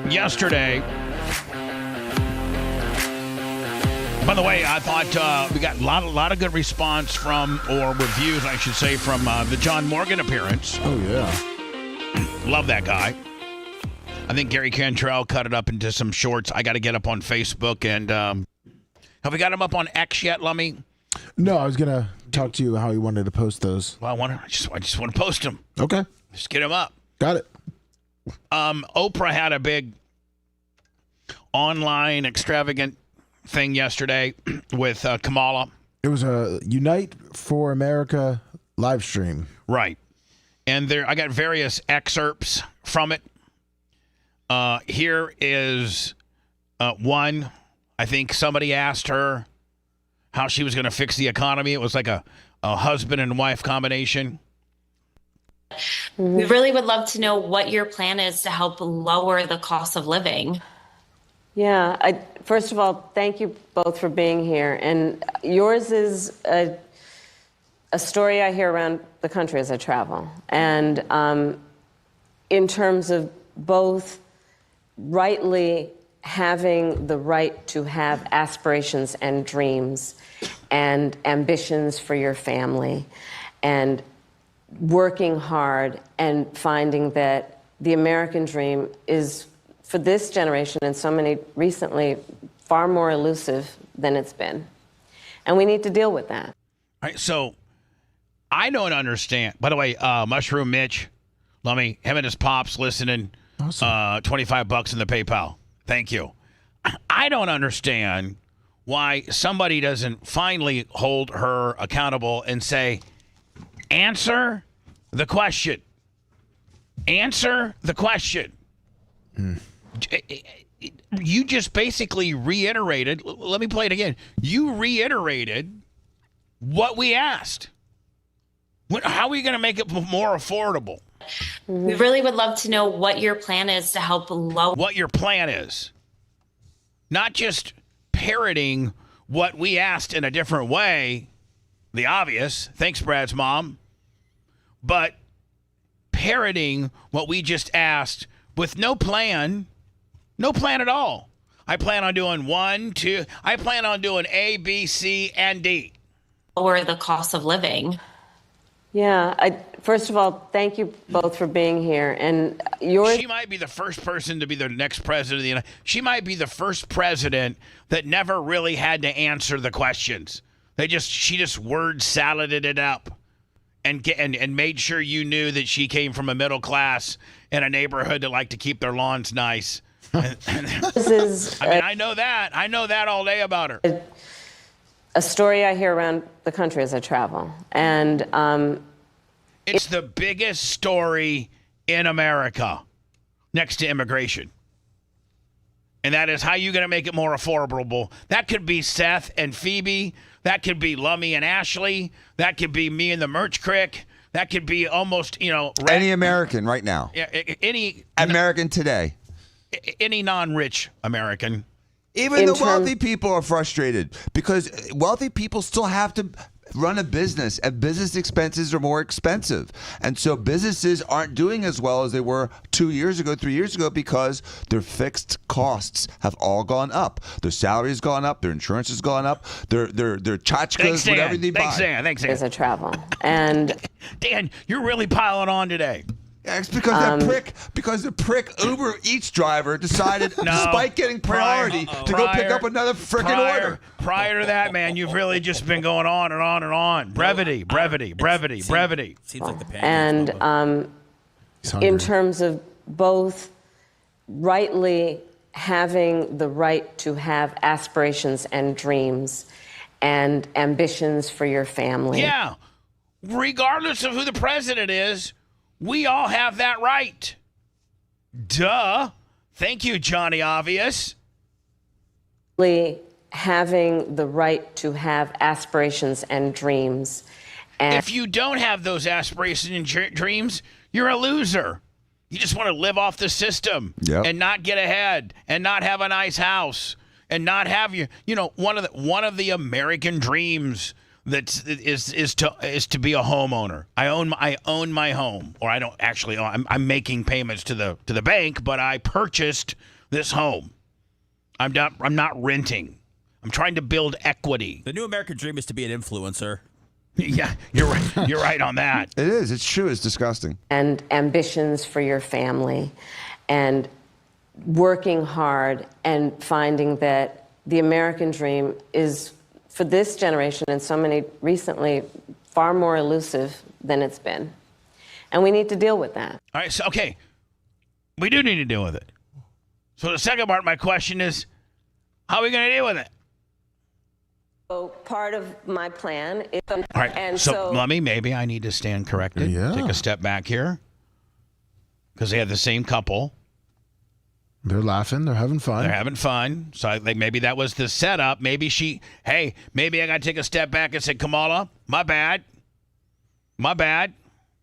yesterday, by the way, I thought we got a lot of good response from, or reviews, I should say, from the John Morgan appearance. Oh, yeah. Love that guy. I think Gary Cantrell cut it up into some shorts. I got to get up on Facebook. And have we got him up on X yet, Lummy? No, I was going to talk to you how you wanted to post those. Well, I just want to post them. Okay. Just get them up. Got it. Oprah had a big online extravagant thing yesterday with Kamala. It was a Unite for America live stream. Right. And I got various excerpts from it. Here is one. I think somebody asked her how she was going to fix the economy. It was like a husband and wife combination. We really would love to know what your plan is to help lower the cost of living. Yeah, first of all, thank you both for being here. And yours is a story I hear around the country as I travel. And in terms of both rightly having the right to have aspirations and dreams and ambitions for your family and working hard and finding that the American dream is, for this generation and so many recently, far more elusive than it's been. And we need to deal with that. All right, so I don't understand. By the way, Mushroom Mitch, let me, him and his pops listening, awesome. $25 in the PayPal. Thank you. I don't understand why somebody doesn't finally hold her accountable and say, answer the question. Answer the question. You just basically reiterated. Let me play it again. You reiterated what we asked. How are we going to make it more affordable? We really would love to know what your plan is to help lower. What your plan is. Not just parroting what we asked in a different way, the obvious, thanks, Brad's mom, but parroting what we just asked with no plan at all. I plan on doing I plan on doing A, B, C, and D. Lower the cost of living. Yeah. First of all, thank you both for being here. And she might be the first person to be the next president of the United States. She might be the first president that never really had to answer the questions. She just word saladed it up and made sure you knew that she came from a middle class in a neighborhood that liked to keep their lawns nice. I know that. I know that all day about her. A story I hear around the country as I travel. And it's the biggest story in America next to immigration. And that is how you going to make it more affordable. That could be Seth and Phoebe. That could be Lummy and Ashley. That could be me and the Merch Crick. That could be almost, any American right now. Yeah, any American today. Any non-rich American. Even the wealthy people are frustrated because wealthy people still have to run a business, and business expenses are more expensive. And so businesses aren't doing as well as they were 2 years ago, 3 years ago, because their fixed costs have all gone up. Their salary's gone up, their insurance has gone up, their tchotchkes, whatever they buy. Thanks, Dan. As I travel. And Dan, you're really piling on today. Yeah, it's because the prick Uber Eats driver decided, despite getting priority, to go pick up another frickin' order. Prior to that, man, you've really just been going on and on and on. Brevity. Seems like the and in terms of both rightly having the right to have aspirations and dreams and ambitions for your family. Yeah, regardless of who the president is, we all have that right. Duh. Thank you, Johnny Obvious. Having the right to have aspirations and dreams. And if you don't have those aspirations and dreams, you're a loser. You just want to live off the system and not get ahead and not have a nice house and not have one of the American dreams is to be a homeowner. I own my home, or I don't actually own. I'm making payments to the bank, but I purchased this home. I'm not renting. I'm trying to build equity. The new American dream is to be an influencer. Yeah, you're right. You're right on that. It is. It's true. It's disgusting. And ambitions for your family, and working hard and finding that the American dream is, for this generation and so many recently, far more elusive than it's been. And we need to deal with that. All right, so, okay. We do need to deal with it. So the second part of my question is, how are we going to deal with it? So part of my plan is... All right, and so Lummy, maybe I need to stand corrected. Yeah. Take a step back here. Because they have the same couple. They're laughing. They're having fun. So maybe that was the setup. Maybe maybe I got to take a step back and say, Kamala, my bad.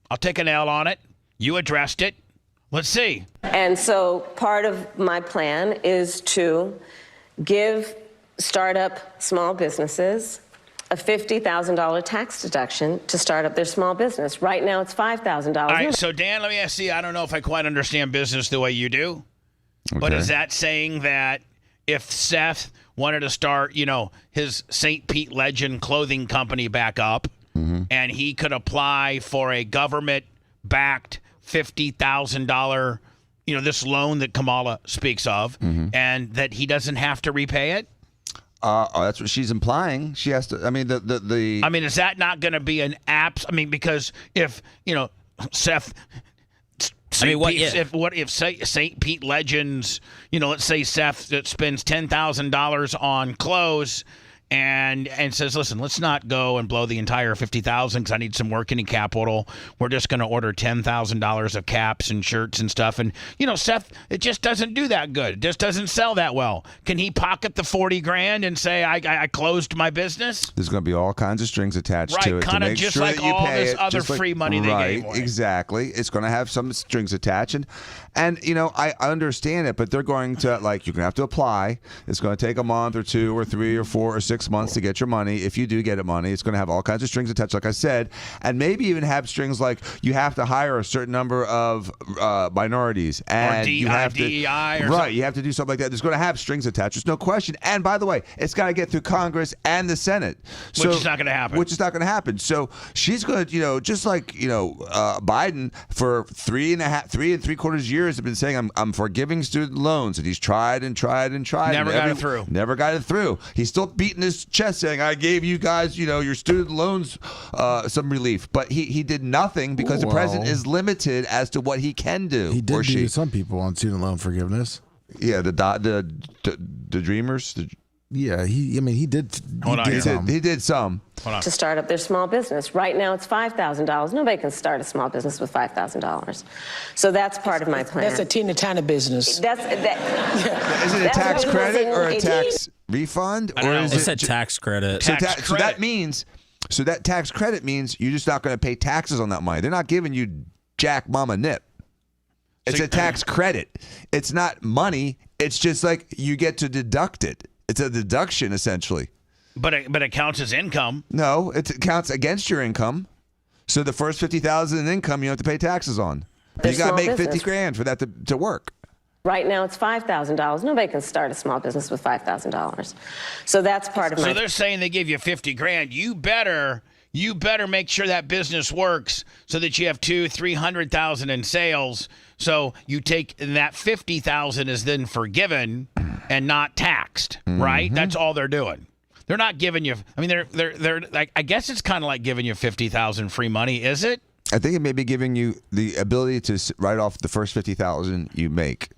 I'll take an L on it. You addressed it. Let's see. And so part of my plan is to give startup small businesses a $50,000 tax deduction to start up their small business. Right now it's $5,000. All right, so Dan, let me ask you, I don't know if I quite understand business the way you do. Okay. But is that saying that if Seth wanted to start, his St. Pete Legend clothing company back up, and he could apply for a government-backed $50,000, this loan that Kamala speaks of, and that he doesn't have to repay it? That's what she's implying. She has to. I mean, the. I mean, is that not going to be an apps? I mean, because if Seth. If St. Pete Legends, let's say Seth spends $10,000 on clothes and says, listen, let's not go and blow the entire $50,000 because I need some working capital. We're just going to order $10,000 of caps and shirts and stuff. And, Seth, it just doesn't do that good. It just doesn't sell that well. Can he pocket the $40,000 and say, I closed my business? There's going to be all kinds of strings attached to it. Right, kind of just like all this other free money they gave away. Exactly. It's going to have some strings attached. And I understand it, but they're going to, you're going to have to apply. It's going to take a month or 2 or 3 or 4 or 6 6 months to get your money. If you do get it money, it's going to have all kinds of strings attached, like I said, and maybe even have strings like you have to hire a certain number of minorities, and you have to DEI or right. You have to do something like that. There's going to have strings attached. There's no question. And by the way, it's got to get through Congress and the Senate, which is not going to happen. Which is not going to happen. So she's going to, just like Biden for 3.75 years have been saying, I'm forgiving student loans, and he's tried and tried and tried. Never got it through. Never got it through. He's still beating his chest saying, I gave you guys, your student loans some relief. But he did nothing because the president is limited as to what he can do. He did do some people on student loan forgiveness. Yeah, the dreamers. He did. He did some. To start up their small business. Right now it's $5,000. Nobody can start a small business with $5,000. So that's part of my plan. That's a teeny tiny business. Is it a tax credit or a tax refund? Or is it said tax credit. So that means, that tax credit means you're just not going to pay taxes on that money. They're not giving you jack mama nip. It's a tax credit. It's not money. It's just like you get to deduct it. It's a deduction essentially. But it counts as income. No, it counts against your income. So the first $50,000 in income you have to pay taxes on. You got to make $50,000 for that to work. Right now it's $5,000. Nobody can start a small business with $5,000. So that's part of my. So they're saying they give you $50,000. You better make sure that business works so that you have $200,000-$300,000 in sales. So you take that $50,000 is then forgiven and not taxed, right? That's all they're doing. They're not giving you. I mean, they're like. I guess it's kind of like giving you $50,000 free money, is it? I think it may be giving you the ability to write off the first $50,000 you make.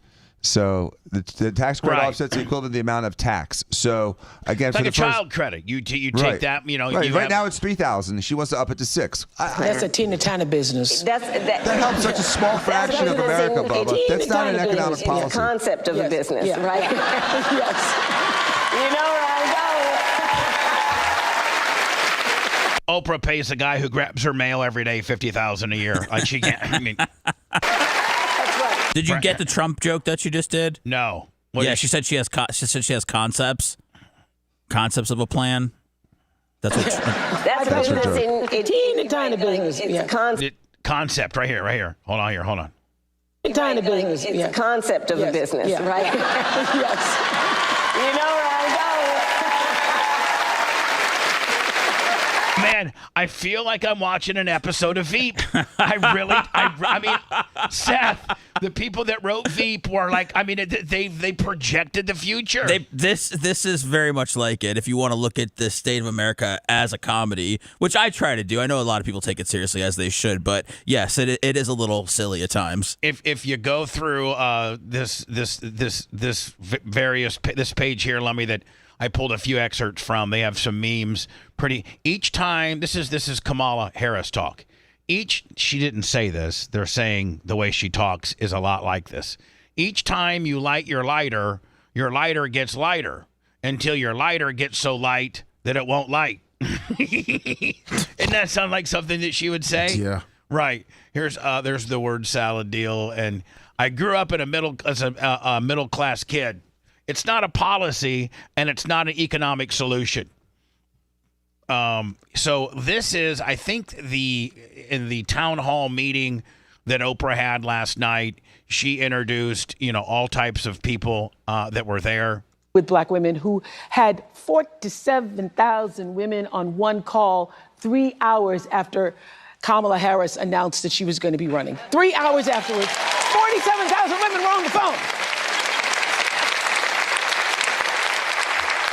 So the tax credit offsets the equivalent of the amount of tax. So again, it's like a child credit. You take that. Right now it's $3,000. She wants to up it to $6,000. That's a teeny tiny business. That helps such a small fraction of America, Bubba. That's not an economic policy. It's a concept of a business, right? Yes. You know where I'm going. Oprah pays a guy who grabs her mail every day $50,000 a year. Like she can't. I mean. Did you get the Trump joke that you just did? No. She said she has concepts of a plan. That's what. That's a business in teeny tiny business. It's a concept. Concept right here. Hold on. Tiny business. It's a concept of a business, right? Yes. You know where I'm going. Man, I feel like I'm watching an episode of Veep. I mean, Seth, the people that wrote Veep were like, I mean, they projected the future. This is very much like it. If you want to look at the state of America as a comedy, which I try to do, I know a lot of people take it seriously as they should, but yes, it is a little silly at times. If you go through this page here, Lummy, that I pulled a few excerpts from. They have some memes. Each time, this is Kamala Harris talk. She didn't say this. They're saying the way she talks is a lot like this. Each time you light your lighter gets lighter until your lighter gets so light that it won't light. Doesn't that sound like something that she would say? Yeah. Right. There's the word salad deal, and I grew up in a middle class kid. It's not a policy, and it's not an economic solution. So this is, I think, in the town hall meeting that Oprah had last night, she introduced, all types of people that were there. With black women who had 47,000 women on one call 3 hours after Kamala Harris announced that she was going to be running. 3 hours afterwards, 47,000 women were on the phone.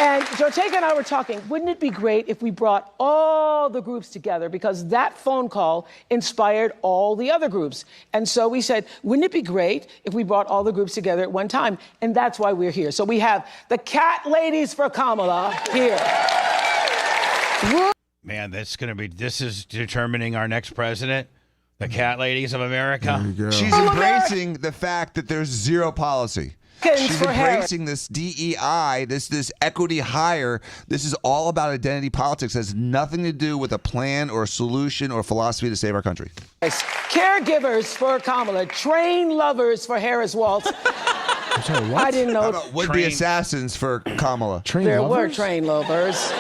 And Ortega and I were talking, wouldn't it be great if we brought all the groups together? Because that phone call inspired all the other groups. And so we said, wouldn't it be great if we brought all the groups together at one time? And that's why we're here. So we have the Cat Ladies for Kamala here. Man, this is determining our next president. The Cat Ladies of America. She's embracing the fact that there's zero policy. She's embracing this DEI, this equity hire. This is all about identity politics. It has nothing to do with a plan or a solution or philosophy to save our country. Caregivers for Kamala, train lovers for Harris Waltz. I didn't know. How about would-be assassins for Kamala? There were train lovers.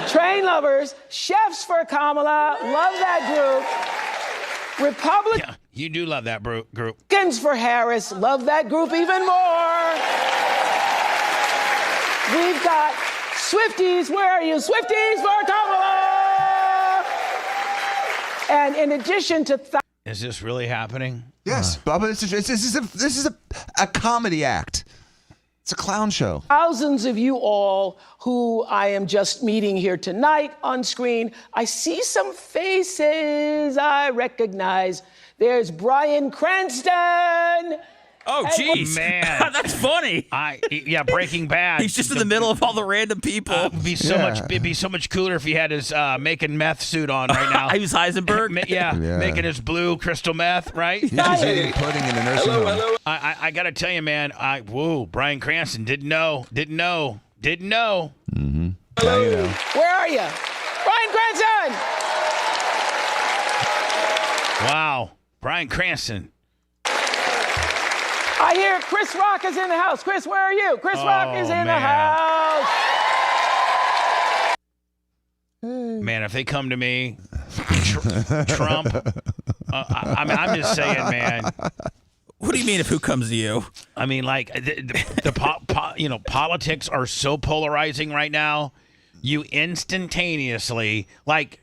Train lovers, chefs for Kamala. Love that group. Republicans Yeah, you do love that group. for Harris. Love that group even more. We've got Swifties. Where are you? Swifties for Kamala. And in addition to Is this really happening? Yes, Bubba. This is a comedy act. It's a clown show. thousands of you all who I am just meeting here tonight on screen, I see some faces I recognize. There's Bryan Cranston. Oh, jeez. Man. That's funny. Breaking Bad. He's just in the middle of all the random people. It'd be so much cooler if he had his making meth suit on right now. He was Heisenberg. Making his blue crystal meth, right? He's just eating pudding in the nursing home. I gotta tell you, man. Bryan Cranston didn't know. Mm-hmm. Now you know. Where are you? Bryan Cranston! Wow, Bryan Cranston. I hear Chris Rock is in the house. Chris, where are you? Chris Rock is in the house. Man, if they come to me, Trump. I'm just saying, man. What do you mean if who comes to you? I mean, like politics are so polarizing right now. You instantaneously, let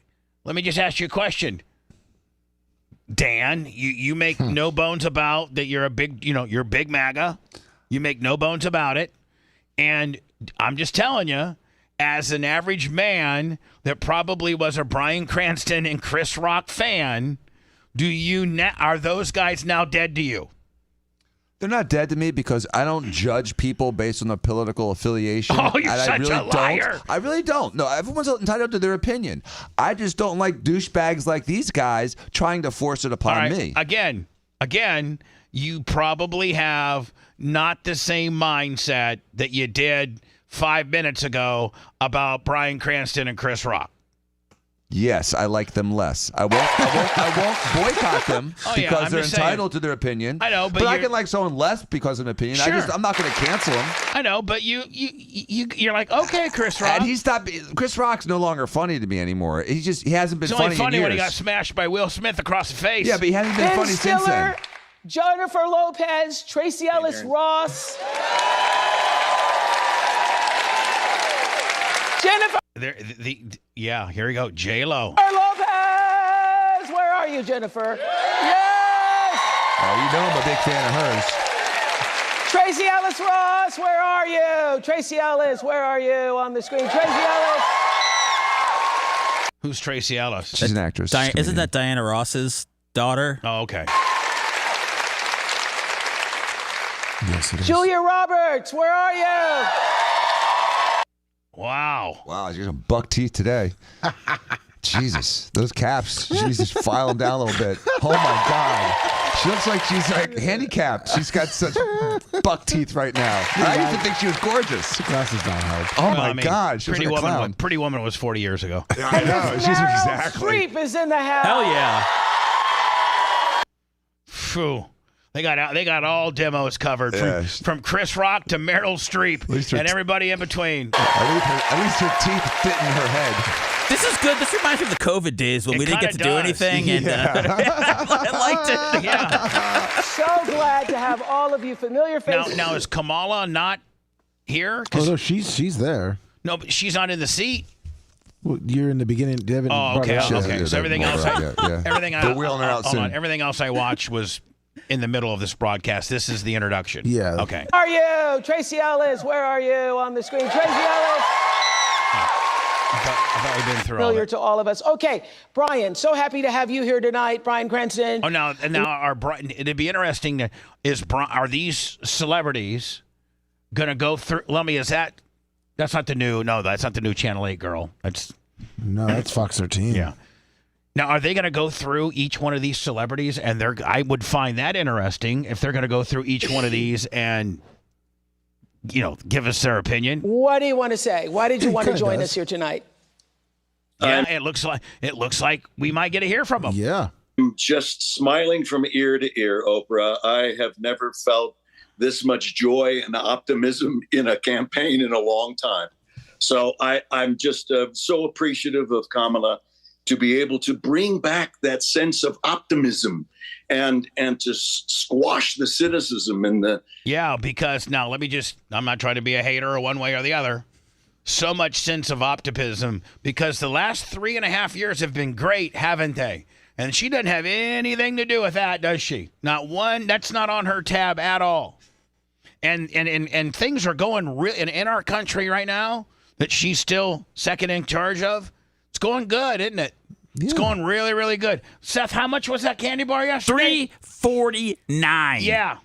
me just ask you a question. Dan, you make no bones about that you're a big, you're big MAGA. You make no bones about it. And I'm just telling you, as an average man that probably was a Bryan Cranston and Chris Rock fan, are those guys now dead to you? They're not dead to me because I don't judge people based on their political affiliation. Oh, you're such a liar. I really don't. No, everyone's entitled to their opinion. I just don't like douchebags like these guys trying to force it upon me. Again, you probably have not the same mindset that you did 5 minutes ago about Bryan Cranston and Chris Rock. Yes, I like them less. I won't boycott them because they're entitled to their opinion. I know, but I can like someone less because of an opinion. Sure. I'm not going to cancel them. I know, but you're like, okay, Chris Rock. And he's not. Chris Rock's no longer funny to me anymore. He hasn't been it's funny. only funny in years. when he got smashed by Will Smith across the face. Yeah, but he hasn't been Ben funny since then. Jennifer Lopez, Tracy Ellis Ross. Jennifer here we go. J-Lo. Lopez! Where are you, Jennifer? Yes! Oh, you know I'm a big fan of hers. Tracy Ellis Ross, where are you? Tracy Ellis, where are you on the screen? Tracy Ellis. Who's Tracy Ellis? She's an actress. Isn't that Diana Ross's daughter? Oh, okay. Yes, it is. Julia Roberts, where are you? Wow. Wow, she's got buck teeth today. Jesus, those caps. She's just file them down a little bit. Oh my God. She looks like she's handicapped. She's got such buck teeth right now. I used to think she was gorgeous. Glasses don't help. Oh my God. She was like a clown. Pretty Woman was 40 years ago. Yeah, I know. She's exactly. Streep is in the house. Hell yeah. Phew. They got all demos covered from Chris Rock to Meryl Streep and everybody in between. At least her teeth fit in her head. This is good. This reminds me of the COVID days when we didn't get to do anything. And I liked it. Yeah. So glad to have all of you familiar faces. Now is Kamala not here? Oh, no, she's there. No, but she's not in the seat. Well, you're in the beginning. Okay. So everything else, They're wheeling her out soon. on. Everything else I watched was in the middle of this broadcast. This is the introduction. Yeah. Okay. Where are you? Tracy Ellis, where are you on the screen? Tracy Ellis. I've already been through all Familiar that. to all of us. Okay, Bryan, so happy to have you here tonight, Bryan Cranston. Oh, now it'd be interesting to are these celebrities gonna go through? Lummy, that's not the new Channel 8 girl. That's Fox 13. Yeah. Now, are they going to go through each one of these celebrities? And I would find that interesting if they're going to go through each one of these and, give us their opinion. What do you want to say? Why did you want to join us here tonight? Yeah, it looks like we might get to hear from them. Yeah. I'm just smiling from ear to ear, Oprah. I have never felt this much joy and optimism in a campaign in a long time. So I'm just so appreciative of Kamala to be able to bring back that sense of optimism and to squash the cynicism and the... Yeah, because now I'm not trying to be a hater or one way or the other. So much sense of optimism because the last 3.5 years have been great, haven't they? And she doesn't have anything to do with that, does she? Not one. That's not on her tab at all. And things are going real in our country right now that she's still second in charge of. It's going good, isn't it? Yeah. It's going really, really good. Seth, how much was that candy bar yesterday? $3.49. Yeah.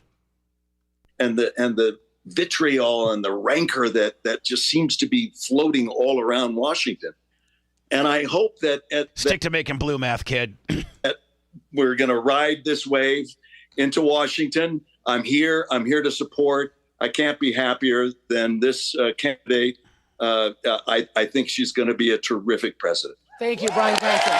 And the vitriol and the rancor that just seems to be floating all around Washington. And I hope that stick to making blue math, kid. We're going to ride this wave into Washington. I'm here to support. I can't be happier than this candidate. I think she's going to be a terrific president. Thank you, Brian Cranston.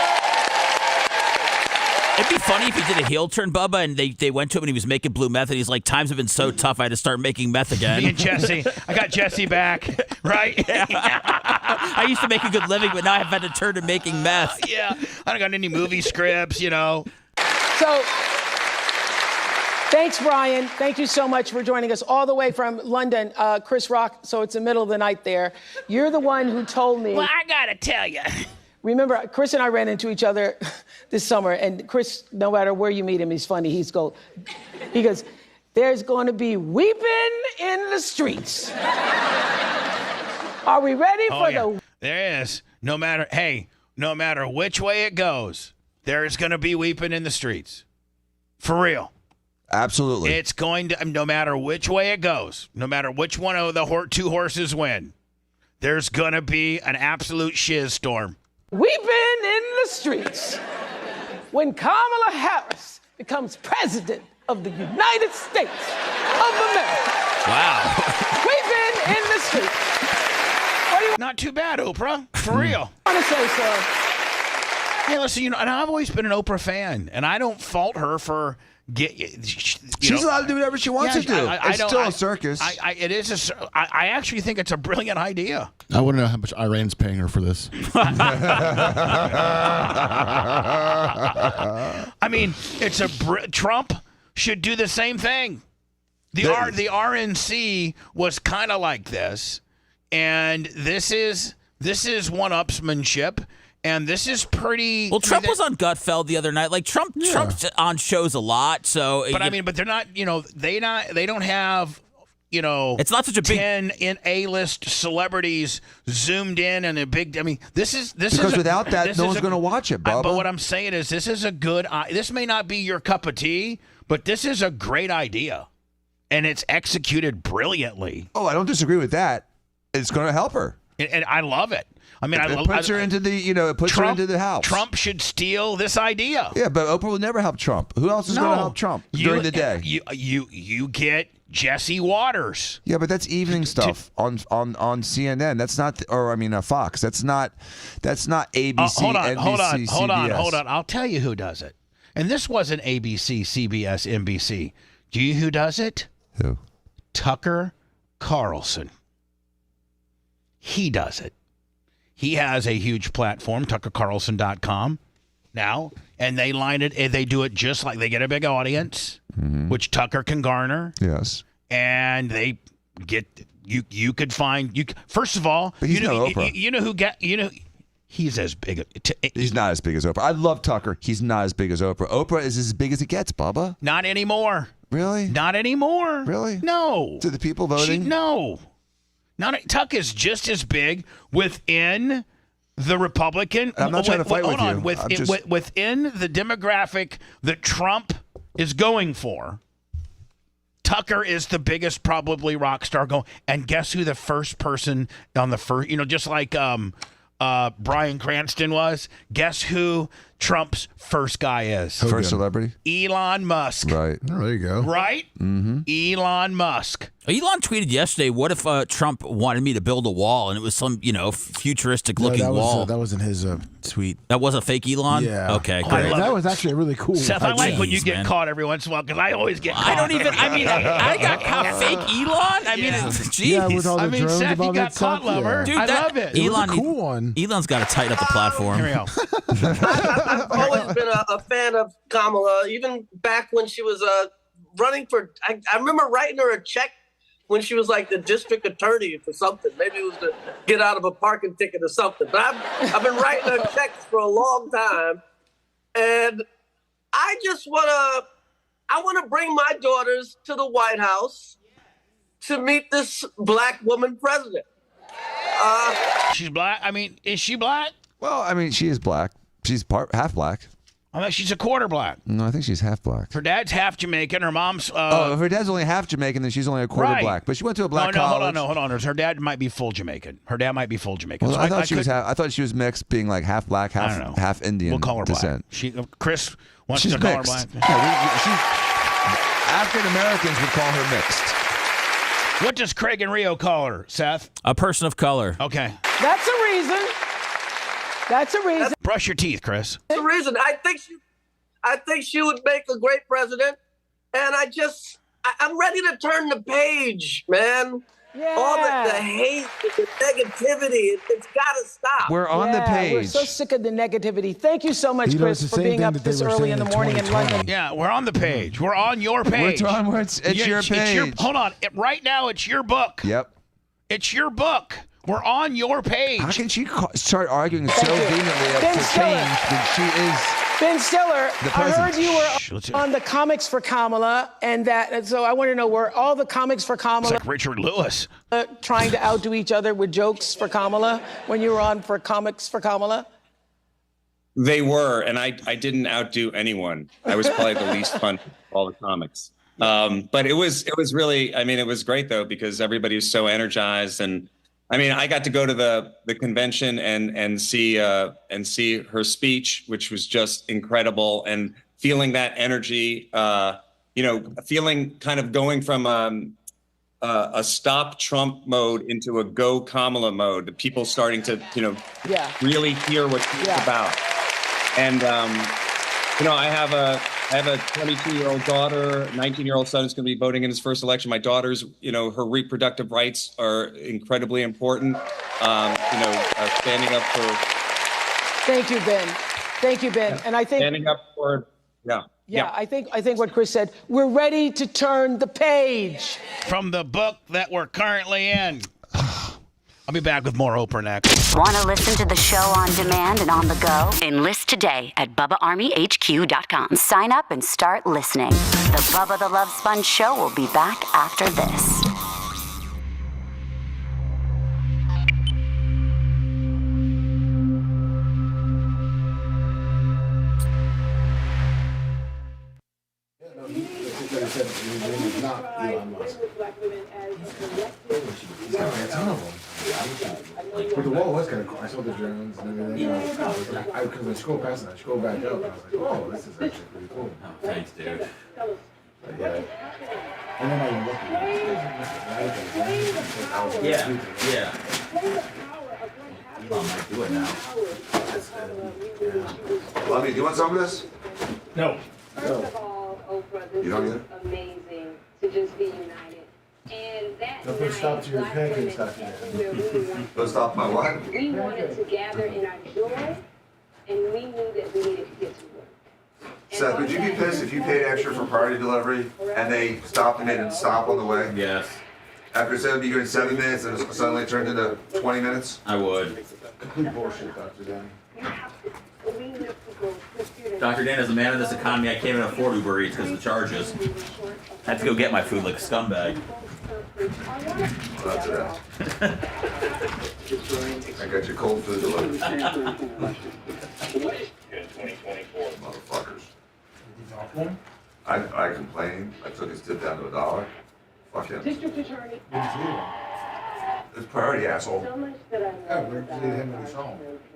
It'd be funny if he did a heel turn, Bubba, and they went to him and he was making blue meth, and he's like, times have been so tough, I had to start making meth again. Me and Jesse. I got Jesse back, right? I used to make a good living, but now I've had to turn to making meth. Yeah. I don't got any movie scripts, So, thanks, Brian. Thank you so much for joining us all the way from London. Chris Rock, so it's the middle of the night there. You're the one who told me. Well, I got to tell you. Remember, Chris and I ran into each other this summer, and Chris, no matter where you meet him, he's funny. He goes, there's going to be weeping in the streets. Are we ready for the... There is. No matter which way it goes, there is going to be weeping in the streets. For real. Absolutely. It's going to, no matter which way it goes, no matter which one of the two horses win, there's going to be an absolute shiz storm. Weeping in the streets when Kamala Harris becomes president of the United States of America. Wow. Weeping in the streets. Not too bad, Oprah. For real. I want to say so. Hey, listen, and I've always been an Oprah fan, and I don't fault her for... She's allowed to do whatever she wants to do. It's still a circus. I actually think it's a brilliant idea. I want to know how much Iran's paying her for this. I mean, Trump should do the same thing. The RNC was kind of like this, and this is one-upsmanship. And this is pretty. Well, Trump was on Gutfeld the other night. Like Trump's on shows a lot. So, but they're not. They don't have. It's not such a big 10 in A-list celebrities zoomed in and a big. I mean, this is because without that, no one's going to watch it, Bubba. But what I'm saying is, this is a good. This may not be your cup of tea, but this is a great idea, and it's executed brilliantly. Oh, I don't disagree with that. It's going to help her, and I love it. I mean, it puts her into the, it puts her into the house. Trump should steal this idea. Yeah, but Oprah will never help Trump. Who else is going to help Trump during the day? You get Jesse Waters. Yeah, but that's evening stuff on CNN. That's not, Fox. That's not ABC, NBC, CBS. Hold on. I'll tell you who does it. And this wasn't ABC, CBS, NBC. Do you know who does it? Who? Tucker Carlson. He does it. He has a huge platform, tuckercarlson.com now, and they line it. They do it just like they get a big audience, which Tucker can garner. Yes, and they get you could find you. First of all, but he's no Oprah. He's as big. He's not as big as Oprah. I love Tucker. He's not as big as Oprah. Oprah is as big as it gets, Bubba. Not anymore. Really? Not anymore. Really? No. To the people voting? No. Tuck is just as big within the Republican. I'm not trying to fight with you. Within the demographic that Trump is going for, Tucker is the biggest probably rock star going. And guess who the first person on the first? Just like Brian Cranston was. Guess who Trump's first guy is? First celebrity? Elon Musk. Right. Oh, there you go. Right? Mm-hmm. Elon Musk. Elon tweeted yesterday, what if Trump wanted me to build a wall, and it was some, futuristic-looking wall? That wasn't his tweet. That wasn't fake Elon? Yeah. Okay, Oh, great. That was actually really cool. Seth, I like when you Jeez, get man. caught every once in a while because I always get caught. I got caught fake Elon? Jeez. Yeah, with all the drones Seth, you above got it, caught, Seth, lover. yeah. Dude, I love it. It was a cool one. Elon's got to tighten up the platform. Here we go. I've always been a fan of Kamala, even back when she was running for. I remember writing her a check when she was like the district attorney for something. Maybe it was to get out of a parking ticket or something. But I've been writing her checks for a long time, and I just want to bring my daughters to the White House to meet this black woman president. She's black. I mean, is she black? Well, I mean, she is black. She's half black. I think she's a quarter black. No, I think she's half black. Her dad's half Jamaican. Her mom's. If her dad's only half Jamaican, then she's only a quarter black. But she went to a black college. Hold on. Her dad might be full Jamaican. Well, So I thought she was mixed, being like half black, half Indian We'll call her descent. black. Chris wants She's to call her mixed. black. African Americans would call her mixed. What does Craig and Rio call her, Seth? A person of color. Okay. That's a reason. That's a reason. Brush your teeth, Chris. That's the reason. I think she would make a great president, and I'm ready to turn the page, man. Yeah. All the hate, the negativity, it's got to stop. We're on the page. We're so sick of the negativity. Thank you so much, You know, it's Chris, the for same being thing up that they this were early in saying the in morning in 2020. London. Yeah, we're on the page. We're on your page. It's your page. Hold on. Right now, it's your book. Yep. It's your book. We're on your page. How can she start arguing so vehemently Ben for Stiller. change when she is Ben Stiller, the I heard president? you were on the Comics for Kamala, and so I want to know, were all the Comics for Kamala It's like Richard Lewis trying to outdo each other with jokes for Kamala when you were on for Comics for Kamala? They were, and I didn't outdo anyone. I was probably the least fun of all the comics. But it was really, I mean, it was great though, because everybody was so energized. And I mean, I got to go to the convention and see her speech, which was just incredible, and feeling that energy, feeling kind of going from a stop Trump mode into a go Kamala mode, the people starting to, really hear what she's about. And, I have a 22-year-old daughter, 19-year-old son is going to be voting in his first election. My daughter's, her reproductive rights are incredibly important. Standing up for. Thank you, Ben. Thank you, Ben. And I think standing up for, Yeah, I think what Chris said. We're ready to turn the page. from the book that we're currently in. I'll be back with more Oprah next. Want to listen to the show on demand and on the go? Enlist today at BubbaArmyHQ.com. Sign up and start listening. The Bubba the Love Sponge Show will be back after this. But the wall was kind of cool. I saw the drones and everything. Because when I scrolled past it, I scrolled back up, and I was like, oh, this is actually pretty cool. Oh, thanks, dude. But yeah. And then I looked at it. Yeah. Elon might do it now. Lovey, do you want some of this? No. First of all, Oprah, this You don't is either? amazing to just be united. And that Don't put a stop to your pancake stuff yet. Don't stop my what? we wanted to gather in our joy, and we knew that we needed to get to work. Seth, would you be pissed if you paid extra for priority delivery and they stopped and made them stop on the way? Yes. After saying you're doing 7 minutes and it suddenly turned into 20 minutes? I would. Complete bullshit, Dr. Dan. Dr. Dan, as a man of this economy, I can't even afford Uber Eats because of the charges. I have to go get my food like a scumbag. That's it. I got your cold food delivered. Motherfuckers. I complained. I took his tip down to $1. Fuck him. District Attorney. It's priority, asshole. So much that I love about our campaign.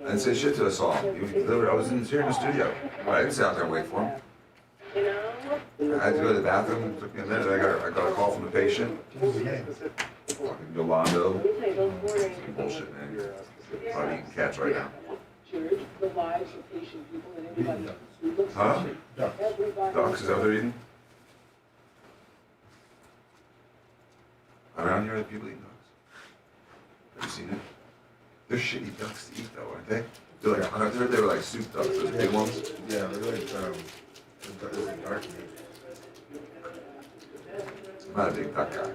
I didn't say shit to the song. I was here in the studio. I didn't sit out there and wait for him. You know? I had to go to the bathroom. It took me a minute. I got a call from the patient. Fucking Yolando. Bullshit, man. Probably eating cats right now. The lives of patient people and anybody who looks Huh? at everybody. Ducks, is that what they're eating? Around here, people eat ducks. Have you seen it? They're shitty ducks to eat, though, aren't they? They're like, I heard they were like soup ducks, those big ones. Yeah, they're like dark meat. I'm not a big duck guy.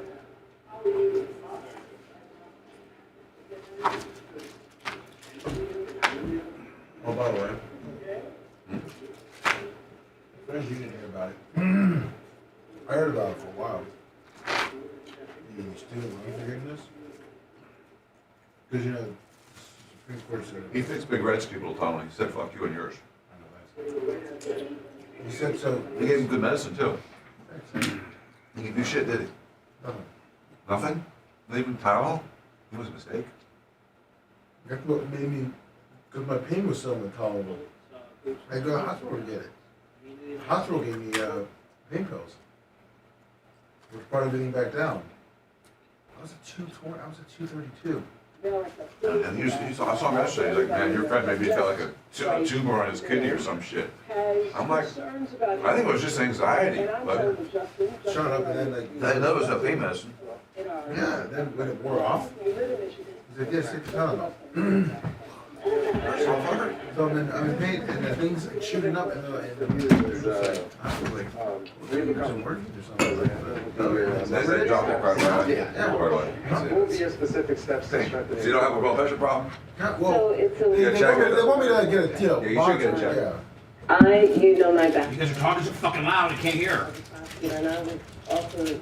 Oh, by the way, friends, you didn't hear about it. I heard about it for a while. The student loan forgiveness. Because, the Supreme Court said... He thinks big red's people will tunnel. He said, fuck you and yours. He said so. He gave him good medicine, too. He didn't do shit, did he? Nothing. Nothing? Not even Tylenol? It was a mistake. That's what made me... Because my pain was so intolerable. I go to the hospital to get it. The hospital gave me pain pills. Which brought everything back down. I was at 220. I was at 232. And I saw him yesterday. He's like, man, your friend maybe felt like a tumor on his kidney or some shit. I'm like, I think it was just anxiety. But Shut up and then like... that was no pain medicine. Yeah, then when it wore off, he's like, yeah, take the Tylenol. So then I'm in pain, and the thing's like shooting up, and the music just like, I was like, it wasn't working or something. They dropped it quite a lot. Yeah. Will be a specific steps to strengthen. So you don't have a blood pressure problem? Yeah, well, You gotta check it. they want me to like, get a, Yeah, you should get a check. Yeah. You know my background. Because you're talking so fucking loud, I can't hear. And I was also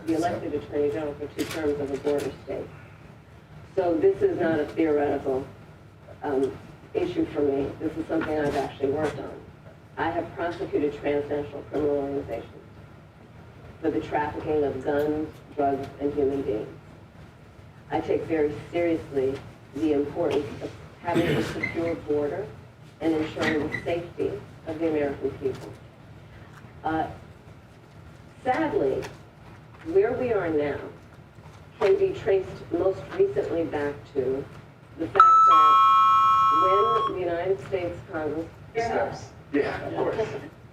the elected Attorney General for 2 terms of a border state. So this is not a theoretical issue for me. This is something I've actually worked on. I have prosecuted transnational criminal organizations for the trafficking of guns, drugs, and human beings. I take very seriously the importance of having a secure border and ensuring the safety of the American people. Sadly, where we are now can be traced most recently back to the fact that when the United States Congress... Yeah, of course.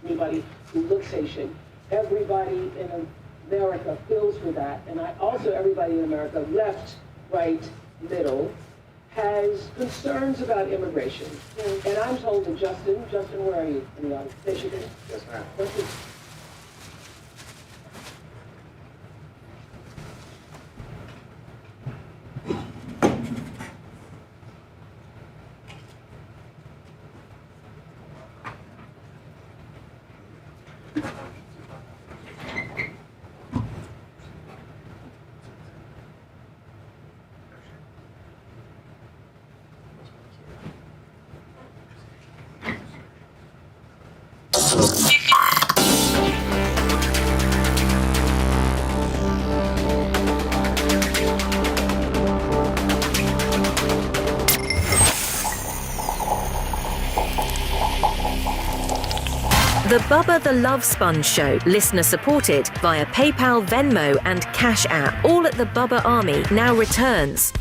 Anybody who looks Haitian, everybody in America feels for that. And everybody in America, left, right, middle, has concerns about immigration. And I'm told that Justin, where are you in the audience? Michigan? Yes, ma'am. The Bubba the Love Sponge Show, listener supported via PayPal, Venmo, and Cash App, all at the Bubba Army, now returns.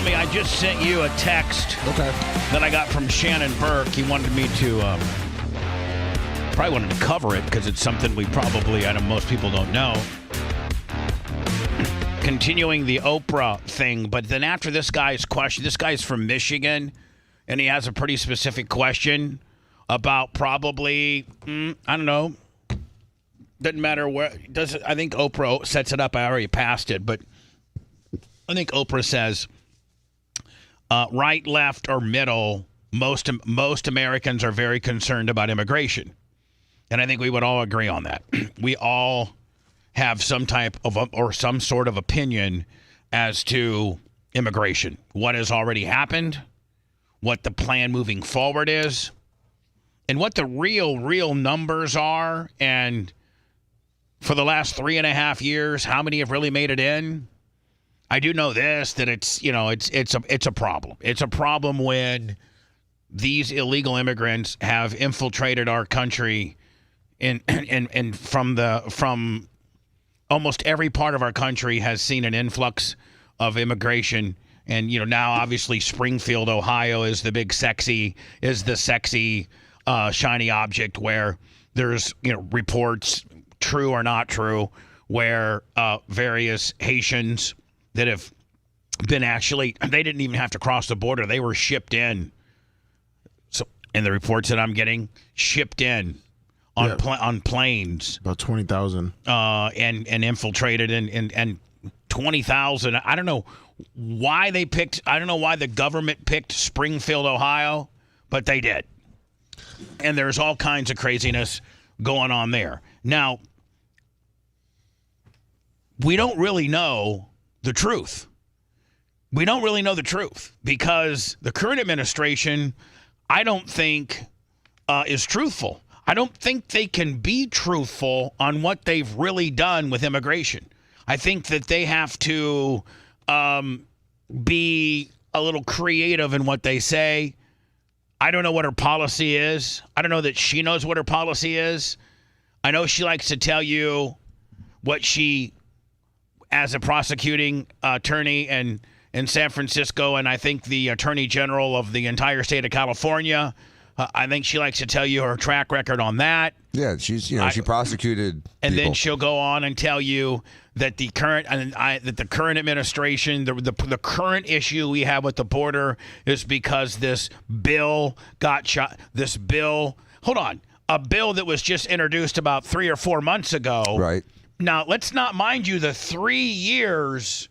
I just sent you a text that I got from Shannon Burke. He wanted me to, probably wanted to cover it because it's something I know most people don't know. continuing the Oprah thing, but then after this guy's question, this guy's from Michigan, and he has a pretty specific question about probably, I don't know, doesn't matter where, I think Oprah sets it up, I already passed it, but I think Oprah says, right, left, or middle, most Americans are very concerned about immigration. And I think we would all agree on that. We all have some type of or some sort of opinion as to immigration, what has already happened, what the plan moving forward is, and what the real numbers are. And for the last 3.5 years, how many have really made it in? I do know this, that it's a problem. It's a problem when these illegal immigrants have infiltrated our country and from almost every part of our country has seen an influx of immigration. And, now obviously Springfield, Ohio is the sexy, shiny object where there's, reports, true or not true, where various Haitians that have been they didn't even have to cross the border. They were shipped in. So, in the reports that I'm getting, shipped in on planes. About 20,000. And infiltrated and 20,000. I don't know why the government picked Springfield, Ohio, but they did. And there's all kinds of craziness going on there. Now, we don't really know the truth. We don't really know the truth because the current administration, I don't think, is truthful. I don't think they can be truthful on what they've really done with immigration. I think that they have to be a little creative in what they say. I don't know what her policy is. I don't know that she knows what her policy is. I know she likes to tell you what she, as a prosecuting attorney in San Francisco, and I think the attorney general of the entire state of California, I think she likes to tell you her track record on that. Yeah, she prosecuted people. And then she'll go on and tell you that the current administration, the current issue we have with the border is because this bill got shot. This bill, hold on, a bill that was just introduced about 3 or 4 months ago. Right. Now, let's not mind you the 3 years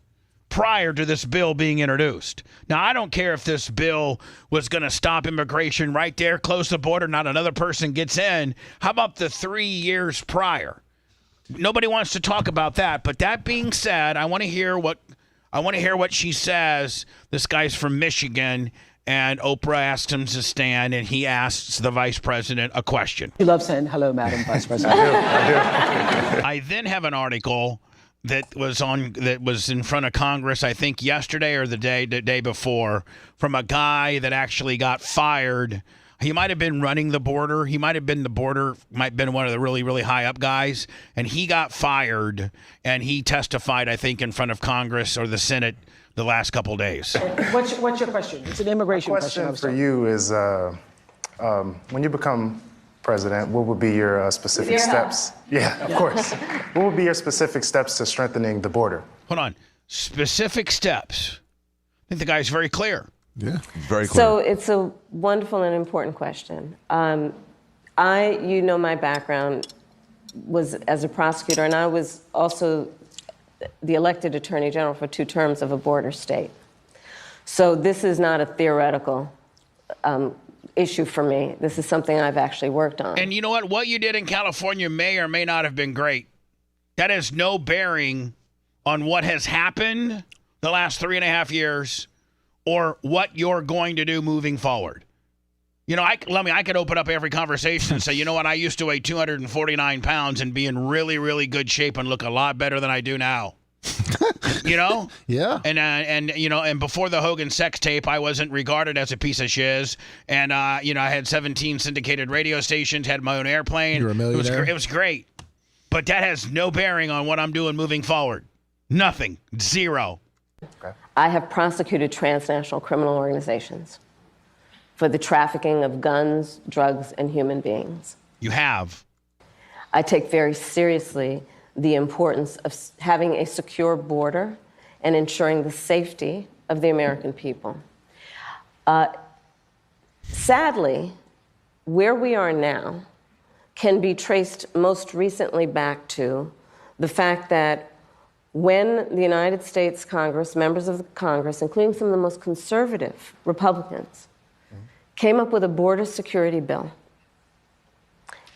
prior to this bill being introduced. Now, I don't care if this bill was going to stop immigration right there, close the border, not another person gets in. How about the 3 years prior? Nobody wants to talk about that. But that being said, I want to hear what she says. This guy's from Michigan, and Oprah asks him to stand, and he asks the vice president a question. You love saying hello, Madam Vice President. I do. I then have an article that was in front of Congress, I think yesterday or the day before, from a guy that actually got fired. He might have been running the border. He might have been one of the really, really high up guys. And he got fired, and he testified, I think, in front of Congress or the Senate the last couple of days. What's your question? It's an immigration question. My question for you is, when you become president, what would be your specific steps? Yeah, of course. What would be your specific steps to strengthening the border? Hold on. Specific steps. I think the guy's very clear. Yeah, very clear. So it's a wonderful and important question. My background was as a prosecutor, and I was also the elected attorney general for 2 terms of a border state. So this is not a theoretical issue for me. This is something I've actually worked on. And you know what? What you did in California may or may not have been great. That has no bearing on what has happened the last 3.5 years or what you're going to do moving forward. I could open up every conversation and say, you know what? I used to weigh 249 pounds and be in really, really good shape and look a lot better than I do now. Yeah. And before the Hogan sex tape, I wasn't regarded as a piece of shiz. And I had 17 syndicated radio stations, had my own airplane. You're a millionaire. It was great. But that has no bearing on what I'm doing moving forward. Nothing. Zero. Okay. I have prosecuted transnational criminal organizations for the trafficking of guns, drugs, and human beings. You have. I take very seriously the importance of having a secure border and ensuring the safety of the American people. Sadly, where we are now can be traced most recently back to the fact that when the United States Congress, members of the Congress, including some of the most conservative Republicans, came up with a border security bill.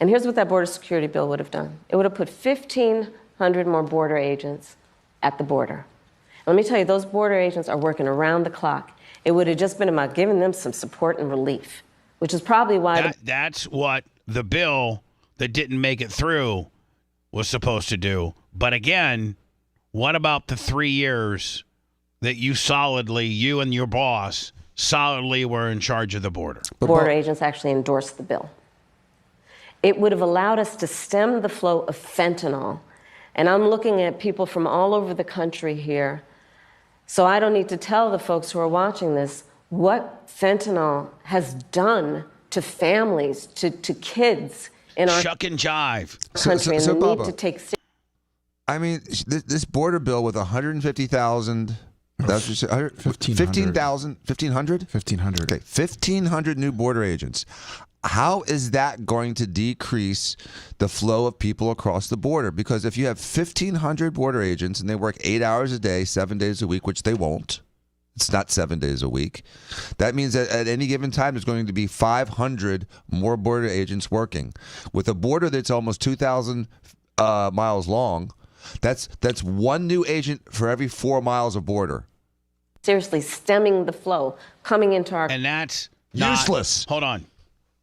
And here's what that border security bill would have done. It would have put 1,500 more border agents at the border. And let me tell you, those border agents are working around the clock. It would have just been about giving them some support and relief, which is probably why... That's what the bill that didn't make it through was supposed to do. But again, what about the 3 years that you and your boss solidly were in charge of the border? Border agents actually endorsed the bill. It would have allowed us to stem the flow of fentanyl. And I'm looking at people from all over the country here, so I don't need to tell the folks who are watching this what fentanyl has done to families, to kids in our Shuck and jive. country, and the Bubba, need to take... I mean, this border bill with 150,000... That's what you said. 15,000, 1,500? 1,500. Okay, 1,500 new border agents. How is that going to decrease the flow of people across the border? Because if you have 1,500 border agents and they work 8 hours a day, 7 days a week, which they won't, it's not 7 days a week, that means that at any given time there's going to be 500 more border agents working. With a border that's almost 2,000 miles long, that's one new agent for every 4 miles of border. Seriously, stemming the flow, coming into our... And that's useless. Hold on.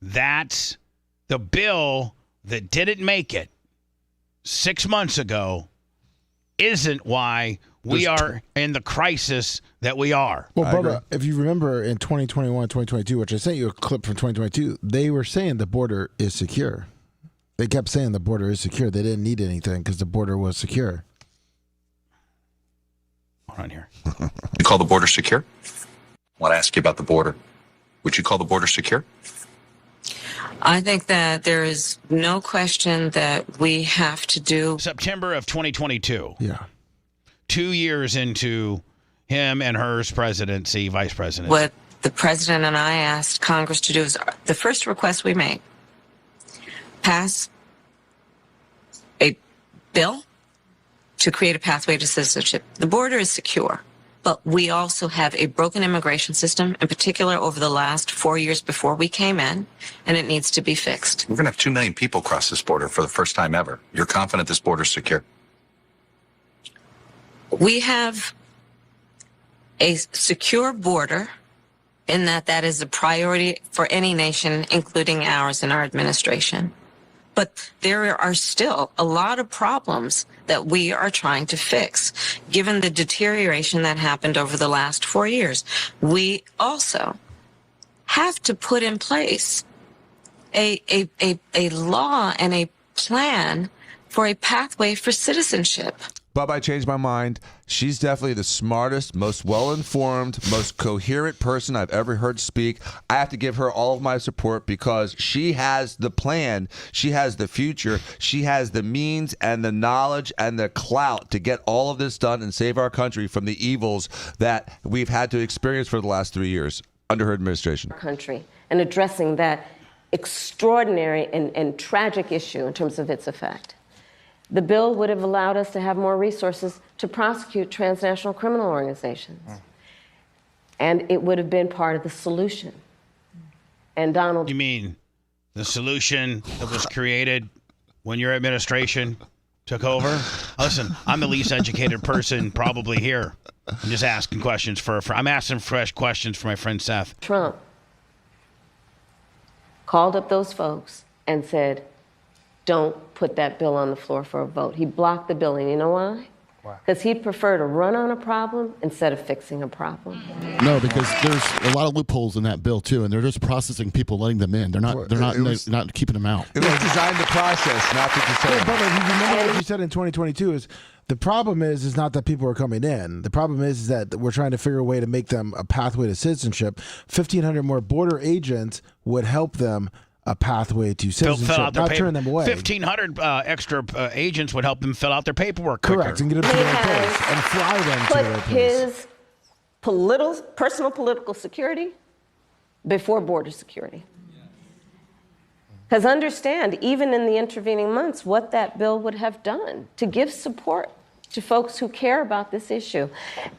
That's the bill that didn't make it 6 months ago isn't why we are in the crisis that we are. Well, Bubba, if you remember in 2021, 2022, which I sent you a clip from 2022, they were saying the border is secure. They kept saying the border is secure. They didn't need anything because the border was secure. Hold on here. You call the border secure? I want to ask you about the border. Would you call the border secure? I think that there is no question that we have to do... September of 2022. Yeah. 2 years into him and hers presidency, vice presidency. What the president and I asked Congress to do is the first request we made. Pass a bill to create a pathway to citizenship. The border is secure, but we also have a broken immigration system, in particular over the last 4 years before we came in, and it needs to be fixed. We're going to have 2 million people cross this border for the first time ever. You're confident this border is secure? We have a secure border in that is a priority for any nation, including ours and our administration. But there are still a lot of problems that we are trying to fix, given the deterioration that happened over the last 4 years. We also have to put in place a law and a plan for a pathway for citizenship. Bubba, I changed my mind. She's definitely the smartest, most well-informed, most coherent person I've ever heard speak. I have to give her all of my support because she has the plan. She has the future. She has the means and the knowledge and the clout to get all of this done and save our country from the evils that we've had to experience for the last 3 years under her administration. Country and addressing that extraordinary and tragic issue in terms of its effect. The bill would have allowed us to have more resources to prosecute transnational criminal organizations. And it would have been part of the solution. And Donald... You mean the solution that was created when your administration took over? Listen, I'm the least educated person probably here. I'm just asking questions I'm asking fresh questions for my friend Seth. Trump called up those folks and said, don't put that bill on the floor for a vote. He blocked the bill, and you know why? Because he'd prefer to run on a problem instead of fixing a problem. No, because there's a lot of loopholes in that bill too, and they're just processing people, letting them in. They're not keeping them out. It was designed to process, not to detain. But if you remember what you said in 2022 is the problem is not that people are coming in. The problem is that we're trying to figure a way to make them a pathway to citizenship. 1,500 more border agents would help them a pathway to Fill citizenship, out their not paper. turn them away. 1,500 extra agents would help them fill out their paperwork quicker. Correct, and get them to the right place and fly them to the right place. His personal political security before border security. Because understand, even in the intervening months, what that bill would have done to give support to folks who care about this issue.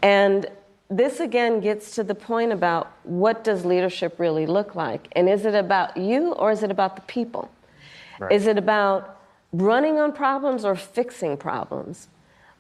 And this again gets to the point about what does leadership really look like? And is it about you or is it about the people? Right. Is it about running on problems or fixing problems?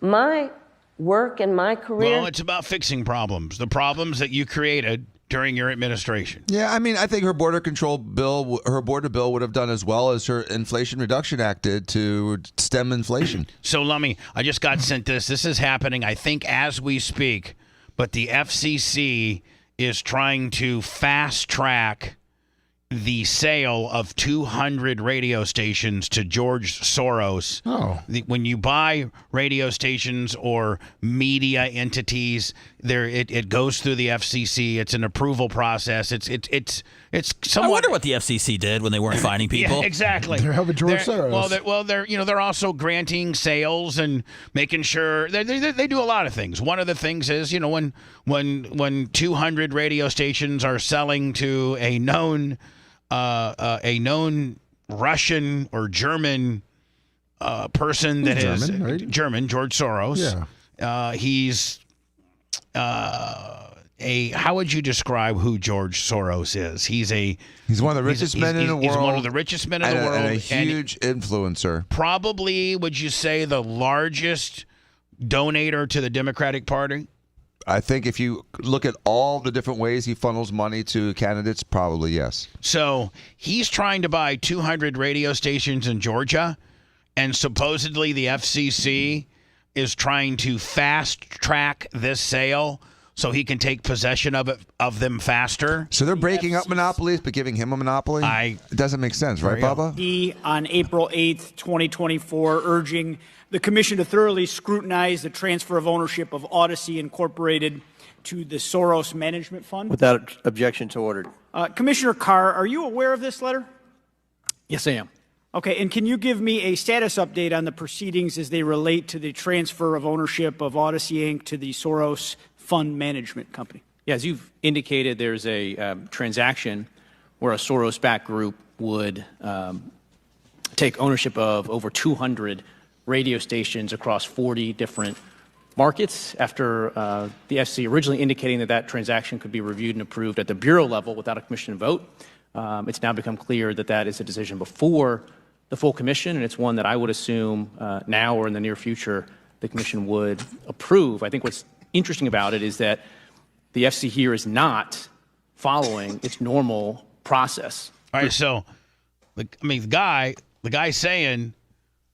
My work and my career... Well, it's about fixing problems. The problems that you created during your administration. Yeah, I mean, I think her border bill would have done as well as her Inflation Reduction Act did to stem inflation. So, Lummi, I just got sent this. This is happening, I think, as we speak. But the FCC is trying to fast track the sale of 200 radio stations to George Soros. Oh. When you buy radio stations or media entities, it goes through the FCC. It's an approval process. It's somewhat. I wonder what the FCC did when they weren't finding people. Yeah, exactly. They're helping George Soros. They're also granting sales and making sure they do a lot of things. One of the things is, when 200 radio stations are selling to a known Russian or German person that is German, right? German, George Soros. Yeah. He's how would you describe who George Soros is? He's one of the richest men in the world. He's one of the richest men in the world. And a huge influencer. Probably, would you say, the largest donator to the Democratic Party? I think if you look at all the different ways he funnels money to candidates, probably yes. So he's trying to buy 200 radio stations in Georgia, and supposedly the FCC is trying to fast track this sale so he can take possession of them faster. So they're breaking up monopolies but giving him a monopoly? It doesn't make sense, right, Bubba? On April 8th, 2024, urging the commission to thoroughly scrutinize the transfer of ownership of Odyssey Incorporated to the Soros Management Fund. Without objection to ordered. Commissioner Carr, are you aware of this letter? Yes, I am. Okay, and can you give me a status update on the proceedings as they relate to the transfer of ownership of Odyssey Inc. to the Soros Fund Management Company? Yeah, as you've indicated, there's a transaction where a Soros-backed group would take ownership of over 200 radio stations across 40 different markets after the FCC originally indicating that transaction could be reviewed and approved at the Bureau level without a commission vote. It's now become clear that is a decision before the full commission, and it's one that I would assume now or in the near future the commission would approve. I think what's interesting about it is that the FCC here is not following its normal process. All right, so the guy saying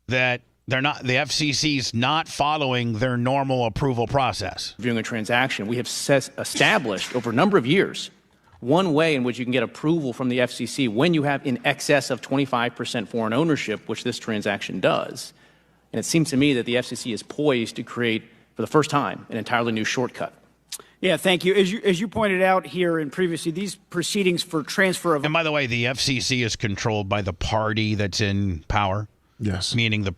that the FCC's not following their normal approval process. Viewing a transaction, we have established over a number of years one way in which you can get approval from the FCC when you have in excess of 25% foreign ownership, which this transaction does. And it seems to me that the FCC is poised to create, for the first time, an entirely new shortcut. Yeah, thank you. As you pointed out here and previously, these proceedings for transfer of... And by the way, the FCC is controlled by the party that's in power. Yes. Meaning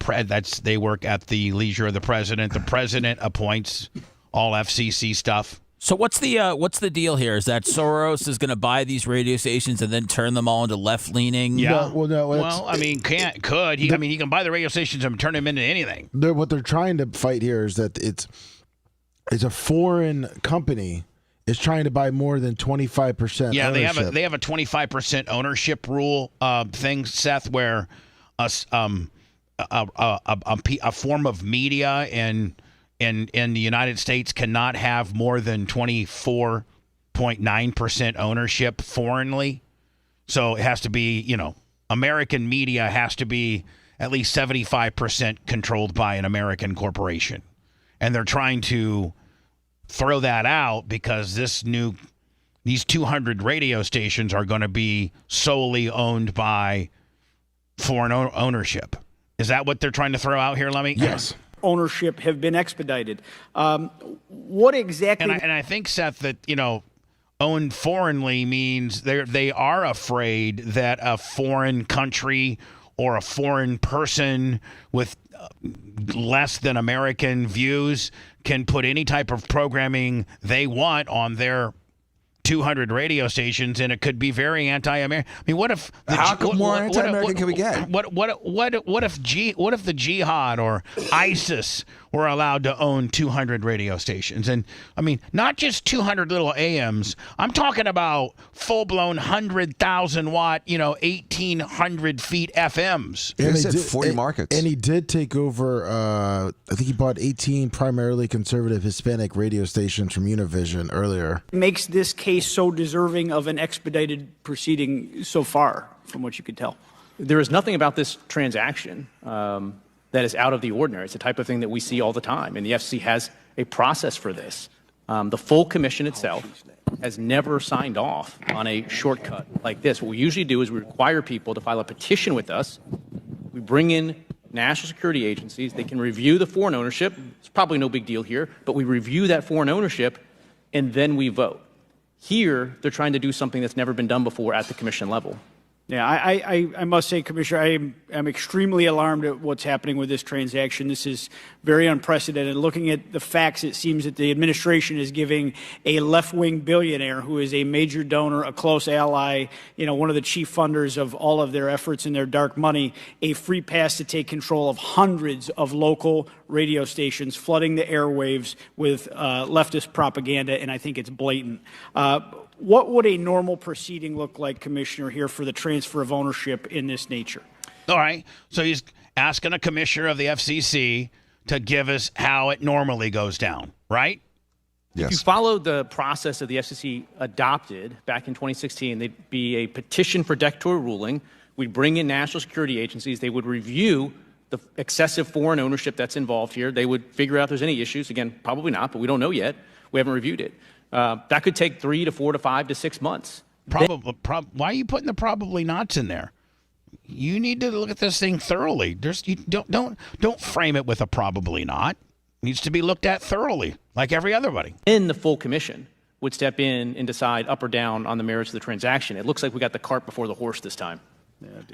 they work at the leisure of the president. The president appoints all FCC stuff. So what's the deal here? Is that Soros is going to buy these radio stations and then turn them all into left-leaning? Yeah. No, I mean, he can buy the radio stations and turn them into anything. What they're trying to fight here is that it's a foreign company is trying to buy more than 25%. Yeah, ownership. they have a 25% ownership rule thing, Seth, where a form of media in the United States cannot have more than 24.9% ownership foreignly. So it has to be, American media has to be at least 75% controlled by an American corporation. And they're trying to throw that out because these 200 radio stations are going to be solely owned by foreign ownership. Is that what they're trying to throw out here, Lemmy? Yes. Ownership have been expedited. What exactly? And I think, Seth, that owned foreignly means they are afraid that a foreign country or a foreign person with less than American views can put any type of programming they want on their 200 radio stations, and it could be very anti-American. I mean, what if more anti-American can we get? What if the jihad or ISIS were allowed to own 200 radio stations? And I mean, not just 200 little AMs. I'm talking about full-blown 100,000 watt, 1,800 feet FMs. They said 40 markets. And he did take over. I think he bought 18 primarily conservative Hispanic radio stations from Univision earlier. Makes this case so deserving of an expedited proceeding so far, from what you could tell? There is nothing about this transaction that is out of the ordinary. It's the type of thing that we see all the time, and the FCC has a process for this. The full commission itself has never signed off on a shortcut like this. What we usually do is we require people to file a petition with us. We bring in national security agencies. They can review the foreign ownership. It's probably no big deal here, but we review that foreign ownership, and then we vote. Here, they're trying to do something that's never been done before at the commission level. Yeah, I must say, Commissioner, I'm extremely alarmed at what's happening with this transaction. This is very unprecedented. Looking at the facts, it seems that the administration is giving a left-wing billionaire who is a major donor, a close ally, one of the chief funders of all of their efforts and their dark money, a free pass to take control of hundreds of local radio stations, flooding the airwaves with leftist propaganda, and I think it's blatant. What would a normal proceeding look like, Commissioner, here for the transfer of ownership in this nature? All right. So he's asking a commissioner of the FCC to give us how it normally goes down, right? If you followed the process that the FCC adopted back in 2016, there'd be a petition for declaratory ruling. We'd bring in national security agencies. They would review the excessive foreign ownership that's involved here. They would figure out if there's any issues. Again, probably not, but we don't know yet. We haven't reviewed it. That could take 3 to 4 to 5 to 6 months. Why are you putting the probably nots in there? You need to look at this thing thoroughly. Don't frame it with a probably not. It needs to be looked at thoroughly, like every other buddy. Then the full commission would step in and decide up or down on the merits of the transaction. It looks like we got the cart before the horse this time.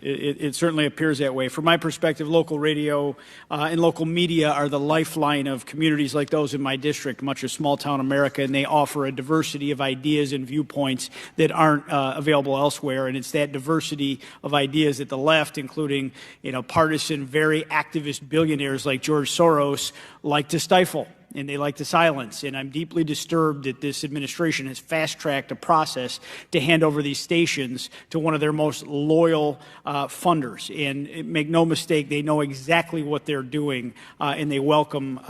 It certainly appears that way. From my perspective, local radio and local media are the lifeline of communities like those in my district, much of small-town America, and they offer a diversity of ideas and viewpoints that aren't available elsewhere. And it's that diversity of ideas that the left, including partisan, very activist billionaires like George Soros, like to stifle. And they like to silence. And I'm deeply disturbed that this administration has fast-tracked a process to hand over these stations to one of their most loyal funders. And make no mistake, they know exactly what they're doing, and they welcome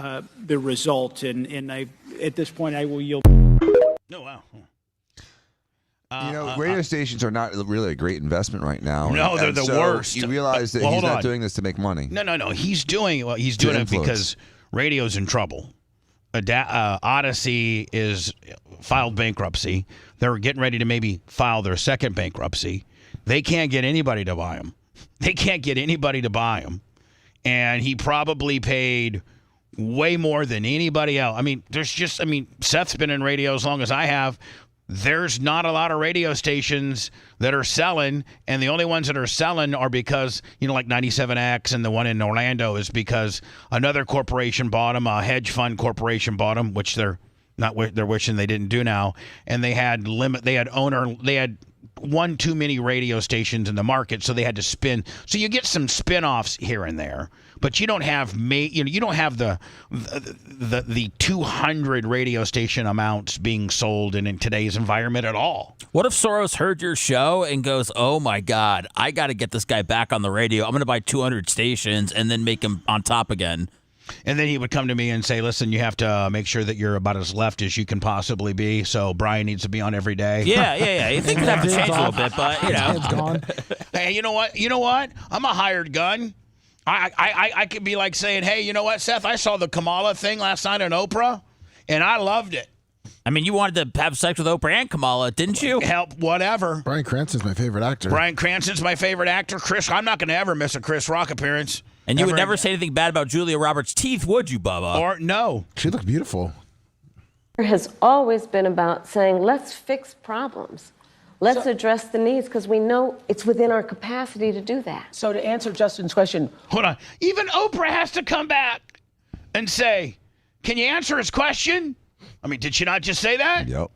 the result. And at this point, I will yield. Oh, wow. Radio stations are not really a great investment right now. No, they're the worst. You realize that he's not doing this to make money. No. He's doing it because radio's in trouble. Odyssey is filed bankruptcy. They're getting ready to maybe file their second bankruptcy. They can't get anybody to buy them. And he probably paid way more than anybody else. I mean, Seth's been in radio as long as I have. There's not a lot of radio stations that are selling, and the only ones that are selling are because, like 97X and the one in Orlando is because another corporation bought them, a hedge fund corporation bought them, which they're wishing they didn't do now, and they had one too many radio stations in the market, so they had to spin. So you get some spin-offs here and there, but you don't have the 200 radio station amounts being sold in today's environment at all. What if Soros heard your show and goes, "Oh my God, I got to get this guy back on the radio. I'm going to buy 200 stations and then make him on top again." And then he would come to me and say, "Listen, you have to make sure that you're about as left as you can possibly be. So Brian needs to be on every day." Yeah. You think you'd have to change a little bit, but It's gone. Hey, you know what? I'm a hired gun. I could be like saying, "Hey, you know what, Seth? I saw the Kamala thing last night on Oprah, and I loved it." I mean, you wanted to have sex with Oprah and Kamala, didn't you? Help, whatever. Bryan Cranston's my favorite actor. Chris, I'm not going to ever miss a Chris Rock appearance. And you would never say anything bad about Julia Roberts' teeth, would you, Bubba? Or no. She looked beautiful. has always been about saying, let's fix problems. Let's address the needs, because we know it's within our capacity to do that. So to answer Justin's question. Hold on. Even Oprah has to come back and say, can you answer his question? I mean, did she not just say that? Yep.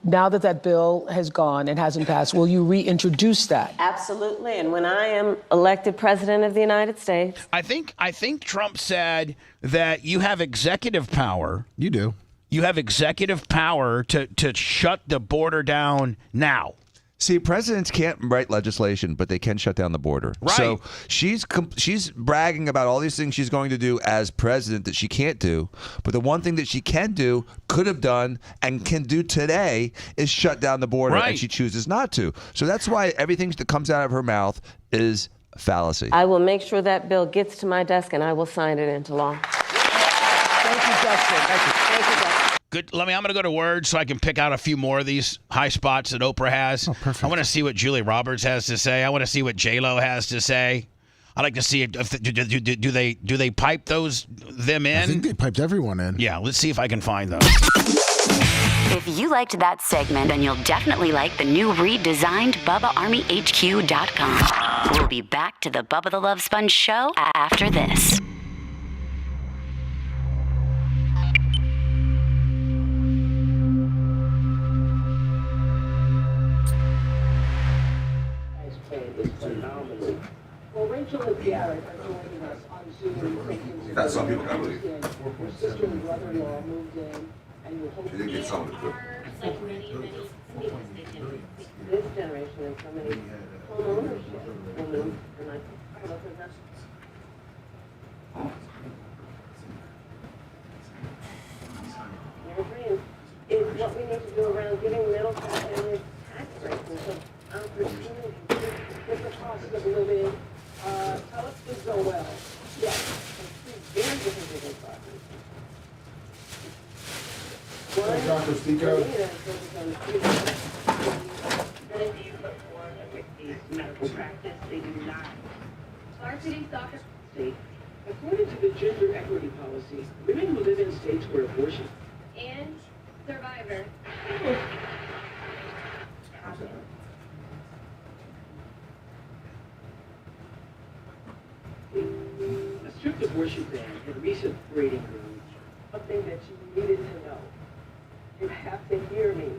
Now that bill has gone and hasn't passed, will you reintroduce that? Absolutely. And when I am elected president of the United States. I think Trump said that you have executive power. You do. You have executive power to shut the border down now. See, presidents can't write legislation, but they can shut down the border. Right. So she's bragging about all these things she's going to do as president that she can't do. But the one thing that she can do, could have done, and can do today is shut down the border, Right. and she chooses not to. So that's why everything that comes out of her mouth is fallacy. I will make sure that bill gets to my desk, and I will sign it into law. Thank you, Justin. Thank you. Thank you, Justin. Good. I'm going to go to words so I can pick out a few more of these high spots that Oprah has. Oh, perfect. I want to see what Julia Roberts has to say. I want to see what J-Lo has to say. I like to see it. Do they pipe them in? I think they piped everyone in. Yeah. Let's see if I can find those. If you liked that segment, then you'll definitely like the new redesigned BubbaArmyHQ.com. We'll be back to the Bubba the Love Sponge show after this. Well, Rachel and Garrett are joining us on Zoom. That's some people can't believe. Your sister and brother-in-law moved in, and you hope She didn't get some of it. This generation and so many home ownership. And I don't know if that's your dream is what we need to do around giving middle class families tax breaks and some opportunities. with the cost of living. Tell us this go well. Yes. Very different living properties. Dr. Stico. Medical practice, they do not. Our city's doctor state. According to the gender equity policy, women who live in states where abortion And survivor. A strict abortion ban had recent breeding grounds. Something that you needed to know. You have to hear me.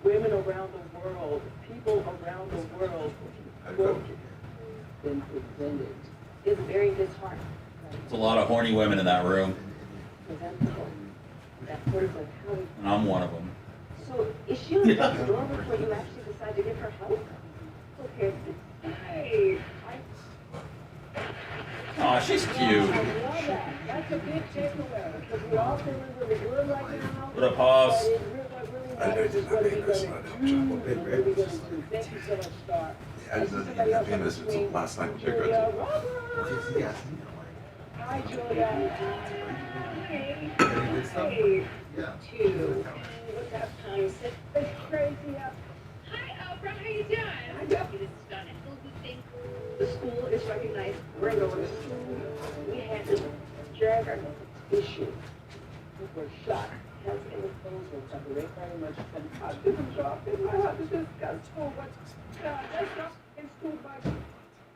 Women around the world, people around the world, quote, been presented. It's very disheartening. There's a lot of horny women in that room, Presentable. That's sort of like how we. and I'm one of them. So is she on the door before you actually decide to give her help? Okay. Hey, Oh, she's cute. I love that. That's a big takeaway. Because we all feeling really good right now. What up, Hoss? What really matters is what are we going to do and what are we going to do. Thank you so much, Star. I see somebody else on the screen. Julia Roberts. Hi, Julia. Hey. Hey. Two. What's that time? It's crazy up. Hi, Oprah. How you doing? I got It is stunning. the school is recognized. We're going to school. We had to drag our issue. We were shocked. Has in the clothes were separate very much from how different job. I have to discuss school. What's that's not in school budget.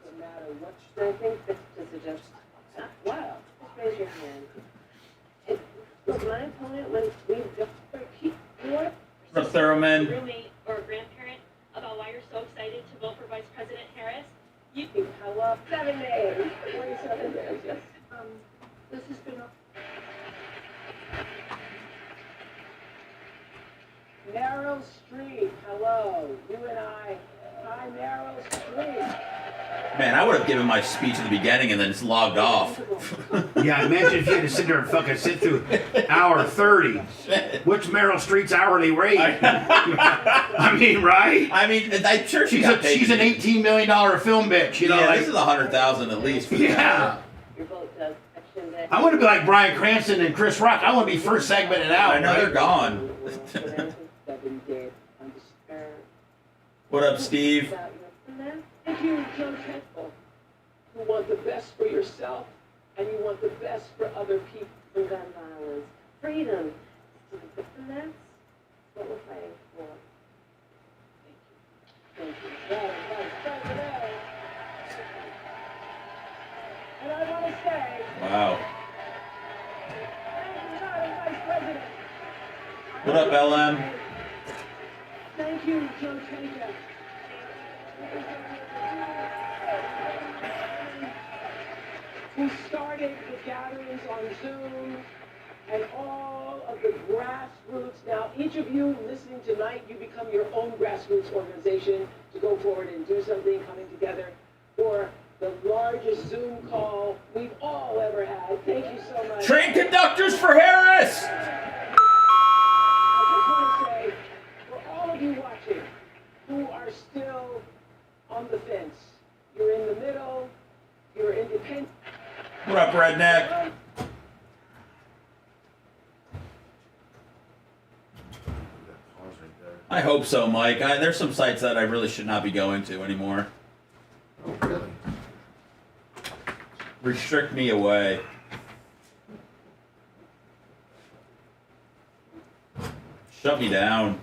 No matter what. I think that to suggest, Wow. just raise your hand. Look, my opponent, when we You want What's up, Thoroughman? Roommate or a grandparent about why you're so excited to vote for Vice President Harris? you can call up 7 days. 27 days, yes. This has been a Meryl Streep, hello. You and I. Hi, Meryl Streep. Man, I would have given my speech at the beginning and then just logged off. Yeah, imagine if you had to sit there and fucking sit through hour 30. What's Meryl Streep's hourly rate? I mean, right? I mean, I'm sure she's an $18 million film bitch. You know, yeah, like, this is $100,000 at least. For yeah. your vote does action that. I want to be like Bryan Cranston and Chris Rock. I want to be first segmented out. I know they're gone. What up, Steve? If you Joe Temple, who want the best for yourself and you want the best for other people. Gun violence, freedom, that's what we're fighting for. Thank you. Thank you. Vice President. And I want to say, Wow. thank you, Madam Vice President. What up, LM? Thank you, Joe Taker. Who started the gatherings on Zoom and all of the grassroots. Now, each of you listening tonight, you become your own grassroots organization to go forward and do something, coming together for the largest Zoom call we've all ever had. Thank you so much. Train conductors for Harris! I just want to say, for all of you watching who are still on the fence, you're in the middle, you're independent. What up, redneck? I hope so, Mike. There's some sites that I really should not be going to anymore. Oh, really? Restrict me away. Shut me down.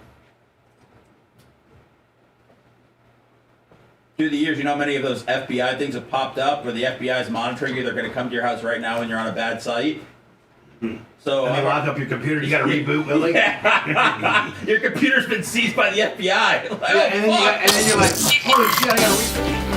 Through the years, you know how many of those FBI things have popped up where the FBI is monitoring you? They're going to come to your house right now when you're on a bad site. So And they lock up your computer. You got to reboot, Willie. Yeah. Your computer's been seized by the FBI. Like, Yeah, and then you're like, holy shit, I got to reboot.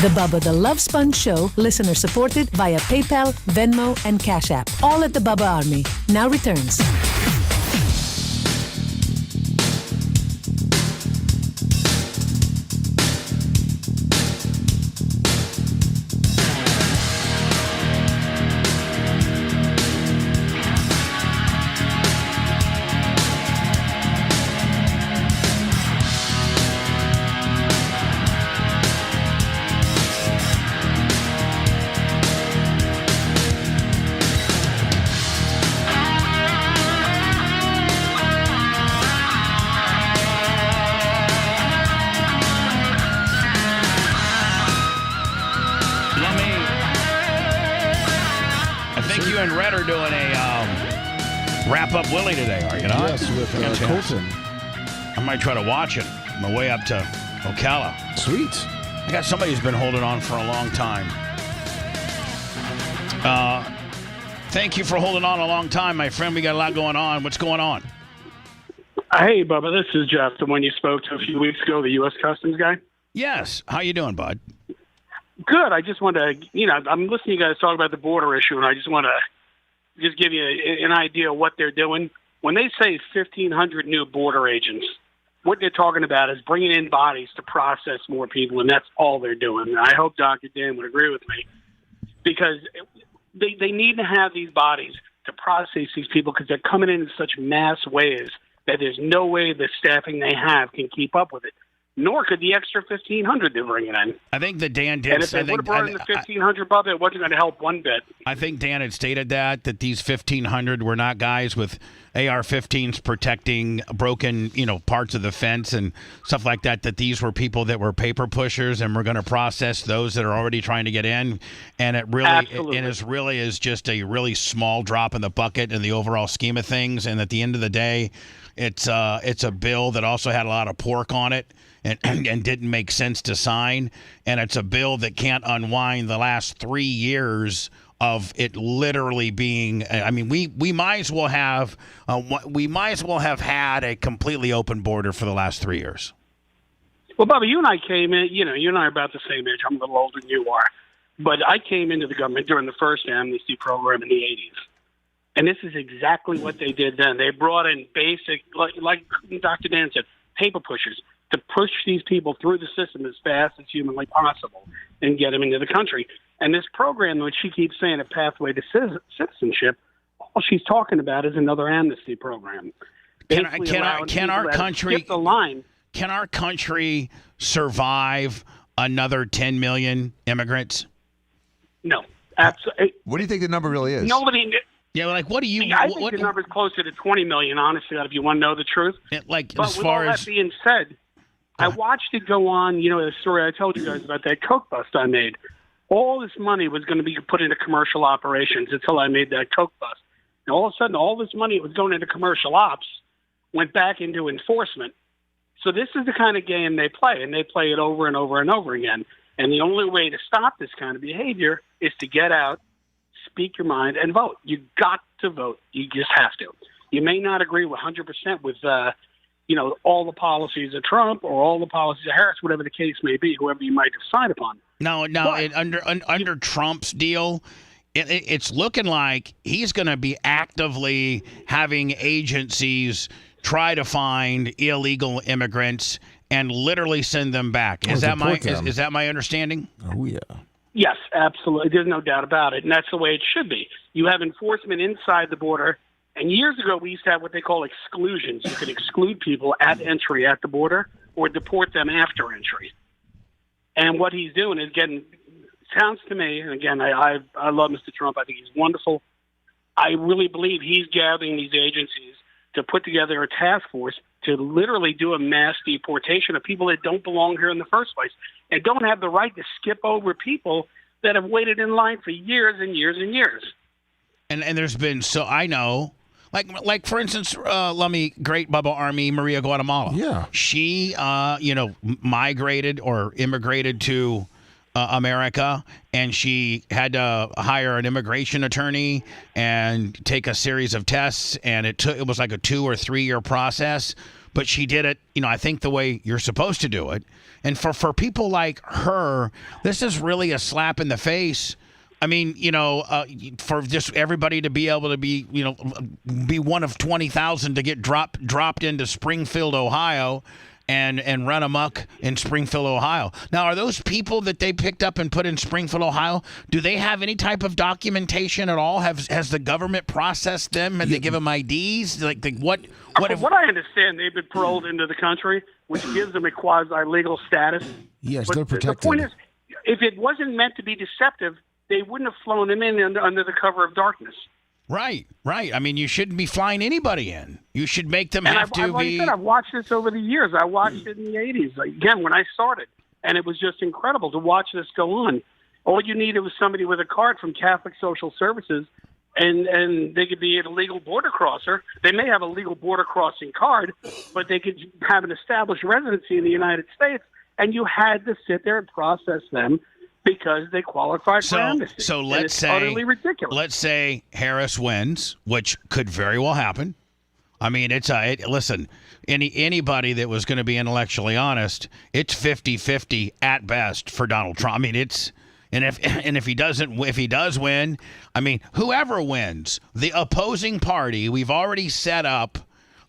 The Bubba the Love Sponge Show, listener supported via PayPal, Venmo, and Cash App. All at the Bubba Army. Now returns. and Red are doing a wrap up Willie today, are you not? Yes, with Colton. I might try to watch it on my way up to Ocala. Sweet. I got somebody who's been holding on for a long time. Thank you for holding on a long time, my friend. We got a lot going on. What's going on? Hey, Bubba, this is Jeff, the one you spoke to a few weeks ago, the U.S. Customs guy. Yes. How you doing, bud? Good. I just want to, I'm listening to you guys talk about the border issue, and I just want to just give you an idea of what they're doing. When they say 1,500 new border agents, what they're talking about is bringing in bodies to process more people, and that's all they're doing. And I hope Dr. Dan would agree with me, because they need to have these bodies to process these people because they're coming in such mass ways that there's no way the staffing they have can keep up with it. Nor could the extra 1,500 they're bringing in. I think that Dan did. And if they would have brought in the 1,500, Bubba, it wasn't going to help one bit. I think Dan had stated that these 1,500 were not guys with AR-15s protecting broken, parts of the fence and stuff like that. That these were people that were paper pushers, and we're going to process those that are already trying to get in. And it really is just a really small drop in the bucket in the overall scheme of things. And at the end of the day, it's a bill that also had a lot of pork on it. And didn't make sense to sign, and it's a bill that can't unwind the last 3 years of it literally being. I mean, we might as well have had a completely open border for the last 3 years. Well, Bubba, you and I came in. You and I are about the same age. I'm a little older than you are, but I came into the government during the first amnesty program in the '80s, and this is exactly what they did then. They brought in basic, like Dr. Dan said, paper pushers, to push these people through the system as fast as humanly possible and get them into the country. And this program, which she keeps saying a pathway to citizenship, all she's talking about is another amnesty program. Can our country survive another 10 million immigrants? No, absolutely. What do you think the number really is? Yeah, like what do you? I think the number's closer to 20 million, honestly, if you want to know the truth. Like, but as with far all as that being said, I watched it go on. The story I told you guys about that Coke bust I made. All this money was going to be put into commercial operations until I made that Coke bust. And all of a sudden, all this money that was going into commercial ops went back into enforcement. So this is the kind of game they play, and they play it over and over and over again. And the only way to stop this kind of behavior is to get out, speak your mind, and vote. You got to vote. You just have to. You may not agree 100% with, all the policies of Trump or all the policies of Harris, whatever the case may be, whoever you might decide upon. No, under Trump's deal, it's looking like he's going to be actively having agencies try to find illegal immigrants and literally send them back. Is that my understanding? Oh yeah. Yes, absolutely. There's no doubt about it, and that's the way it should be. You have enforcement inside the border, and years ago we used to have what they call exclusions. You could exclude people at entry at the border or deport them after entry. And what he's doing is sounds to me, and again, I love Mr. Trump. I think he's wonderful. I really believe he's gathering these agencies to put together a task force to literally do a mass deportation of people that don't belong here in the first place and don't have the right to skip over people that have waited in line for years and years and years. And there's been, so I know, like for instance, great Bubba Army, Maria Guatemala. Yeah. She, migrated or immigrated to America, and she had to hire an immigration attorney and take a series of tests, and it was like a 2 or 3 year process, but she did it, I think the way you're supposed to do it. And for people like her, this is really a slap in the face. I mean, for just everybody to be able to be one of 20,000 to get dropped into Springfield, Ohio, and run amok in Springfield, Ohio. Now, are those people that they picked up and put in Springfield, Ohio, do they have any type of documentation at all? Has the government processed them and they give them IDs? From what I understand, they've been paroled into the country, which gives them a quasi-legal status. Yes, but they're protected. The point is, if it wasn't meant to be deceptive, they wouldn't have flown them in under the cover of darkness. Right. I mean, you shouldn't be flying anybody in. You should make them like be. I said, I've watched this over the years. I watched it in the 80s, again, when I started. And it was just incredible to watch this go on. All you needed was somebody with a card from Catholic Social Services, and they could be an illegal border crosser. They may have a legal border crossing card, but they could have an established residency in the United States, and you had to sit there and process them because they qualified for amnesty. So let's say utterly ridiculous. Let's say Harris wins, which could very well happen. I mean, listen, anybody that was going to be intellectually honest, it's 50-50 at best for Donald Trump. I mean, if he does win, I mean, whoever wins, the opposing party, we've already set up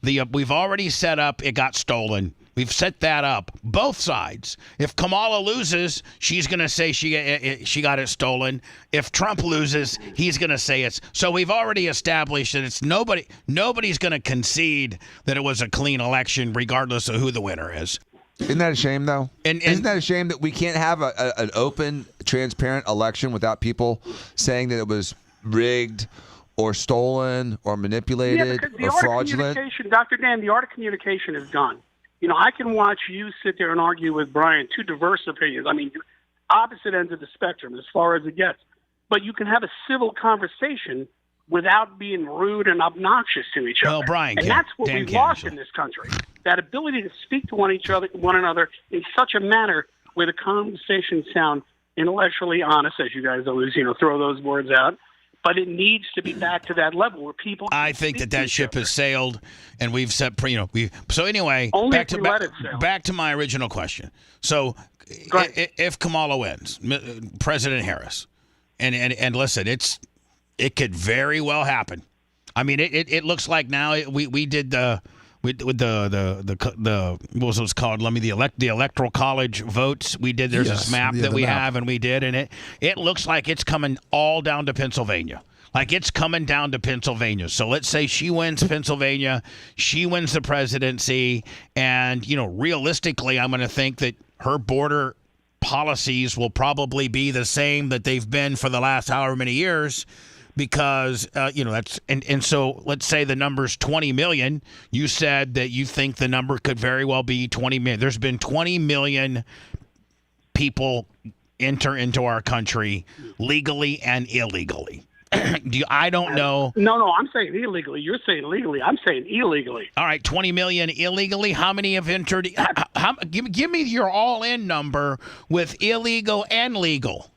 it got stolen. We've set that up, both sides. If Kamala loses, she's going to say she got it stolen. If Trump loses, he's going to say it's. So we've already established that it's nobody's going to concede that it was a clean election, regardless of who the winner is. Isn't that a shame, though? And isn't that a shame that we can't have an open, transparent election without people saying that it was rigged or stolen or manipulated or fraudulent? Dr. Dan, the art of communication is gone. I can watch you sit there and argue with Brian, two diverse opinions. I mean, opposite ends of the spectrum as far as it gets. But you can have a civil conversation without being rude and obnoxious to each other. Well, Brian, and that's what we've lost in this country. That ability to speak to one another in such a manner where the conversations sound intellectually honest, as you guys always, throw those words out. But it needs to be back to that level where people. I think that ship has sailed, and we've set. So anyway, back to my original question. So, if Kamala wins, President Harris, and listen, it could very well happen. I mean, it looks like now we did the what was it called? The electoral college votes. We did. There's this map that we have, and we did, and it looks like it's coming all down to Pennsylvania. Like it's coming down to Pennsylvania. So let's say she wins Pennsylvania, she wins the presidency, and realistically, I'm going to think that her border policies will probably be the same that they've been for the last however many years. because that's and so let's say the number's 20 million. You said that you think the number could very well be 20 million. There's been 20 million people enter into our country legally and illegally. I don't know. No, I'm saying illegally. You're saying legally. I'm saying illegally. All right, 20 million illegally. How many have entered? Give me your all-in number with illegal and legal.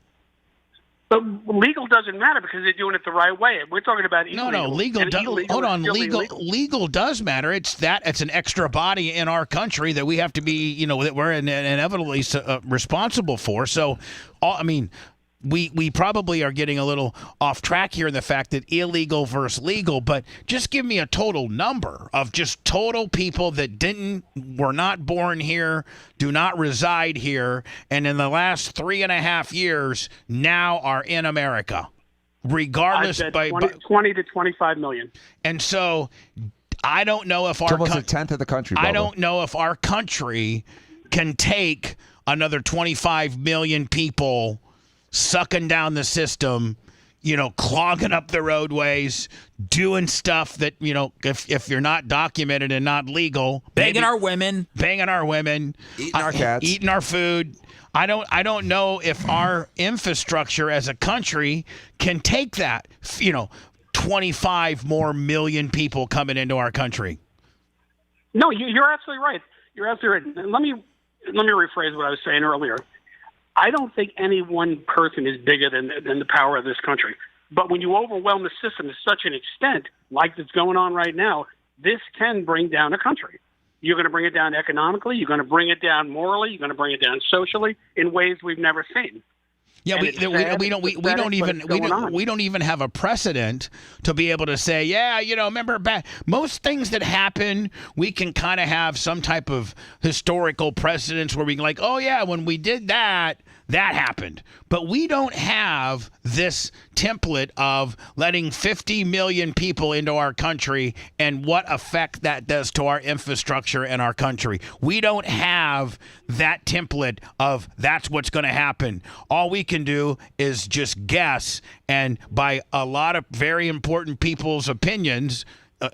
But legal doesn't matter because they're doing it the right way. We're talking about illegal. No, legal. Hold on, legal does matter. It's an extra body in our country that we have to be, that we're inevitably responsible for. So, we probably are getting a little off track here in the fact that illegal versus legal, but just give me a total number of just total people that were not born here, do not reside here, and in the last 3.5 years now are in America, regardless. I said 20 to 25 million. And so I don't know if it's almost a tenth of the country. Bubba. I don't know if our country can take another 25 million people sucking down the system, clogging up the roadways, doing stuff that, if you're not documented and not legal, banging our women, eating our cats, eating our food. I don't know if our infrastructure as a country can take that, 25 more million people coming into our country. No, you're absolutely right. You're absolutely right. Let me rephrase what I was saying earlier. I don't think any one person is bigger than the power of this country. But when you overwhelm the system to such an extent, like it's going on right now, this can bring down a country. You're going to bring it down economically. You're going to bring it down morally. You're going to bring it down socially in ways we've never seen. Yeah, we don't even have a precedent to be able to say, remember back most things that happen, we can kind of have some type of historical precedence where we can when we did that happened. But we don't have this template of letting 50 million people into our country and what effect that does to our infrastructure and our country. We don't have that template of that's what's going to happen. All we can do is just guess, and by a lot of very important people's opinions,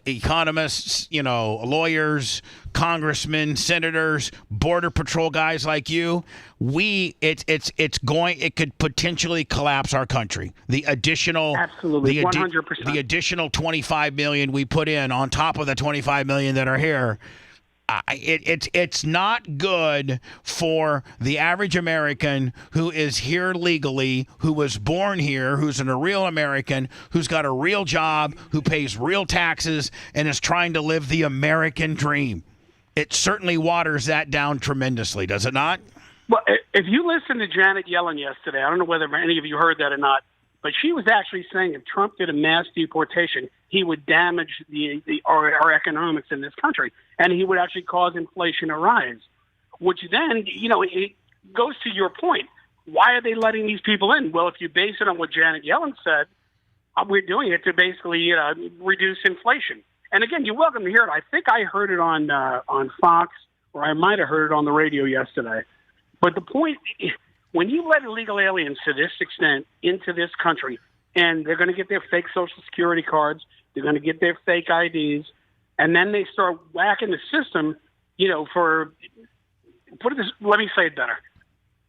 economists, lawyers, congressmen, senators, border patrol guys like you, it could potentially collapse our country. The additional 100%. The additional 25 million we put in on top of the 25 million that are here. It's not good for the average American who is here legally, who was born here, who's a real American, who's got a real job, who pays real taxes, and is trying to live the American dream. It certainly waters that down tremendously, does it not? Well, if you listen to Janet Yellen yesterday, I don't know whether any of you heard that or not, but she was actually saying if Trump did a mass deportation, he would damage our economics in this country, and he would actually cause inflation to rise, which then, it goes to your point. Why are they letting these people in? Well, if you base it on what Janet Yellen said, we're doing it to basically reduce inflation. And again, you're welcome to hear it. I think I heard it on Fox, or I might have heard it on the radio yesterday. But the point, when you let illegal aliens to this extent into this country, and they're going to get their fake Social Security cards, they're going to get their fake IDs, and then they start whacking the system, let me say it better.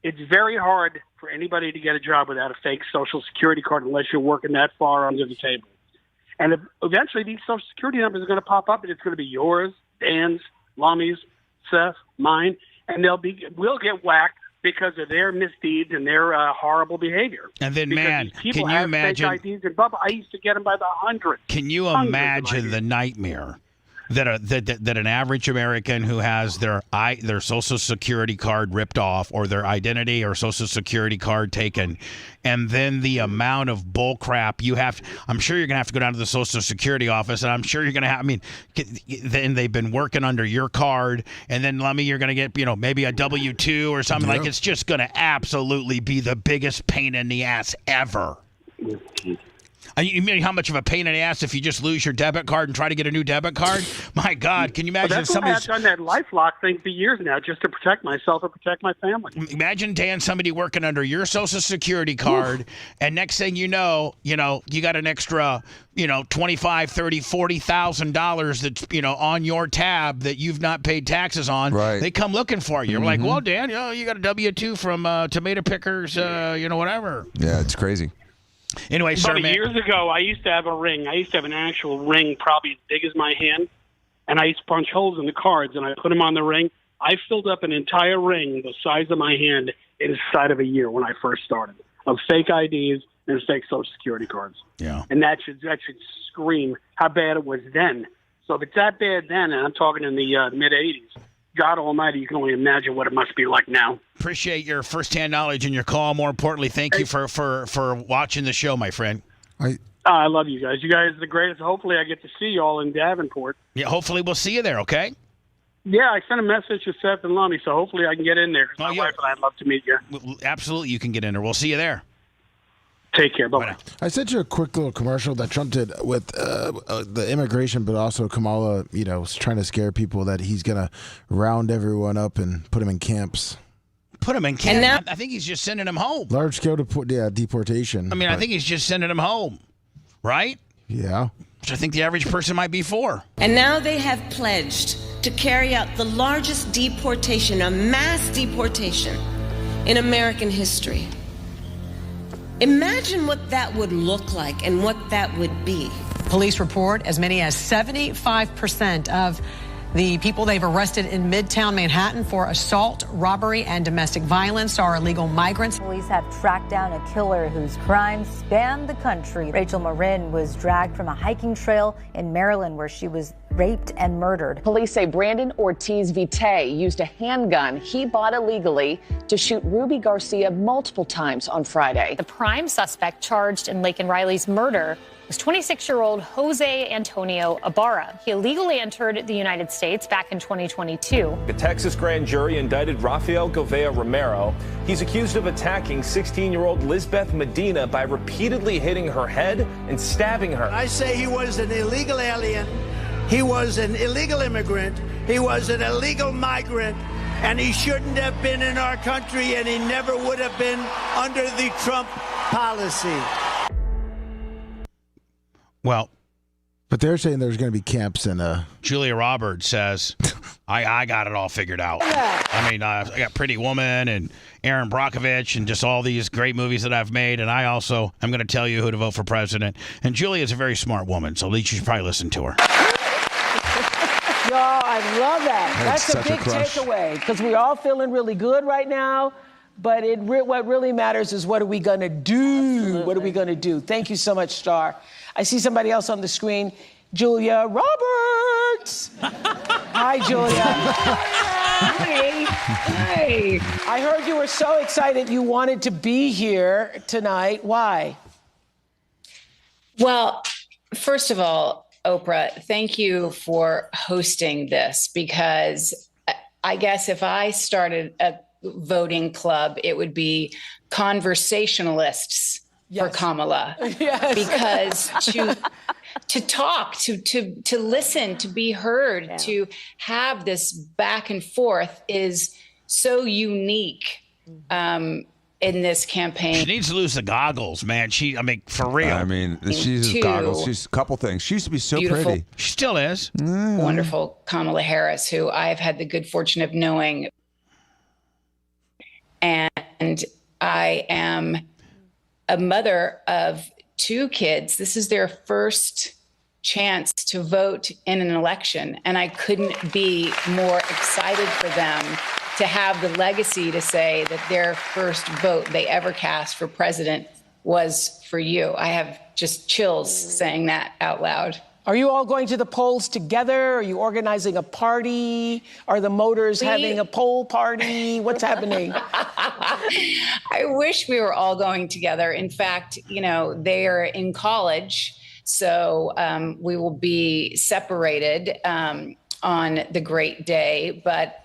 It's very hard for anybody to get a job without a fake Social Security card unless you're working that far under the table. And eventually these Social Security numbers are going to pop up, and it's going to be yours, Dan's, Lummy's, Seth, mine, and we'll get whacked because of their misdeeds and their horrible behavior. And then, because can you imagine? Fake IDs, and Bubba, I used to get them by the hundreds. Can you imagine the nightmare that an average American who has their Social Security card ripped off, or their identity or Social Security card taken, and then the amount of bull crap you have? I'm sure you're going to have to go down to the Social Security office, and I'm sure you're going to have. Then they've been working under your card, and then you're going to get maybe a W-2 or something. Yep. It's just going to absolutely be the biggest pain in the ass ever. You mean how much of a pain in the ass if you just lose your debit card and try to get a new debit card? My God, can you imagine that's why I've done that LifeLock thing for years now, just to protect myself and protect my family. Imagine, Dan, somebody working under your Social Security card, and next thing you know, you got an extra, $25,000, $30,000, $40,000 that's, on your tab that you've not paid taxes on. Right. They come looking for you. We're like, well, Dan, you got a W-2 from Tomato Pickers, whatever. Yeah, it's crazy. Anyway, sir, man. Years ago, I used to have a ring. I used to have an actual ring probably as big as my hand, and I used to punch holes in the cards, and I put them on the ring. I filled up an entire ring the size of my hand inside of a year when I first started of fake IDs and fake Social Security cards. Yeah. And that should scream how bad it was then. So if it's that bad then, and I'm talking in the mid-'80s, God almighty, you can only imagine what it must be like now. Appreciate your firsthand knowledge and your call. More importantly, thank you for watching the show, my friend. I love you guys. You guys are the greatest. Hopefully I get to see you all in Davenport. Yeah, hopefully we'll see you there, okay? Yeah, I sent a message to Seth and Lummy, so hopefully I can get in there. Because my wife and I'd love to meet you. Absolutely, you can get in there. We'll see you there. Take care. Bye-bye. I sent you a quick little commercial that Trump did with the immigration, but also Kamala, was trying to scare people that he's going to round everyone up and put them in camps. Put them in camps? I think he's just sending them home. Large-scale deportation. I think he's just sending them home, right? Yeah. Which I think the average person might be for. And now they have pledged to carry out the largest deportation, a mass deportation in American history. Imagine what that would look like and what that would be. Police report as many as 75% of the people they've arrested in Midtown Manhattan for assault, robbery, and domestic violence are illegal migrants. Police have tracked down a killer whose crimes span the country. Rachel Marin was dragged from a hiking trail in Maryland where she was raped and murdered. Police say Brandon Ortiz Vite used a handgun he bought illegally to shoot Ruby Garcia multiple times on Friday. The prime suspect charged in Laken Riley's murder was 26-year-old Jose Antonio Ibarra. He illegally entered the United States back in 2022. A Texas grand jury indicted Rafael Govea Romero. He's accused of attacking 16-year-old Lisbeth Medina by repeatedly hitting her head and stabbing her. I say he was an illegal alien. He was an illegal immigrant. He was an illegal migrant. And he shouldn't have been in our country, and he never would have been under the Trump policy. Well, but they're saying there's going to be camps in Julia Roberts says, I got it all figured out. I got Pretty Woman and Aaron Brockovich and just all these great movies that I've made. And I also am going to tell you who to vote for president. And Julia is a very smart woman, so at least you should probably listen to her. Yo, I love that. That's a big crush. takeaway because we're all feeling really good right now. But what really matters is what are we going to do? Absolutely. What are we going to do? Thank you so much, Star. I see somebody else on the screen, Julia Roberts. Hi, Julia. Hi. Hi. I heard you were so excited you wanted to be here tonight. Why? Well, first of all, Oprah, thank you for hosting this because I guess if I started a voting club, it would be conversationalists for Kamala. Yes. Because to talk, to listen, to be heard, to have this back and forth is so unique in this campaign. She needs to lose the goggles, man. For real. She's goggles. She's a couple things. She used to be so Beautiful. pretty. She still is. Wonderful Kamala Harris, who I've had the good fortune of knowing. And I am a mother of 2 kids. This is their first chance to vote in an election. And I couldn't be more excited for them to have the legacy to say that their first vote they ever cast for president was for you. I have just chills saying that out loud. Are you all going to the polls together? Are you organizing a party? Are the Motors having a poll party? What's happening? I wish we were all going together. In fact, they are in college, so we will be separated on the great day, but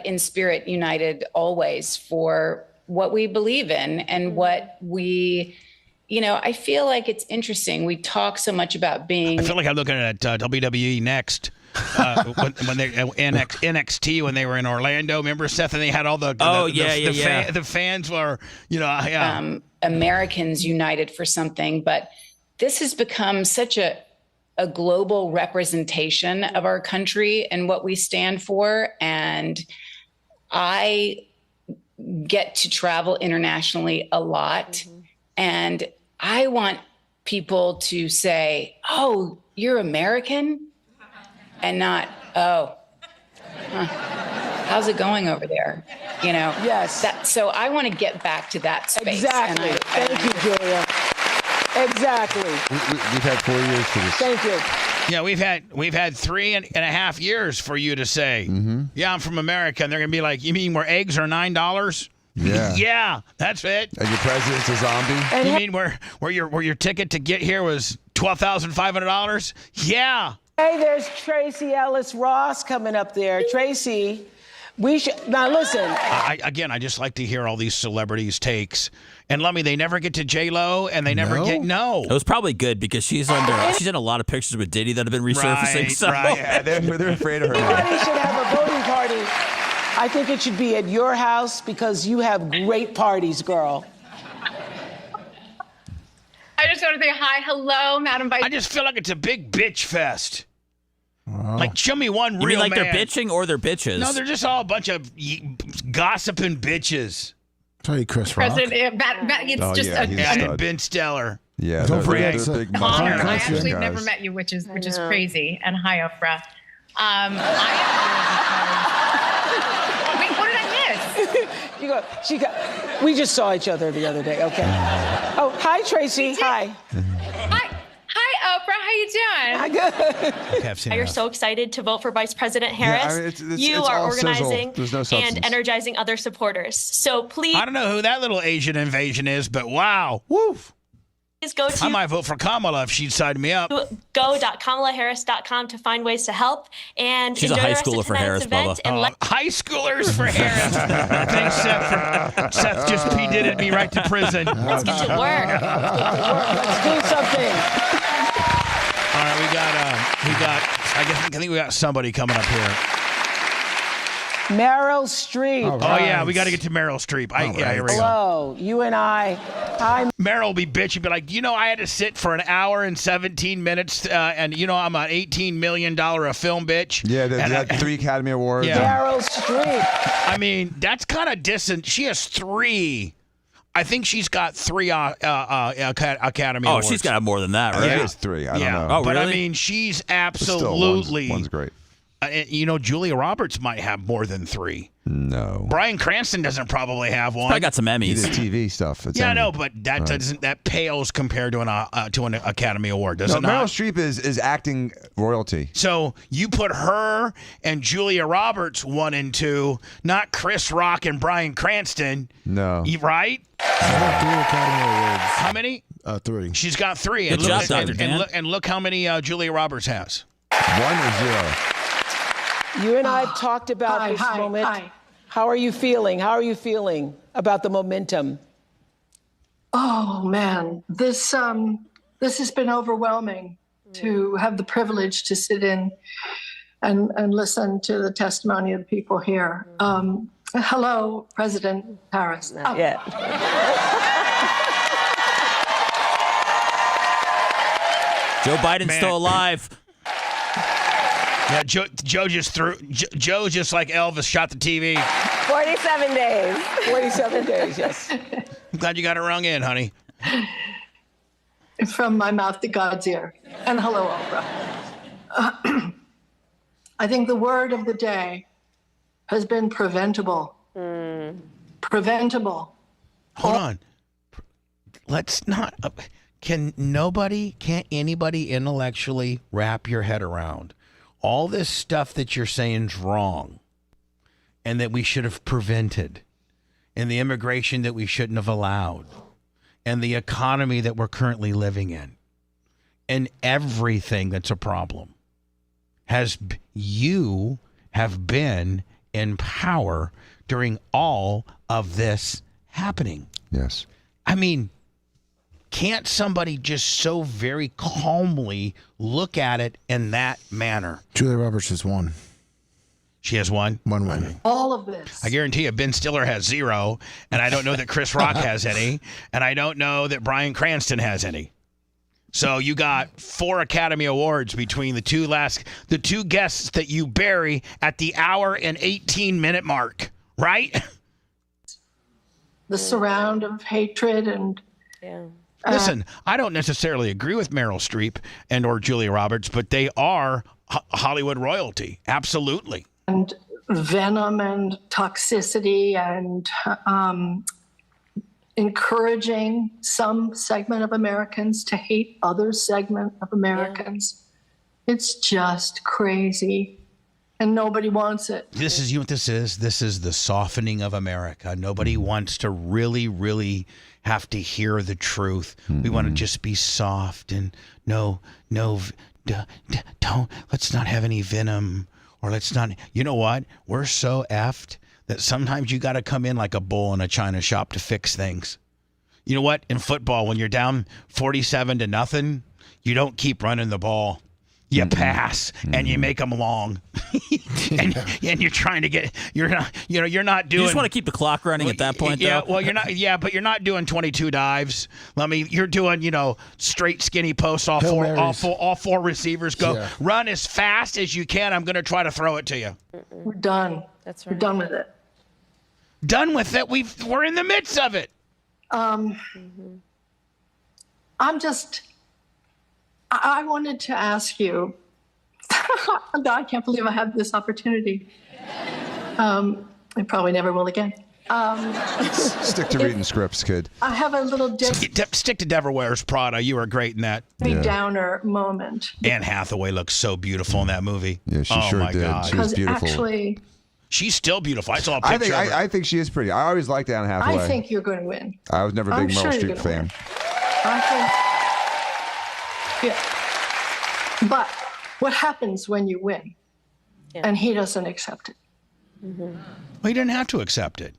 in spirit united always for what we believe in and what we I feel like it's interesting. We talk so much about being. I feel like I'm looking at WWE Next. When they NXT when they were in Orlando, remember Seth, and they had all the the fans were Americans united for something, but this has become such a global representation of our country and what we stand for, and I get to travel internationally a lot, and I want people to say, "Oh, you're American." And not, how's it going going over there? Yes. So I want to get back to that space. Exactly. Thank you, Julia. Exactly. We've had 4 years for this. Thank you. Yeah, we've had 3.5 years for you to say, yeah, I'm from America. And they're going to be like, you mean where eggs are $9? Yeah. Yeah, that's it. And your president's a zombie? You mean where your ticket to get here was $12,500? Yeah. Hey, there's Tracy Ellis Ross coming up there. Tracy, we should now listen. I just like to hear all these celebrities' takes. And Lummy, they never get to J-Lo, and they never get It was probably good because she's in a lot of pictures with Diddy that have been resurfacing. Right. Yeah, they're afraid of her. Everybody should have a voting party. I think it should be at your house because you have great parties, girl. I just want to say hi, hello, Madam Vice. I just feel like it's a big bitch fest. Like, show me one You real mean like man. they're bitching or they're bitches? No, they're just all a bunch of gossiping bitches. Tell you, Chris Rock. President, it's just And Ben Stiller. Yeah, don't forget they're big honor. monsters. I actually have guys. never met you, which is crazy. And hi, Oprah. Wait, what did I miss? We just saw each other the other day. Okay. Oh, hi, Tracy. Hi. Hi, Oprah. How you doing? Hi, good. You're so excited to vote for Vice President Harris. You are organizing and energizing other supporters. So please. I don't know who that little Asian invasion is, but wow. Woof. Please go to I might vote for Kamala if she'd side me up. go.kamalaharris.com to find ways to help and She's a enjoy high the rest schooler of for tonight's Harris, event. Bubba. And High schoolers for Harris. Thanks, Seth just P-Did me right to prison. let's get to work. Let's do something. All right, I think we got somebody coming up here. Meryl Streep. Oh, yeah, we got to get to Meryl Streep. Here we go. Hello, you and I. Hi. Meryl will be bitching, be like, I had to sit for an hour and 17 minutes, and I'm an $18 million a film bitch. Yeah, they had 3 Academy Awards. Yeah. Meryl Streep. I mean, that's kind of distant. She has 3. I think she's got 3 Academy Awards. Oh, she's got more than that, right? I think it's 3. I don't know. Oh, But really? I mean, she's But still, absolutely. one's great. Julia Roberts might have more than 3. No. Bryan Cranston doesn't probably have one. I got some Emmys. He did TV stuff. It's Yeah, I Emmy. know, but that pales compared to an Academy Award, does No, it not? Meryl Streep is acting royalty. So you put her and Julia Roberts 1 and 2, not Chris Rock and Bryan Cranston. No. Right? I have 3 Academy Awards. How many? 3. She's got 3. Good job, Dr. Dan. And look how many Julia Roberts has. 1 or 0. You and I have talked about this moment. Hi. How are you feeling? How are you feeling about the momentum? Oh man, this has been overwhelming to have the privilege to sit in and listen to the testimony of the people here. Hello, President Harris. Yeah. Joe Biden's still alive. Yeah, Joe just like Elvis shot the TV. 47 days. 47 days, yes. I'm glad you got it rung in, honey. From my mouth to God's ear. And hello, Oprah. I think the word of the day has been preventable. Preventable. Hold on. Let's not. Can't anybody intellectually wrap your head around all this stuff that you're saying is wrong and that we should have prevented, and the immigration that we shouldn't have allowed, and the economy that we're currently living in, and everything that's a problem? You have been in power during all of this happening. Yes. I mean, Can't somebody just so very calmly look at it in that manner? Julia Roberts has won. She has one? One win. All of this. I guarantee you Ben Stiller has 0, and I don't know that Chris Rock has any, and I don't know that Bryan Cranston has any. So you got 4 Academy Awards between the two guests that you bury at the hour and 18-minute mark, right? The surround of hatred and... Listen, I don't necessarily agree with Meryl Streep and or Julia Roberts, but they are Hollywood royalty. Absolutely. And venom and toxicity and encouraging some segment of Americans to hate other segment of Americans. It's just crazy. And nobody wants it. This is, you know what this is? This is the softening of America. Nobody wants to really, really have to hear the truth. We want to just be soft and don't, let's not have any venom, or let's not, you know what? We're so effed that sometimes you got to come in like a bull in a china shop to fix things. You know what? In football, when you're down 47-0, you don't keep running the ball. You pass and you make them long, and you're trying to get. You're not doing. You just want to keep the clock running at that point, yeah. though. Well, you're not. Yeah, but you're not doing 22 dives. You're doing straight skinny posts. All four receivers go. Yeah. Run as fast as you can. I'm going to try to throw it to you. We're done. That's right. We're done with it. Done with it. We're in the midst of it. I wanted to ask you, I can't believe I have this opportunity. I probably never will again. Stick to reading scripts, kid. I have a little Stick to Devil Wears Prada. You were great in that. downer moment. Anne Hathaway looks so beautiful in that movie. Yeah, she oh sure my did. God. She was beautiful. Actually, she's still beautiful. I saw a picture of her. I think she is pretty. I always liked Anne Hathaway. I think you're going to win. I was never a big Meryl Streep fan. Yeah. But what happens when you win and he doesn't accept it? Well, he didn't have to accept it.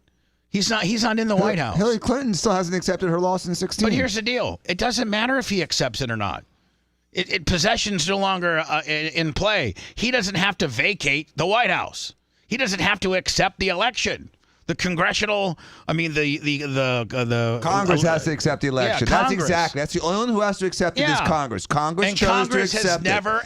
He's not in the White House. Hillary Clinton still hasn't accepted her loss in 2016. But here's the deal. It doesn't matter if he accepts it or not. Possession's no longer in play. He doesn't have to vacate the White House. He doesn't have to accept the election. The congressional, the Congress has to accept the election. Yeah, That's the only one who has to accept it is Congress. Congress chose to accept it. Ever,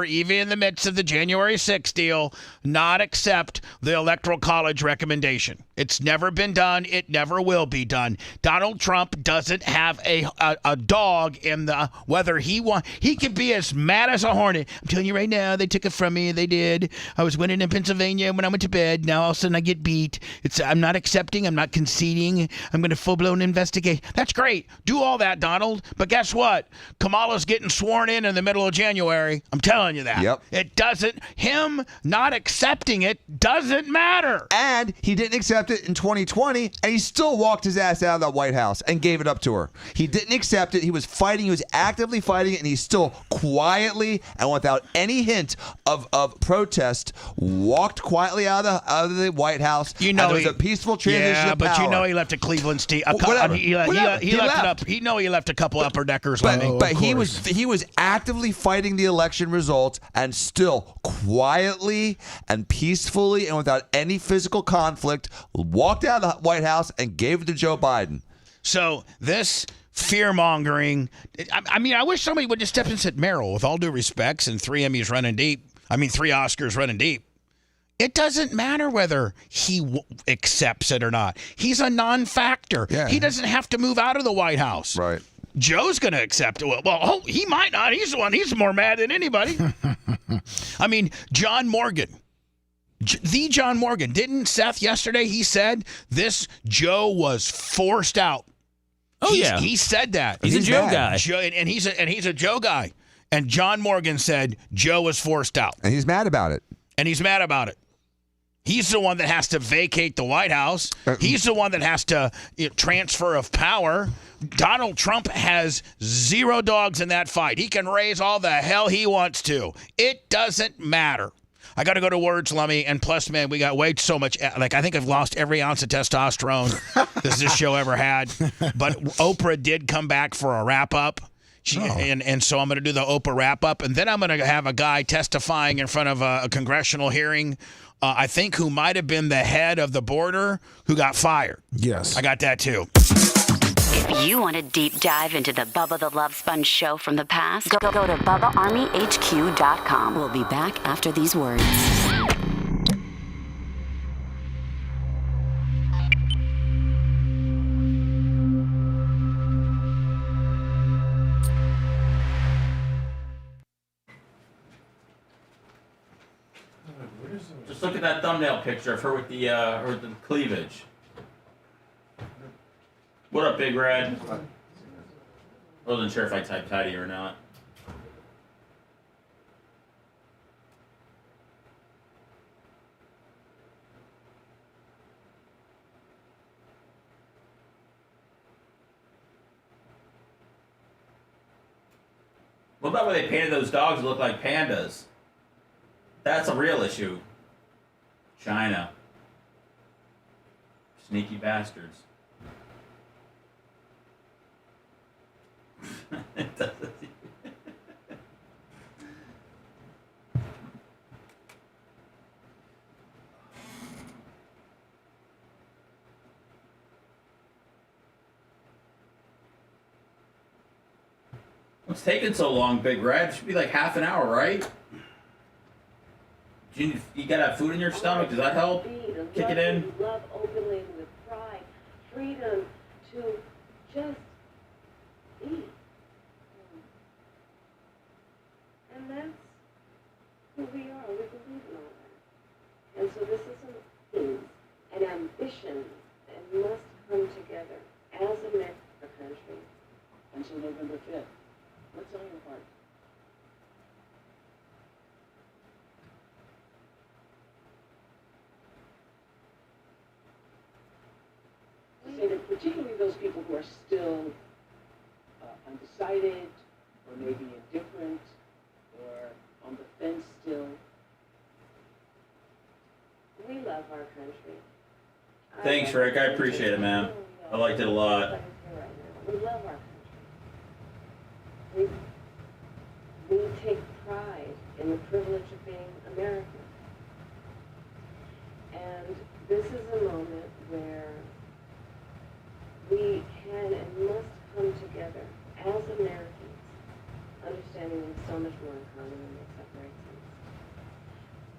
even in the midst of the January 6th deal, not accept the Electoral College recommendation. It's never been done. It never will be done. Donald Trump doesn't have a dog in the whether he could be as mad as a hornet. I'm telling you right now, they took it from me. They did. I was winning in Pennsylvania when I went to bed. Now all of a sudden I get beat. I'm not accepting. I'm not conceding. I'm going to full-blown investigate. That's great. Do all that, Donald. But guess what? Kamala's getting sworn in the middle of January. I'm telling you that. Yep. It doesn't. Him not accepting it doesn't matter. And he didn't accept it in 2020, and he still walked his ass out of that White House and gave it up to her. He didn't accept it. He was fighting. He was actively fighting it, and he still quietly and without any hint of protest walked quietly out of the White House. There was a peaceful transition of power. But he left a Cleveland Steve. Whatever. He left it up. He left a couple upper deckers. But he was actively fighting the election results and still quietly and peacefully and without any physical conflict walked out of the White House and gave it to Joe Biden. So this fear-mongering, I wish somebody would just step in and said, Meryl, with all due respects, and 3 Emmys running deep, 3 Oscars running deep, it doesn't matter whether he accepts it or not. He's a non-factor. Yeah. He doesn't have to move out of the White House. Right. Joe's going to accept it. Well, he might not. He's the one. He's more mad than anybody. John Morgan. The John Morgan. Didn't Seth yesterday, he said this Joe was forced out. Oh, yeah. He said that. He's a Joe guy. And he's a Joe guy. And John Morgan said Joe was forced out. And he's mad about it. He's the one that has to vacate the White House. He's the one that has to transfer of power. Donald Trump has 0 dogs in that fight. He can raise all the hell he wants to. It doesn't matter. I got to go to words, Lummy. And plus, man, we got way so much. Like, I think I've lost every ounce of testosterone this show ever had. But Oprah did come back for a wrap up. And so I'm going to do the Oprah wrap up. And then I'm going to have a guy testifying in front of a congressional hearing, I think, who might have been the head of the border who got fired. Yes. I got that, too. If you want a deep dive into the Bubba the Love Sponge show from the past, go to BubbaArmyHQ.com. We'll be back after these words. Just look at that thumbnail picture of her with the cleavage. What up, Big Red? I wasn't sure if I typed tidy or not. What about when they painted those dogs to look like pandas? That's a real issue. China. Sneaky bastards. What's taking so long, Big Red? It should be like half an hour, right? You gotta have food in your stomach. Does that help? Kick it in. Love openly with pride, freedom to just be. And that's who we are. We believe in all that. And so this is an ambition that must come together as a country until November 5th. What's on your heart? Say that particularly those people who are still undecided or maybe indifferent or on the fence still. We love our country. Thanks, Rick. I appreciate it, man. I liked it a lot. We love our country. We take pride in the privilege of being American. And this is a moment where we can and must come together as Americans, understanding there's so much more in common than what separates us.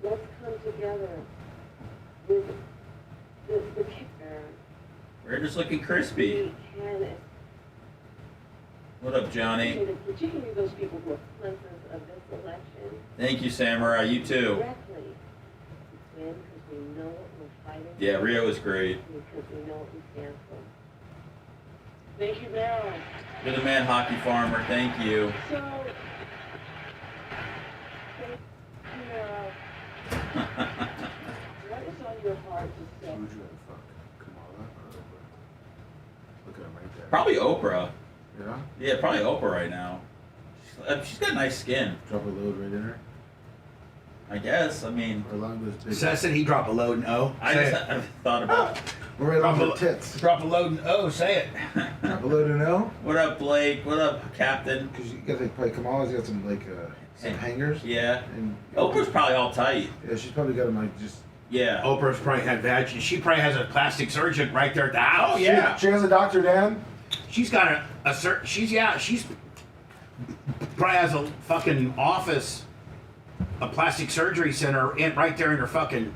Let's come together with the kicker. We're just looking crispy. We can. What up, Johnny? Particularly those people who are cleansers of this election. Thank you, Samurai. You too. Directly win because we know what we're fighting. Yeah, Rio was great. Because we know what we stand for. Thank you, Meryl. You're the man, Hockey Farmer. Thank you. So, thank you, Meryl. What is on your heart to say? Look at him right there. Probably Oprah. Yeah? Yeah, probably Oprah right now. She's got nice skin. Drop a load right in her. I guess. I mean, Seth said he drop a load in O. I've thought about it. We're right on the tits. Drop a load in O. Say it. Drop a load in O. What up, Blake? What up, Captain? Because you got to probably Kamala's got some some hangers. Yeah. And Oprah's probably all tight. Yeah, she's probably got them like just. Yeah. Oprah's probably had vag. She probably has a plastic surgeon right there at the house. Oh yeah. She has a doctor, Dan. She's got she's probably has a fucking office, a plastic surgery center right there in her fucking.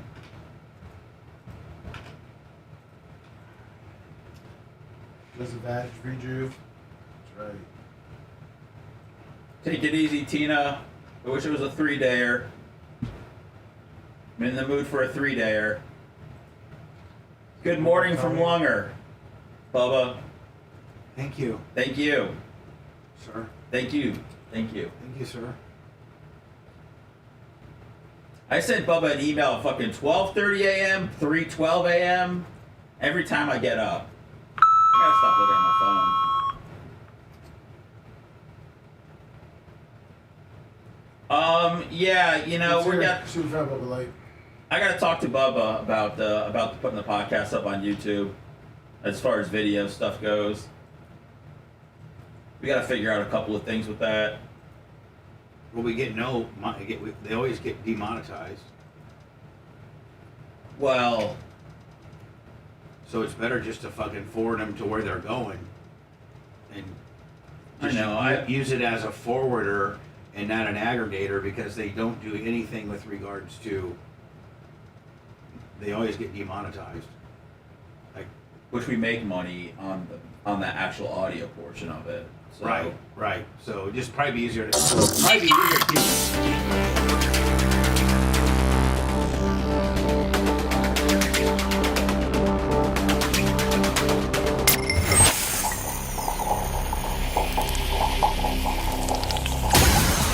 Does a vag rejuve. That's right. Take it easy, Tina. I wish it was a 3-dayer. I'm in the mood for a 3-dayer. Good morning from Lunger. Bubba. Thank you. Thank you. Sir. Thank you. Thank you. Thank you, sir. I sent Bubba an email at fucking 12:30 a.m., 3:12 a.m. every time I get up. I gotta stop looking at my phone. Yeah, we got. I got to talk to Bubba about putting the podcast up on YouTube, as far as video stuff goes. We got to figure out a couple of things with that. Well, they always get demonetized. Well, so it's better just to fucking forward them to where they're going, and use it as a forwarder and not an aggregator, because they don't do anything with regards to. They always get demonetized. Which we make money on the actual audio portion of it. So. Right. So just probably be easier to.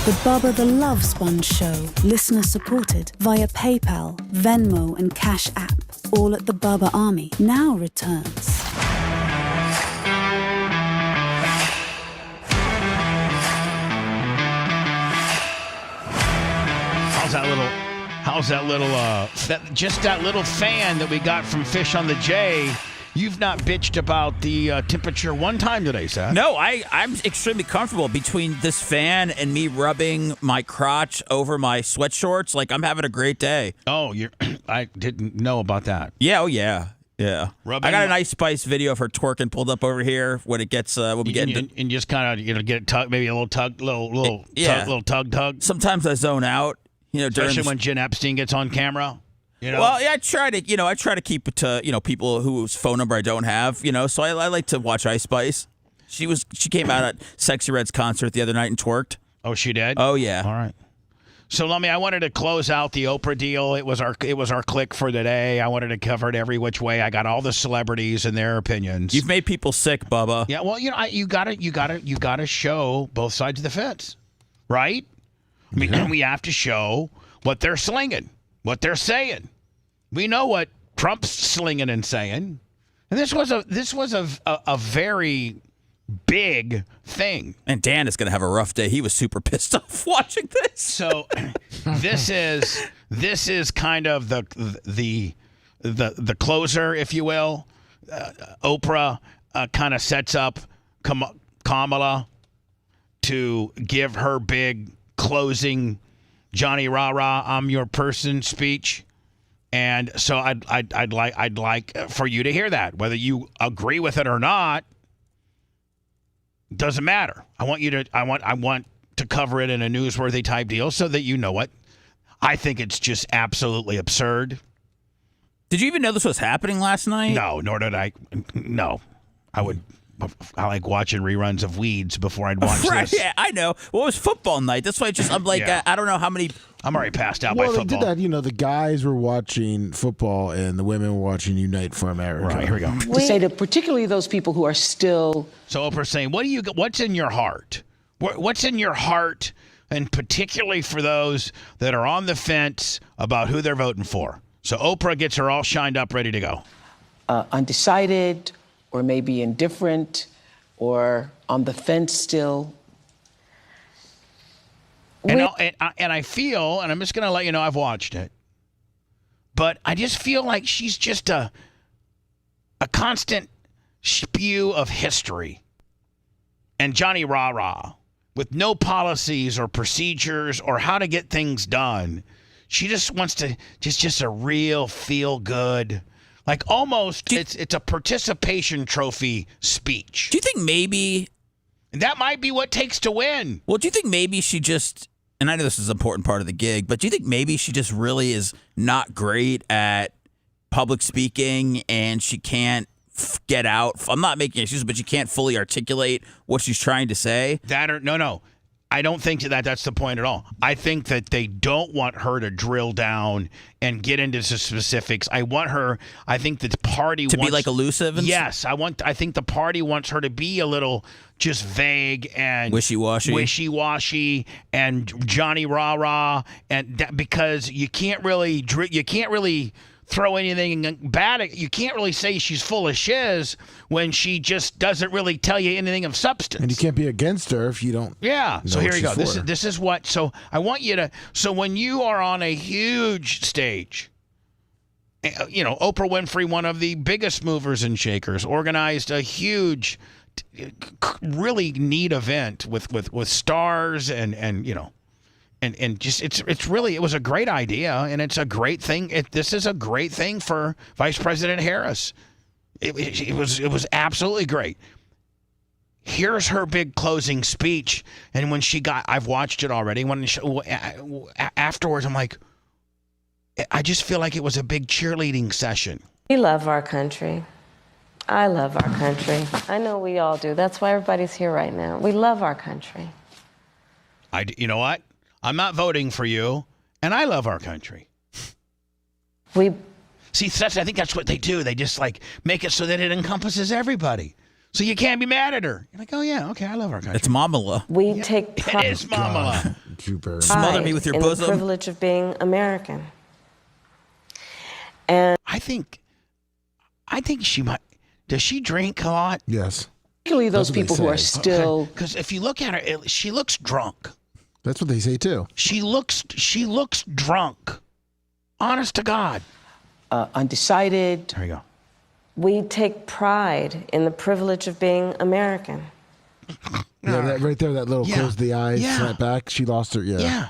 The Bubba the Love Sponge Show, listener supported via PayPal, Venmo, and Cash App. All at the Bubba Army now returns. How's that little fan that we got from Fish on the J? You've not bitched about the temperature one time today, Seth. No, I'm extremely comfortable between this fan and me rubbing my crotch over my sweatshorts. Like, I'm having a great day. Oh, I didn't know about that. Yeah, oh yeah. Yeah. I got an Ice Spice video of her twerking pulled up over here when it gets when we get into, and just kind of get it tug, maybe a little tug, little tug. Sometimes I zone out, especially when Jen Epstein gets on camera. Well, yeah, I try to keep it to, people whose phone number I don't have, so I like to watch Ice Spice. She came out at Sexy Red's concert the other night and twerked. Oh, she did? Oh, yeah. All right. So, Lummi, I wanted to close out the Oprah deal. It was our click for today. I wanted to cover it every which way. I got all the celebrities and their opinions. You've made people sick, Bubba. Yeah, well, you gotta show both sides of the fence, right? I mean, we have to show what they're slinging, what they're saying. We know what Trump's slinging and saying, and this was a very big thing. And Dan is going to have a rough day. He was super pissed off watching this. So this is kind of the closer, if you will. Oprah kind of sets up Kamala to give her big closing Johnny Rah Rah, I'm your person speech. And so I'd like for you to hear that, whether you agree with it or not. Doesn't matter. I want to cover it in a newsworthy type deal so that you know what. I think it's just absolutely absurd. Did you even know this was happening last night? No, nor did I. No, I like watching reruns of Weeds before I'd watch right, this. Yeah, I know. Well, it was football night. That's why I'm like, yeah. I don't know how many. I'm already passed out by football. Well, they did that. The guys were watching football and the women were watching Unite for America. Right, here we go. To say that particularly those people who are still. So Oprah's saying, what's in your heart? What's in your heart, and particularly for those that are on the fence about who they're voting for? So Oprah gets her all shined up, ready to go. Undecided, or maybe indifferent, or on the fence still. And I feel, and I'm just going to let you know I've watched it, but I just feel like she's just a constant spew of history and Johnny Rah Rah with no policies or procedures or how to get things done. She just wants to just a real feel good, like almost it's a participation trophy speech. Do you think maybe that might be what takes to win? Well, do you think maybe she just, and I know this is an important part of the gig, but do you think maybe she just really is not great at public speaking and she can't get out? I'm not making excuses, but she can't fully articulate what she's trying to say? No. I don't think that's the point at all. I think that they don't want her to drill down and get into the specifics. I think the party to wants, be like elusive. Yes, I think the party wants her to be a little just vague and wishy-washy and Johnny Rah Rah, and that, because you can't really throw anything bad at you. Can't really say she's full of shiz when she just doesn't really tell you anything of substance. And you can't be against her if you don't. Yeah. So here you go. This This is what. So I want you to. So when you are on a huge stage, Oprah Winfrey, one of the biggest movers and shakers, organized a huge, really neat event with stars and just it was a great idea, and it's a great thing. This is a great thing for Vice President Harris. It was absolutely great. Here's her big closing speech, and when I've watched it already. Afterwards, I'm like, I just feel like it was a big cheerleading session. We love our country. I love our country. I know we all do. That's why everybody's here right now. We love our country. You know what? I'm not voting for you, and I love our country. I think that's what they do. They just make it so that it encompasses everybody. So you can't be mad at her. You're like, oh yeah, okay, I love our country. It's Mamala. We take pride. It is Mamala. Smother me with your bosom. The privilege of being American. And I think she might. Does she drink a lot? Yes. Particularly those people who are still. Because if you look at her, she looks drunk. That's what they say too. She looks drunk. Honest to God. Undecided. There you go. We take pride in the privilege of being American. Yeah, right there, that little close the eyes, snap back. She lost her. Yeah.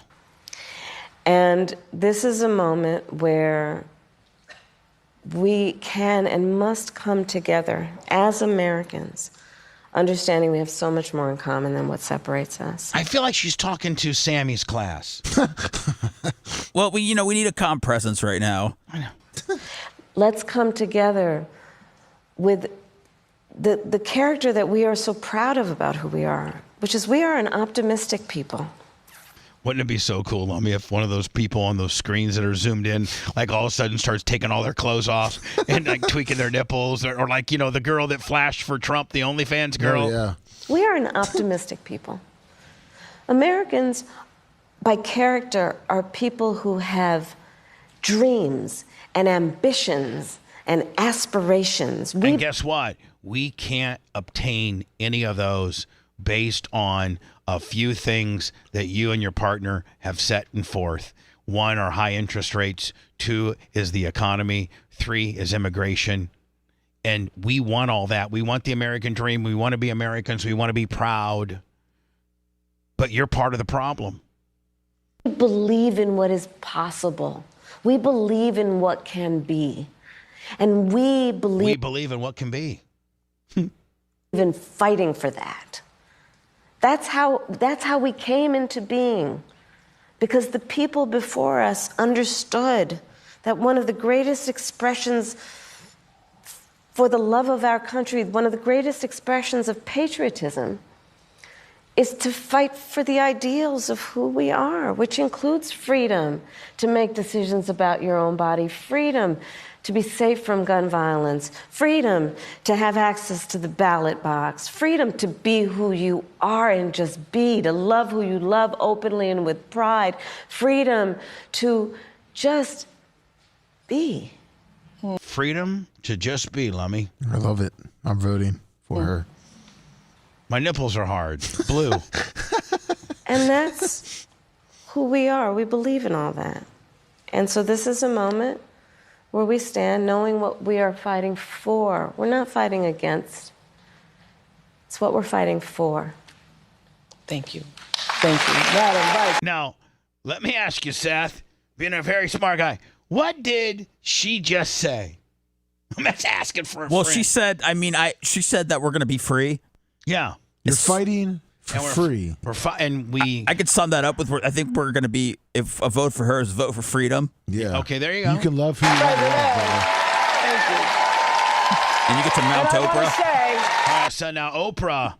And this is a moment where we can and must come together as Americans, understanding we have so much more in common than what separates us. I feel like she's talking to Sammy's class. Well, we need a calm presence right now. I know. Let's come together with the character that we are so proud of about who we are, which is we are an optimistic people. Wouldn't it be so cool, Lummy, if one of those people on those screens that are zoomed in, all of a sudden starts taking all their clothes off and tweaking their nipples, or the girl that flashed for Trump, the OnlyFans girl. Oh, yeah. We are an optimistic people. Americans, by character, are people who have dreams and ambitions and aspirations. And guess what? We can't obtain any of those based on a few things that you and your partner have set forth. 1 are high interest rates. 2 is the economy. 3 is immigration. And we want all that. We want the American dream. We want to be Americans. We want to be proud. But you're part of the problem. We believe in what is possible. We believe in what can be. And we believe in what can be. In fighting for that. That's how we came into being, because the people before us understood that one of the greatest expressions for the love of our country, one of the greatest expressions of patriotism, is to fight for the ideals of who we are, which includes freedom to make decisions about your own body, freedom to be safe from gun violence, freedom to have access to the ballot box, freedom to be who you are and just be, to love who you love openly and with pride, freedom to just be. Freedom to just be, Lummy. I love it. I'm voting for her. My nipples are hard. Blue. And that's who we are. We believe in all that. And so this is a moment where we stand knowing what we are fighting for. We're not fighting against. It's what we're fighting for. Thank you. Thank you. Right. Now, let me ask you, Seth, being a very smart guy, what did she just say? I'm just asking for a friend. She said, she said that we're going to be free. Yeah. You're fighting for free. I could sum that up with, I think we're going to be, if a vote for her is a vote for freedom. Yeah. Okay, there you go. You can love who you love. Thank you. And you get to mount Oprah. So now Oprah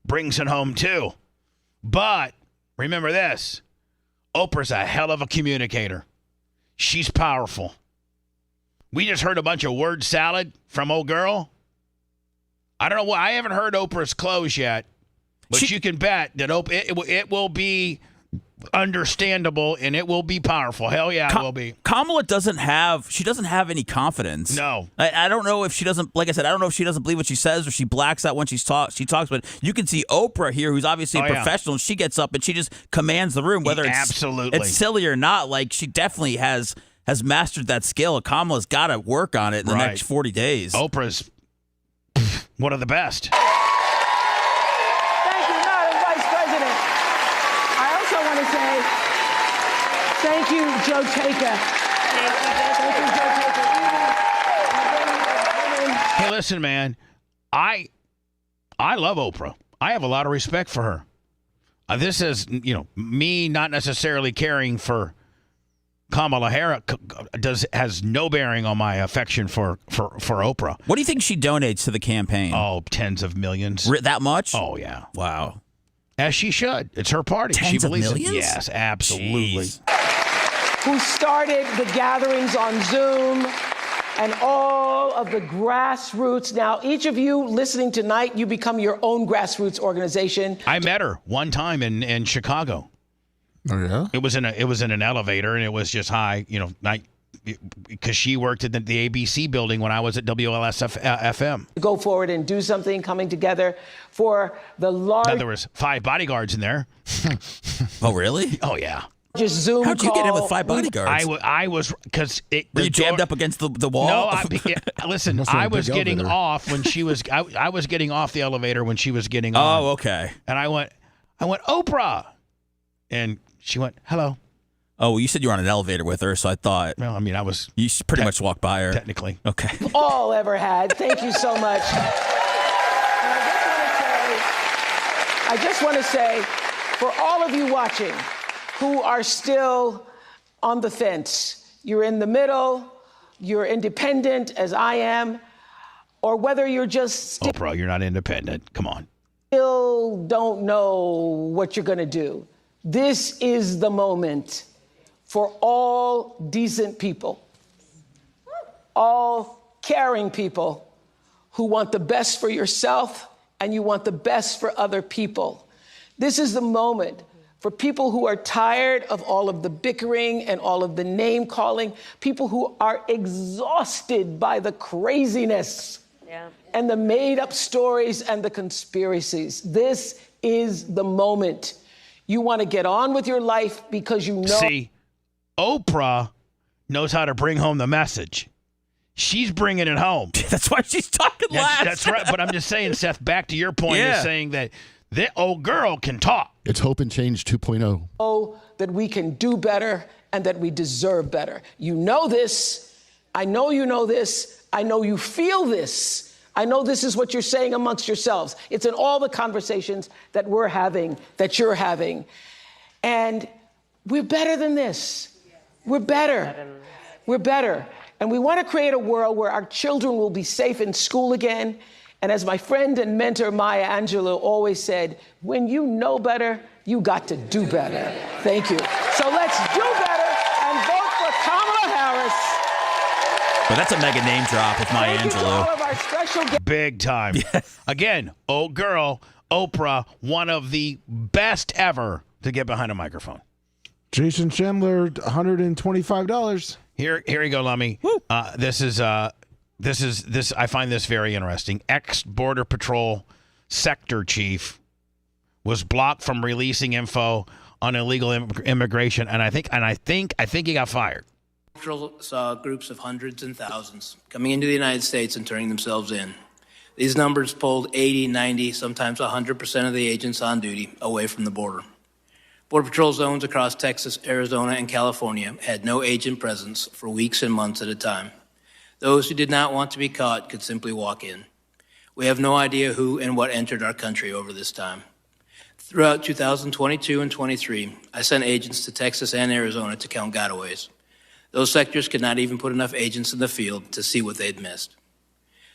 brings it home too. But remember this, Oprah's a hell of a communicator. She's powerful. We just heard a bunch of word salad from old girl. I don't know why. I haven't heard Oprah's close yet. But you can bet that it will be understandable, and it will be powerful. Hell yeah, it will be. Kamala doesn't have any confidence. No. I don't know if she doesn't, like I said, I don't know if she doesn't believe what she says or she blacks out when she talks, but you can see Oprah here, who's obviously a professional, and she gets up and she just commands the room, whether it's silly or not. Like, she definitely has mastered that skill. Kamala's got to work on it in the next 40 days. Oprah's one of the best. Thank you, Joe Taker. Hey, listen, man. I love Oprah. I have a lot of respect for her. This is, me not necessarily caring for Kamala Harris has no bearing on my affection for Oprah. What do you think she donates to the campaign? Oh, tens of millions. That much? Oh, yeah. Wow. As she should. It's her party. Tens she of believes millions? It. Yes, absolutely. Jeez. Who started the gatherings on Zoom and all of the grassroots. Now, each of you listening tonight, you become your own grassroots organization. I met her one time in Chicago. Oh yeah. It was in an elevator, and it was just high, because she worked at the ABC building when I was at WLS FM. Go forward and do something, coming together for the large. Now, there was 5 bodyguards in there. Oh really? Oh yeah. Just Zoom. How'd you get in with 5 bodyguards? I was because were you jammed up against the wall? No, listen. I was getting off when she was. I was getting off the elevator when she was getting on. Oh, okay. And I went, Oprah, and she went, hello. Oh, well, you said you were on an elevator with her, so I thought. Well, I mean, I was. You pretty much walked by her. Technically. Okay. All ever had. Thank you so much. I just want to say, for all of you watching who are still on the fence, you're in the middle, you're independent as I am, or whether you're just Oprah, you're not independent. Come on. Still don't know what you're going to do. This is the moment for all decent people, all caring people who want the best for yourself and you want the best for other people. This is the moment for people who are tired of all of the bickering and all of the name calling, people who are exhausted by the craziness and the made up stories and the conspiracies. This is the moment. You want to get on with your life because you know. See, Oprah knows how to bring home the message. She's bringing it home. That's why she's talking last. That's right. But I'm just saying, Seth, back to your point, you're saying that old girl can talk. It's Hope and Change 2.0. Know that we can do better and that we deserve better. You know this. I know you know this. I know you feel this. I know this is what you're saying amongst yourselves. It's in all the conversations that we're having, that you're having. And we're better than this. We're better. We're better. And we want to create a world where our children will be safe in school again. And as my friend and mentor Maya Angelou always said, when you know better, you got to do better. Thank you. So let's do better and vote for Kamala Harris. But that's a mega name drop with Maya Angelou. Big time. Again, old girl, Oprah, one of the best ever to get behind a microphone. Jason Chandler, $125. Here you go, Lummy. This. I find this very interesting. Ex-Border Patrol sector chief was blocked from releasing info on illegal immigration, and I think he got fired. Saw groups of hundreds and thousands coming into the United States and turning themselves in. These numbers pulled 80, 90, sometimes 100% of the agents on duty away from the border. Border Patrol zones across Texas, Arizona, and California had no agent presence for weeks and months at a time. Those who did not want to be caught could simply walk in. We have no idea who and what entered our country over this time. Throughout 2022 and 23, I sent agents to Texas and Arizona to count gotaways. Those sectors could not even put enough agents in the field to see what they'd missed.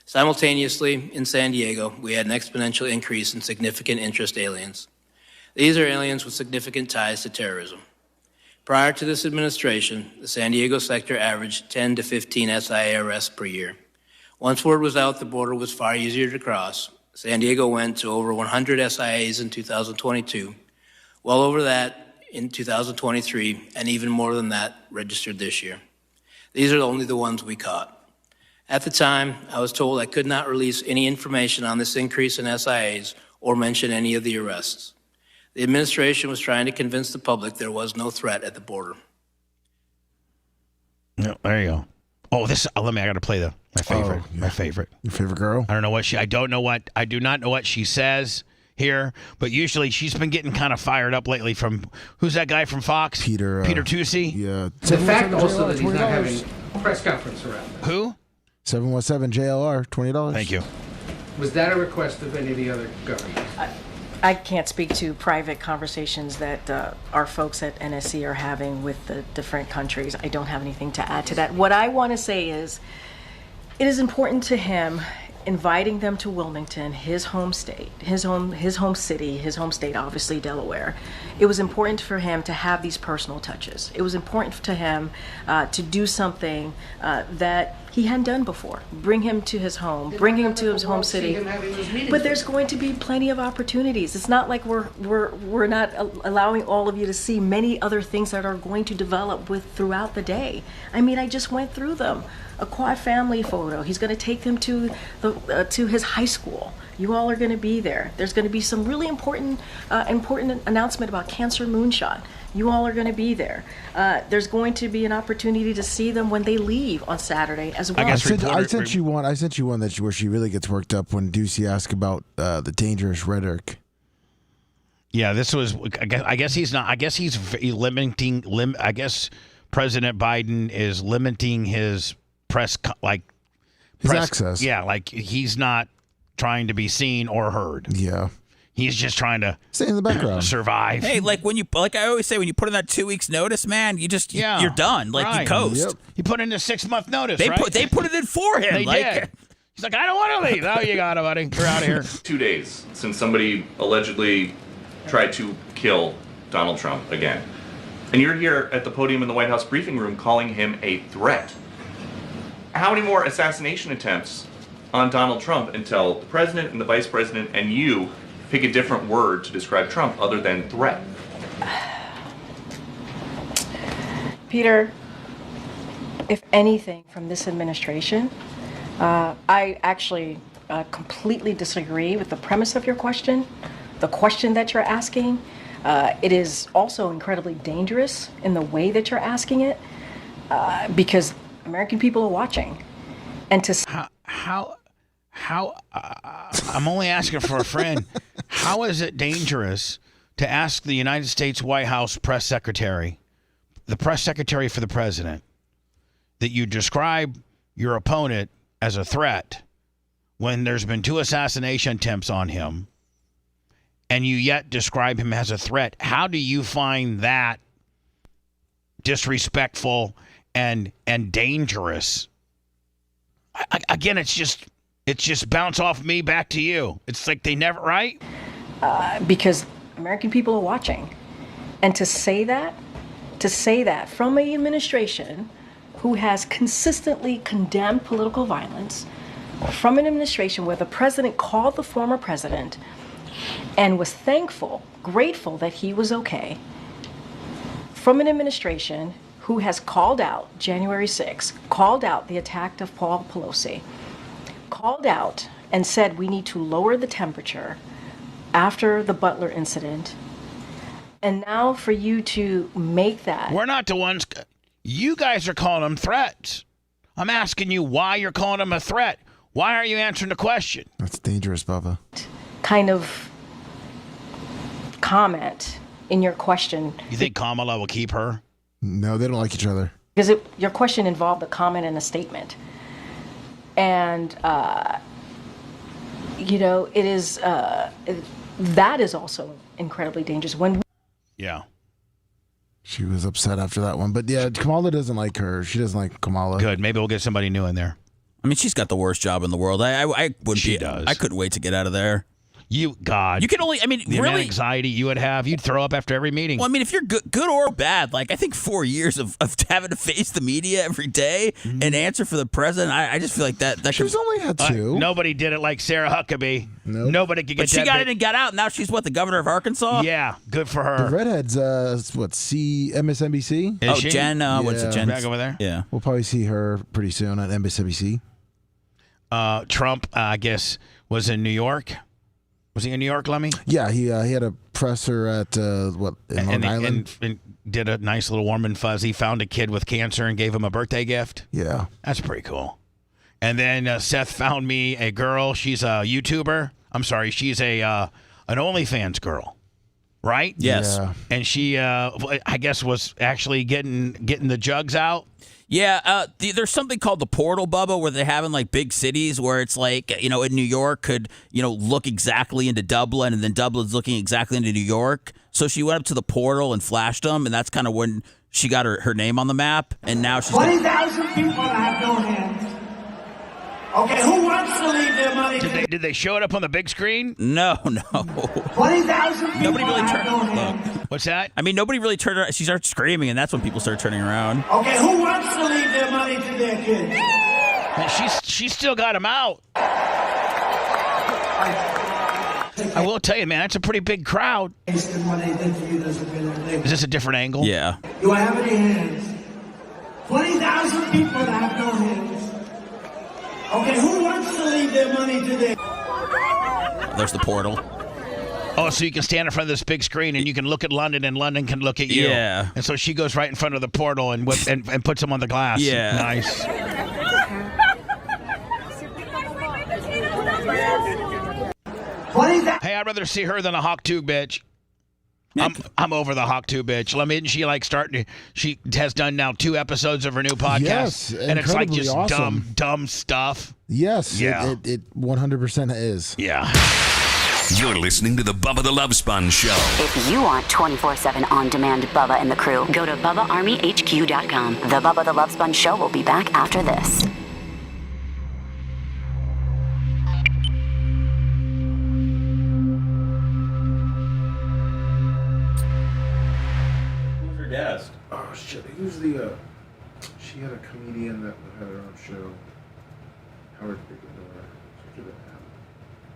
Simultaneously, in San Diego, we had an exponential increase in significant interest aliens. These are aliens with significant ties to terrorism. Prior to this administration, the San Diego sector averaged 10 to 15 SIA arrests per year. Once word was out the border was far easier to cross, San Diego went to over 100 SIAs in 2022, well over that in 2023, and even more than that registered this year. These are only the ones we caught. At the time, I was told I could not release any information on this increase in SIAs or mention any of the arrests. The administration was trying to convince the public there was no threat at the border. No, there you go. Oh, I got to play my favorite. Oh, yeah. My favorite. Your favorite girl? I do not know what she says here, but usually she's been getting kind of fired up lately from, who's that guy from Fox? Peter Tucci? Yeah. The fact also that he's not having a press conference around this. Who? 717 JLR, $20. Thank you. Was that a request of any of the other governors? I can't speak to private conversations that our folks at NSC are having with the different countries. I don't have anything to add to that. What I want to say is, it is important to him inviting them to Wilmington, his home state, his home city, his home state, obviously Delaware. It was important for him to have these personal touches. It was important to him to do something that he hadn't done before. Bring him to his home, bring him to his home city. But there's going to be plenty of opportunities. It's not like we're not allowing all of you to see many other things that are going to develop throughout the day. I mean, I just went through them. A quad family photo. He's going to take them to his high school. You all are going to be there. There's going to be some really important announcement about Cancer Moonshot. You all are going to be there. There's going to be an opportunity to see them when they leave on Saturday as well. I sent you one where she really gets worked up when Ducey asks about the dangerous rhetoric. Yeah, this was. I guess he's not. I guess he's limiting. I guess President Biden is limiting his press access. Yeah, like he's not trying to be seen or heard. Yeah. He's just trying to stay in the background, survive. Hey, like I always say, when you put in that 2 weeks notice, man, you're done. Like right. you coast. Yep. You put in a 6 month notice. They right? put it in for him. They did. He's like, I don't want to leave. Oh, you got it, buddy. We're out of here. 2 days since somebody allegedly tried to kill Donald Trump again, and you're here at the podium in the White House briefing room calling him a threat. How many more assassination attempts on Donald Trump until the president and the vice president and you pick a different word to describe Trump other than threat? Peter, if anything from this administration, I actually completely disagree with the premise of your question, the question that you're asking. It is also incredibly dangerous in the way that you're asking it, because American people are watching. And to how I'm only asking for a friend. How is it dangerous to ask the United States White House press secretary, the press secretary for the president, that you describe your opponent as a threat when there's been 2 assassination attempts on him, and you yet describe him as a threat? How do you find that disrespectful and dangerous? Again, it's just bounce off me back to you. It's like they never, right? Because American people are watching. And to say that from an administration who has consistently condemned political violence, from an administration where the president called the former president and was grateful that he was okay, from an administration who has called out January 6th, called out the attack of Paul Pelosi, called out and said we need to lower the temperature after the Butler incident. And now for you to make that. We're not the ones. You guys are calling them threats. I'm asking you why you're calling them a threat. Why aren't you answering the question? That's dangerous, Bubba. Kind of comment in your question. You think Kamala will keep her? No, they don't like each other. Because your question involved a comment and a statement. And, it is, that is also incredibly dangerous. Yeah. She was upset after that one. But yeah, Kamala doesn't like her. She doesn't like Kamala. Good. Maybe we'll get somebody new in there. I mean, she's got the worst job in the world. I wouldn't. She does. I couldn't wait to get out of there. You can only. I mean, the amount of anxiety you would have, you'd throw up after every meeting. Well, I mean, if you're good or bad, like I think 4 years of having to face the media every day and answer for the president, I just feel like that. She's only had 2. Nobody did it like Sarah Huckabee. Nope. Nobody could get. But she got in and got out. And now she's the governor of Arkansas. Yeah, good for her. The redhead's MSNBC. Is she? Jen. What's it? Jen Back over there. Yeah, we'll probably see her pretty soon on MSNBC. Trump, I guess, was in New York. Was he in New York, Lemmy? Yeah, he had a presser at in Long Island. And did a nice little warm and fuzzy. Found a kid with cancer and gave him a birthday gift. Yeah. That's pretty cool. And then Seth found me a girl. She's a YouTuber. I'm sorry. She's an OnlyFans girl. Right? Yes. Yeah. And she, I guess, was actually getting the jugs out. Yeah, there's something called the portal, Bubba, where they have in like big cities where it's like, in New York could, look exactly into Dublin, and then Dublin's looking exactly into New York. So she went up to the portal and flashed them, and that's kind of when she got her name on the map. And now she's 20,000 people that have no hands. Okay, who wants to leave their money? Did they show it up on the big screen? No. 20,000 people Nobody really have no turned. hands. What's that? I mean, nobody really turned around. She starts screaming, and that's when people start turning around. Okay, who wants to leave their money to their kids? And she's still got him out. I will tell you, man, that's a pretty big crowd. Is this a different angle? Yeah. Do I have any hands? 20,000 people that have no hands. Okay, who wants to leave their money to their... There's the portal. Oh, so you can stand in front of this big screen and you can look at London and London can look at you. Yeah. And so she goes right in front of the portal and and puts them on the glass. Yeah. Nice. Hey, I'd rather see her than a Hawk 2 bitch. I'm over the Hawk 2 bitch. Isn't she like starting? She has done now 2 episodes of her new podcast. Yes, and it's like just awesome. dumb stuff. Yes, yeah, it 100% is. Yeah. You're listening to the Bubba the Love Sponge Show. If you want 24/7 on-demand Bubba and the crew, go to BubbaArmyHQ.com. The Bubba the Love Sponge Show will be back after this. Who's her guest? Oh shit! Who's the? She had a comedian that had her own show. Howard Bigelow.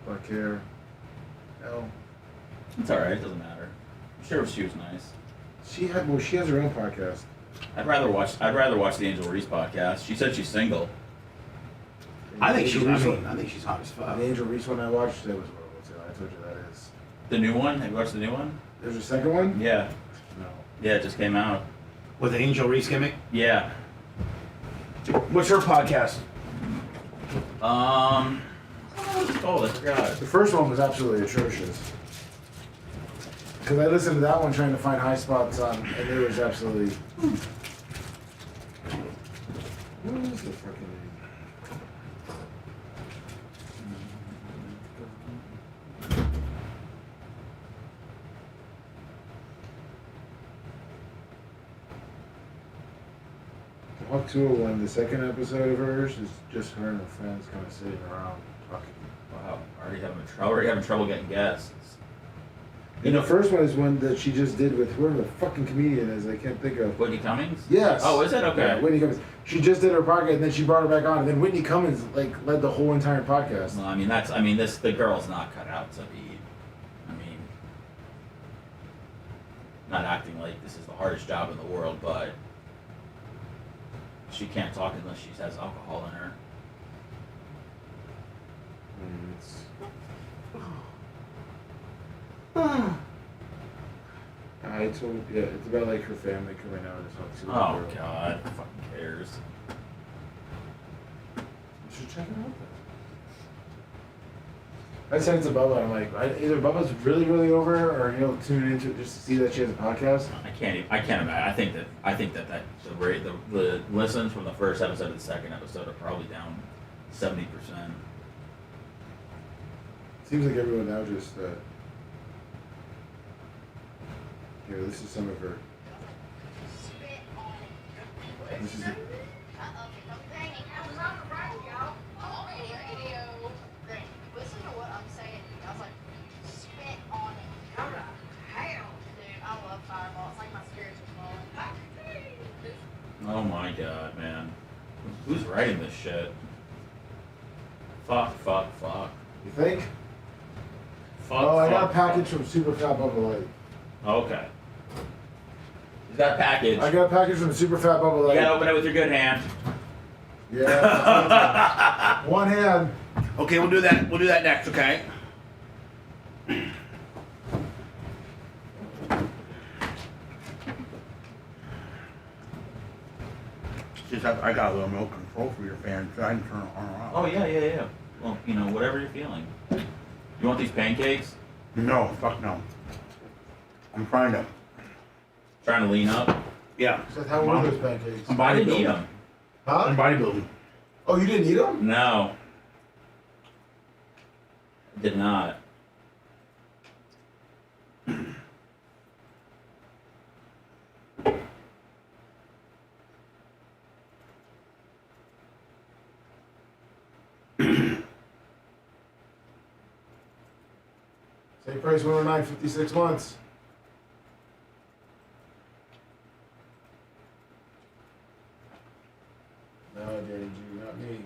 Black hair. No. It's all right. It doesn't matter. I'm sure she was nice. She has her own podcast. I'd rather watch the Angel Reese podcast. She said she's single. I think she's hot as fuck. The Angel Reese one I watched, that was horrible too. I told you that is. The new one? Have you watched the new one? There's a second one? Yeah. No. Yeah, it just came out. With the Angel Reese gimmick? Yeah. What's her podcast? Oh, I forgot. The first one was absolutely atrocious. Because I listened to that one trying to find high spots on, and it was absolutely. What is the fucking name? Hawk 201, the second episode of hers is just her and her friends kind of sitting around talking. Wow, already having trouble getting guests. And the first one is one that she just did with whoever the fucking comedian is. I can't think of. Whitney Cummings? Yes. Oh, is it? Okay. Yeah, Whitney Cummings. She just did her podcast, and then she brought her back on, and then Whitney Cummings led the whole entire podcast. Well, the girl's not cut out to be. Not acting like this is the hardest job in the world, but she can't talk unless she has alcohol in her. It's about like her family coming out and talking to Oh girl. God, who fucking cares? You should check it out then. I sent it to Bubba. I'm like, either Bubba's really, really over her, or he'll tune into it just to see that she has a podcast. I can't imagine. I think that the listens from the first episode to the second episode are probably down 70%. Seems like everyone now just. Here, this is some of her. This is. Who's writing this shit? Fuck. You think? I got a package from Super Fat Bubba Light. Okay. He's got a package. I got a package from Super Fat Bubba Light. You gotta open it with your good hand. Yeah. One hand. Okay, we'll do that. We'll do that next, okay? Just I got a little remote control for your fan, so I can turn it on or off. Oh, yeah. Well, whatever you're feeling. You want these pancakes? No, fuck no. I'm trying to lean up? Yeah. So how were those pancakes? I'm I didn't eat bodybuilding. them. Huh? I'm bodybuilding. Oh, you didn't eat them? No. I did not. Same price, 109, 56 months. No, Daddy G, not me.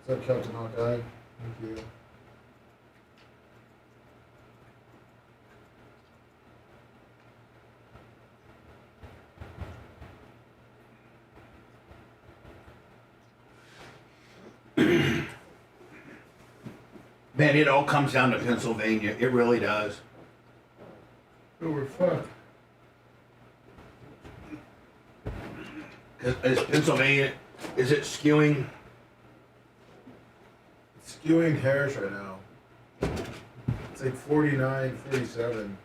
What's up, Captain Hawkeye? Thank you. Man, it all comes down to Pennsylvania. It really does. Oh, we're fucked. Is Pennsylvania, is it skewing? It's skewing Harris right now. It's like 49, 47.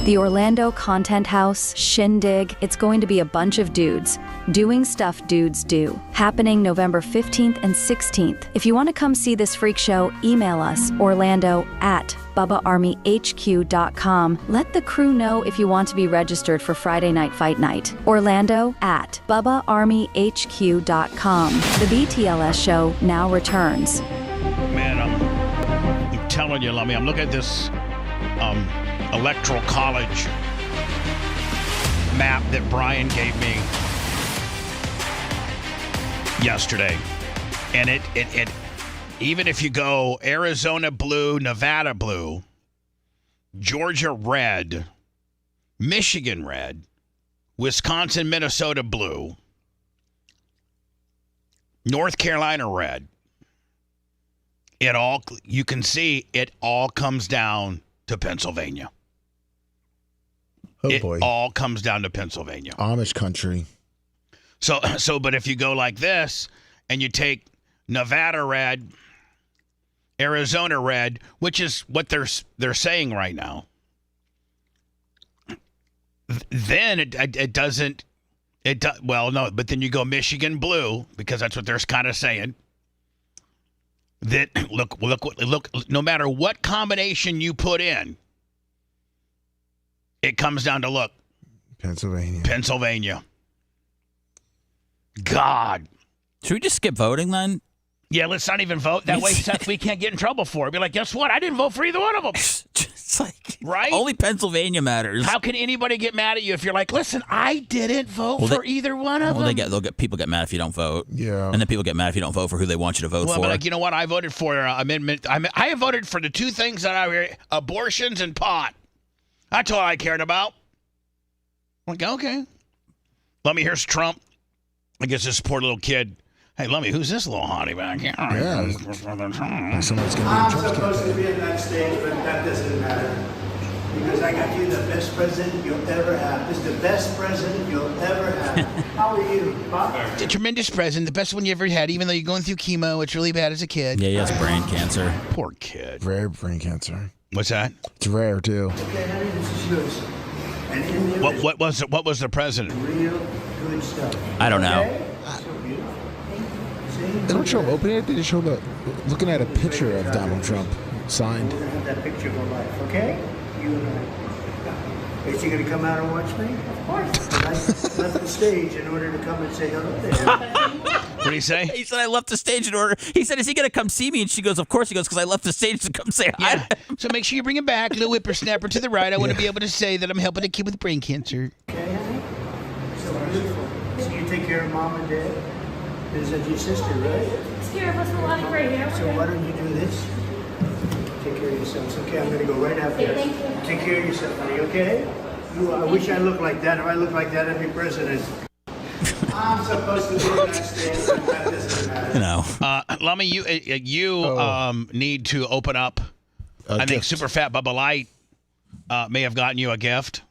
The Orlando Content House Shindig. It's going to be a bunch of dudes doing stuff dudes do. Happening November 15th and 16th. If you want to come see this freak show, email us orlando@bubbaarmyhq.com. Let the crew know if you want to be registered for Friday Night Fight Night. orlando@bubbaarmyhq.com. The BTLS show now returns. Man, I'm telling you, Lummy, I'm looking at this electoral college map that Brian gave me yesterday. And it even if you go Arizona blue, Nevada blue, Georgia red, Michigan red, Wisconsin, Minnesota blue, North Carolina red, you can see it all comes down to Pennsylvania. Oh, it boy. all comes down to Pennsylvania. Amish country. So, but if you go like this and you take Nevada red, Arizona red, which is what they're saying right now, then it doesn't. Well, no, but then you go Michigan blue because that's what they're kind of saying. That look. No matter what combination you put in, it comes down to Pennsylvania. God. Should we just skip voting then? Yeah, let's not even vote. That way, Seth, we can't get in trouble for it. Be like, guess what? I didn't vote for either one of them. It's like, right? Only Pennsylvania matters. How can anybody get mad at you if you're like, listen, I didn't vote for either one of them? People get mad if you don't vote. Yeah. And then people get mad if you don't vote for who they want you to vote for. But like, you know what? I voted for amendment. I have voted for the two things that abortions and pot. That's all I cared about. I'm like, okay. Let me here's Trump. I guess this poor little kid. Hey, Lummy, who's this little hottie back here? Yeah. I'm supposed to be in the United States, but that doesn't matter. Because I got you the best president you'll ever have. This is the best president you'll ever have. How are you, Bob? It's a tremendous president, the best one you ever had, even though you're going through chemo. It's really bad as a kid. Yeah, he has brain cancer. Poor kid. Rare brain cancer. What's that? It's rare, too. Okay, honey, this is yours. And in there is What was the president? real good stuff. I don't know. Okay? So beautiful. See? They don't show him opening it. They just show him looking at a picture of Donald Trump signed. We're going to have that picture of our life, okay? You and I. Is he going to come out and watch me? Of course. I left the stage in order to come and say hello to him. What did he say? He said, I left the stage in order. He said, is he going to come see me? And she goes, of course. He goes, because I left the stage to come say hi. Yeah. So make sure you bring him back, little whippersnapper to the right. I want to be able to say that I'm helping a kid with brain cancer. Okay, honey? So beautiful. So you take care of mom and dad? This is your sister, right? Takes care of us a lot of great hair. So why don't you do this? Take care of yourselves. Okay, I'm going to go right after that. Thank you. Take care of yourself, honey, okay? I wish I looked like that. If I looked like that, I'd be president. I'm supposed to do that. Doesn't matter. No. Lummy, you need to open up. I think Super Fat Bubba Light may have gotten you a gift.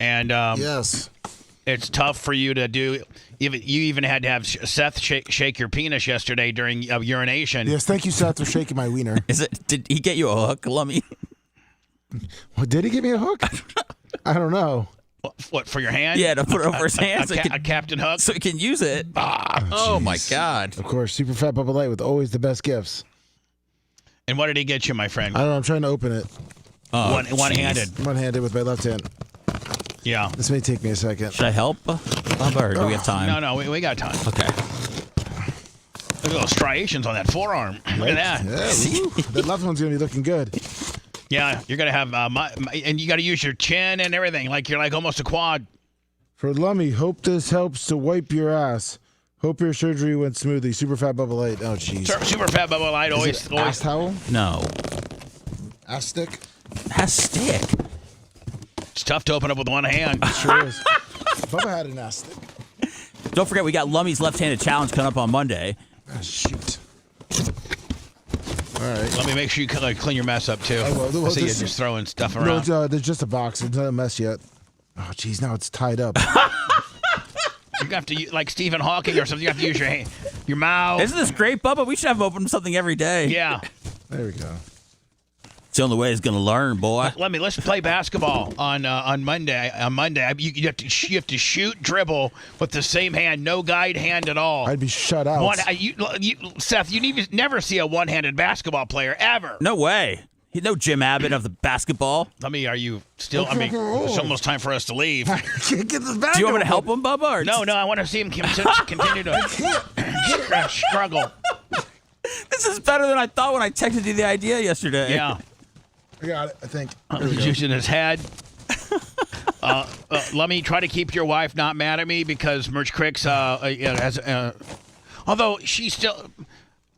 And yes, it's tough for you to do. You even had to have Seth shake your penis yesterday during urination. Yes, thank you, Seth, for shaking my wiener. Did he get you a hook, Lummy? Well, did he give me a hook? I don't know. What, for your hand? Yeah, to put it over his hand. A captain hook? So he can use it. Oh, my God. Of course, Super Fat Bubba Light with always the best gifts. And what did he get you, my friend? I don't know. I'm trying to open it. One-handed. One-handed with my left hand. Yeah. This may take me a second. Should I help, Bubba, or do we have time? No, we got time. Okay. Look at those striations on that forearm. Look at that. Yeah, that left one's going to be looking good. Yeah, you're going to have, and you got to use your chin and everything. Like you're like almost a quad. For Lummy, hope this helps to wipe your ass. Hope your surgery went smoothly. Super Fat Bubba Light. Oh, jeez. Super Fat Bubba Light always. Ass towel? No. Ass stick? Ass stick? It's tough to open up with one hand. It sure is. Bubba had an ass stick. Don't forget, we got Lummy's left-handed challenge coming up on Monday. Oh, shoot. All right. Let me make sure you clean your mess up, too. I see you just throwing stuff around. No, there's just a box. It's not a mess yet. Oh, jeez, now it's tied up. You have to, like Stephen Hawking or something, you have to use your hand, your mouth. Isn't this great, Bubba? We should have him open something every day. Yeah. There we go. It's the only way he's going to learn, boy. Let's play basketball on Monday. On Monday, you have to shoot, dribble with the same hand, no guide hand at all. I'd be shut out. Seth, you never see a one-handed basketball player ever. No way. No Jim Abbott of the basketball. Are you still? I mean, it's almost time for us to leave. I can't get this back. Do you want me to help him, Bubba? Or No, I want to see him continue to struggle. This is better than I thought when I texted you the idea yesterday. Yeah. I got it, I think. He's using his head. Let me try to keep your wife not mad at me because Merch Cricks has, although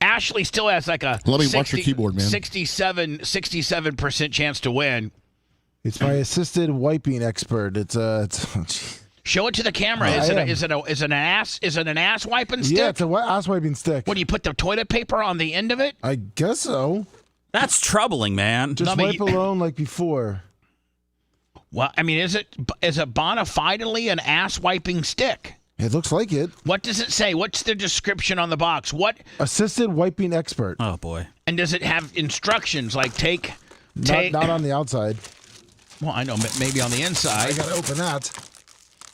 Ashley still has like a Let me watch your keyboard, man. 67% chance to win. It's my assisted wiping expert. It's Show it to the camera. Is it an ass wiping stick? Yeah, it's a ass wiping stick. What, do you put the toilet paper on the end of it? I guess so. That's troubling, man. Just wipe alone like before. Well, I mean, is it bona fidely an ass wiping stick? It looks like it. What does it say? What's the description on the box? What? Assisted wiping expert. Oh boy. And does it have instructions like take? Not on the outside. Well, I know, maybe on the inside. I gotta open that.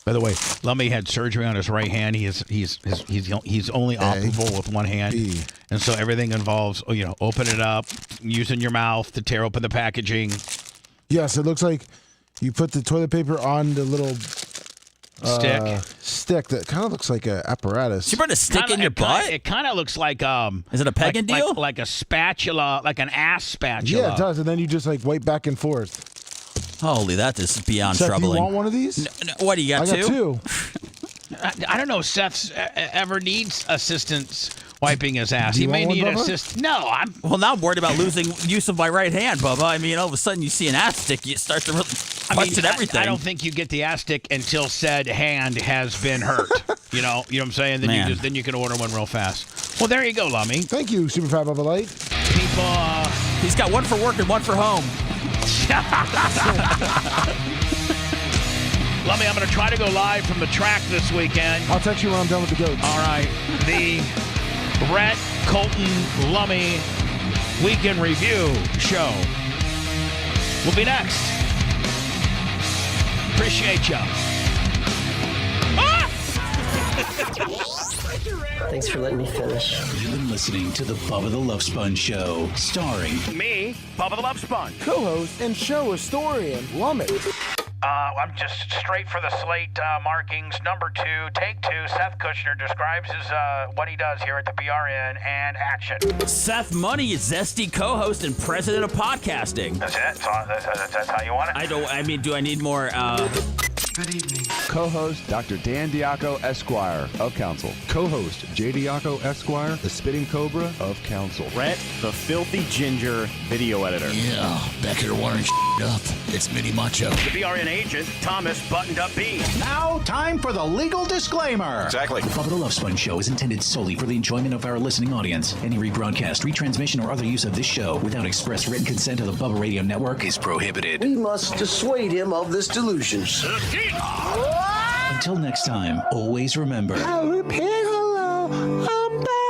By the way, Lummy had surgery on his right hand. He's only operable with one hand, and so everything involves open it up, using your mouth to tear open the packaging. Yes, it looks like you put the toilet paper on the little stick that kind of looks like an apparatus. You put a stick in your butt? It kind of looks like Is it a pegging deal? Like a spatula, like an ass spatula. Yeah, it does, and then you just wipe back and forth. Holy, that is beyond Seth, troubling. Do you want one of these? No, what do you got? I got two. I don't know if Seth ever needs assistance wiping his ass. Do you He may want need one, Bubba? assistance. No, Well, now I'm worried about losing use of my right hand, Bubba. I mean, all of a sudden you see an ass stick, you start to really question everything. I don't think you get the ass stick until said hand has been hurt. You know what I'm saying? Then then you can order one real fast. Well, there you go, Lummy. Thank you, Super Fat Bubba Light. People, he's got one for work and one for home. Lummy, I'm going to try to go live from the track this weekend. I'll text you when I'm done with the goats. All right. The Rhett, Colton, Lummy Weekend Review show will be next. Appreciate ya. Thanks for letting me finish. You've been listening to the Bubba the Love Sponge Show, starring me, Bubba the Love Sponge, co-host and show historian, Lummy. I'm just straight for the slate markings. Number 2, take 2. Seth Kushner describes his what he does here at the BRN and action. Seth Money is zesty co-host and president of podcasting. That's it? So that's how you want it? Do I need more? Good evening. Co-host Dr. Dan Diaco, Esquire of Council. Co-host J. Diaco, Esquire, the Spitting Cobra of Council. Rhett, the Filthy Ginger video editor. Yeah, back here wiring up. It's Mini Macho. The BRN agent, Thomas Buttoned Up B. Now, time for the legal disclaimer. Exactly. The Bubba the Love Sponge Show is intended solely for the enjoyment of our listening audience. Any rebroadcast, retransmission, or other use of this show without express written consent of the Bubba Radio Network is prohibited. We must dissuade him of this delusion. Until next time, always remember. I'll repeat hello. I'm back.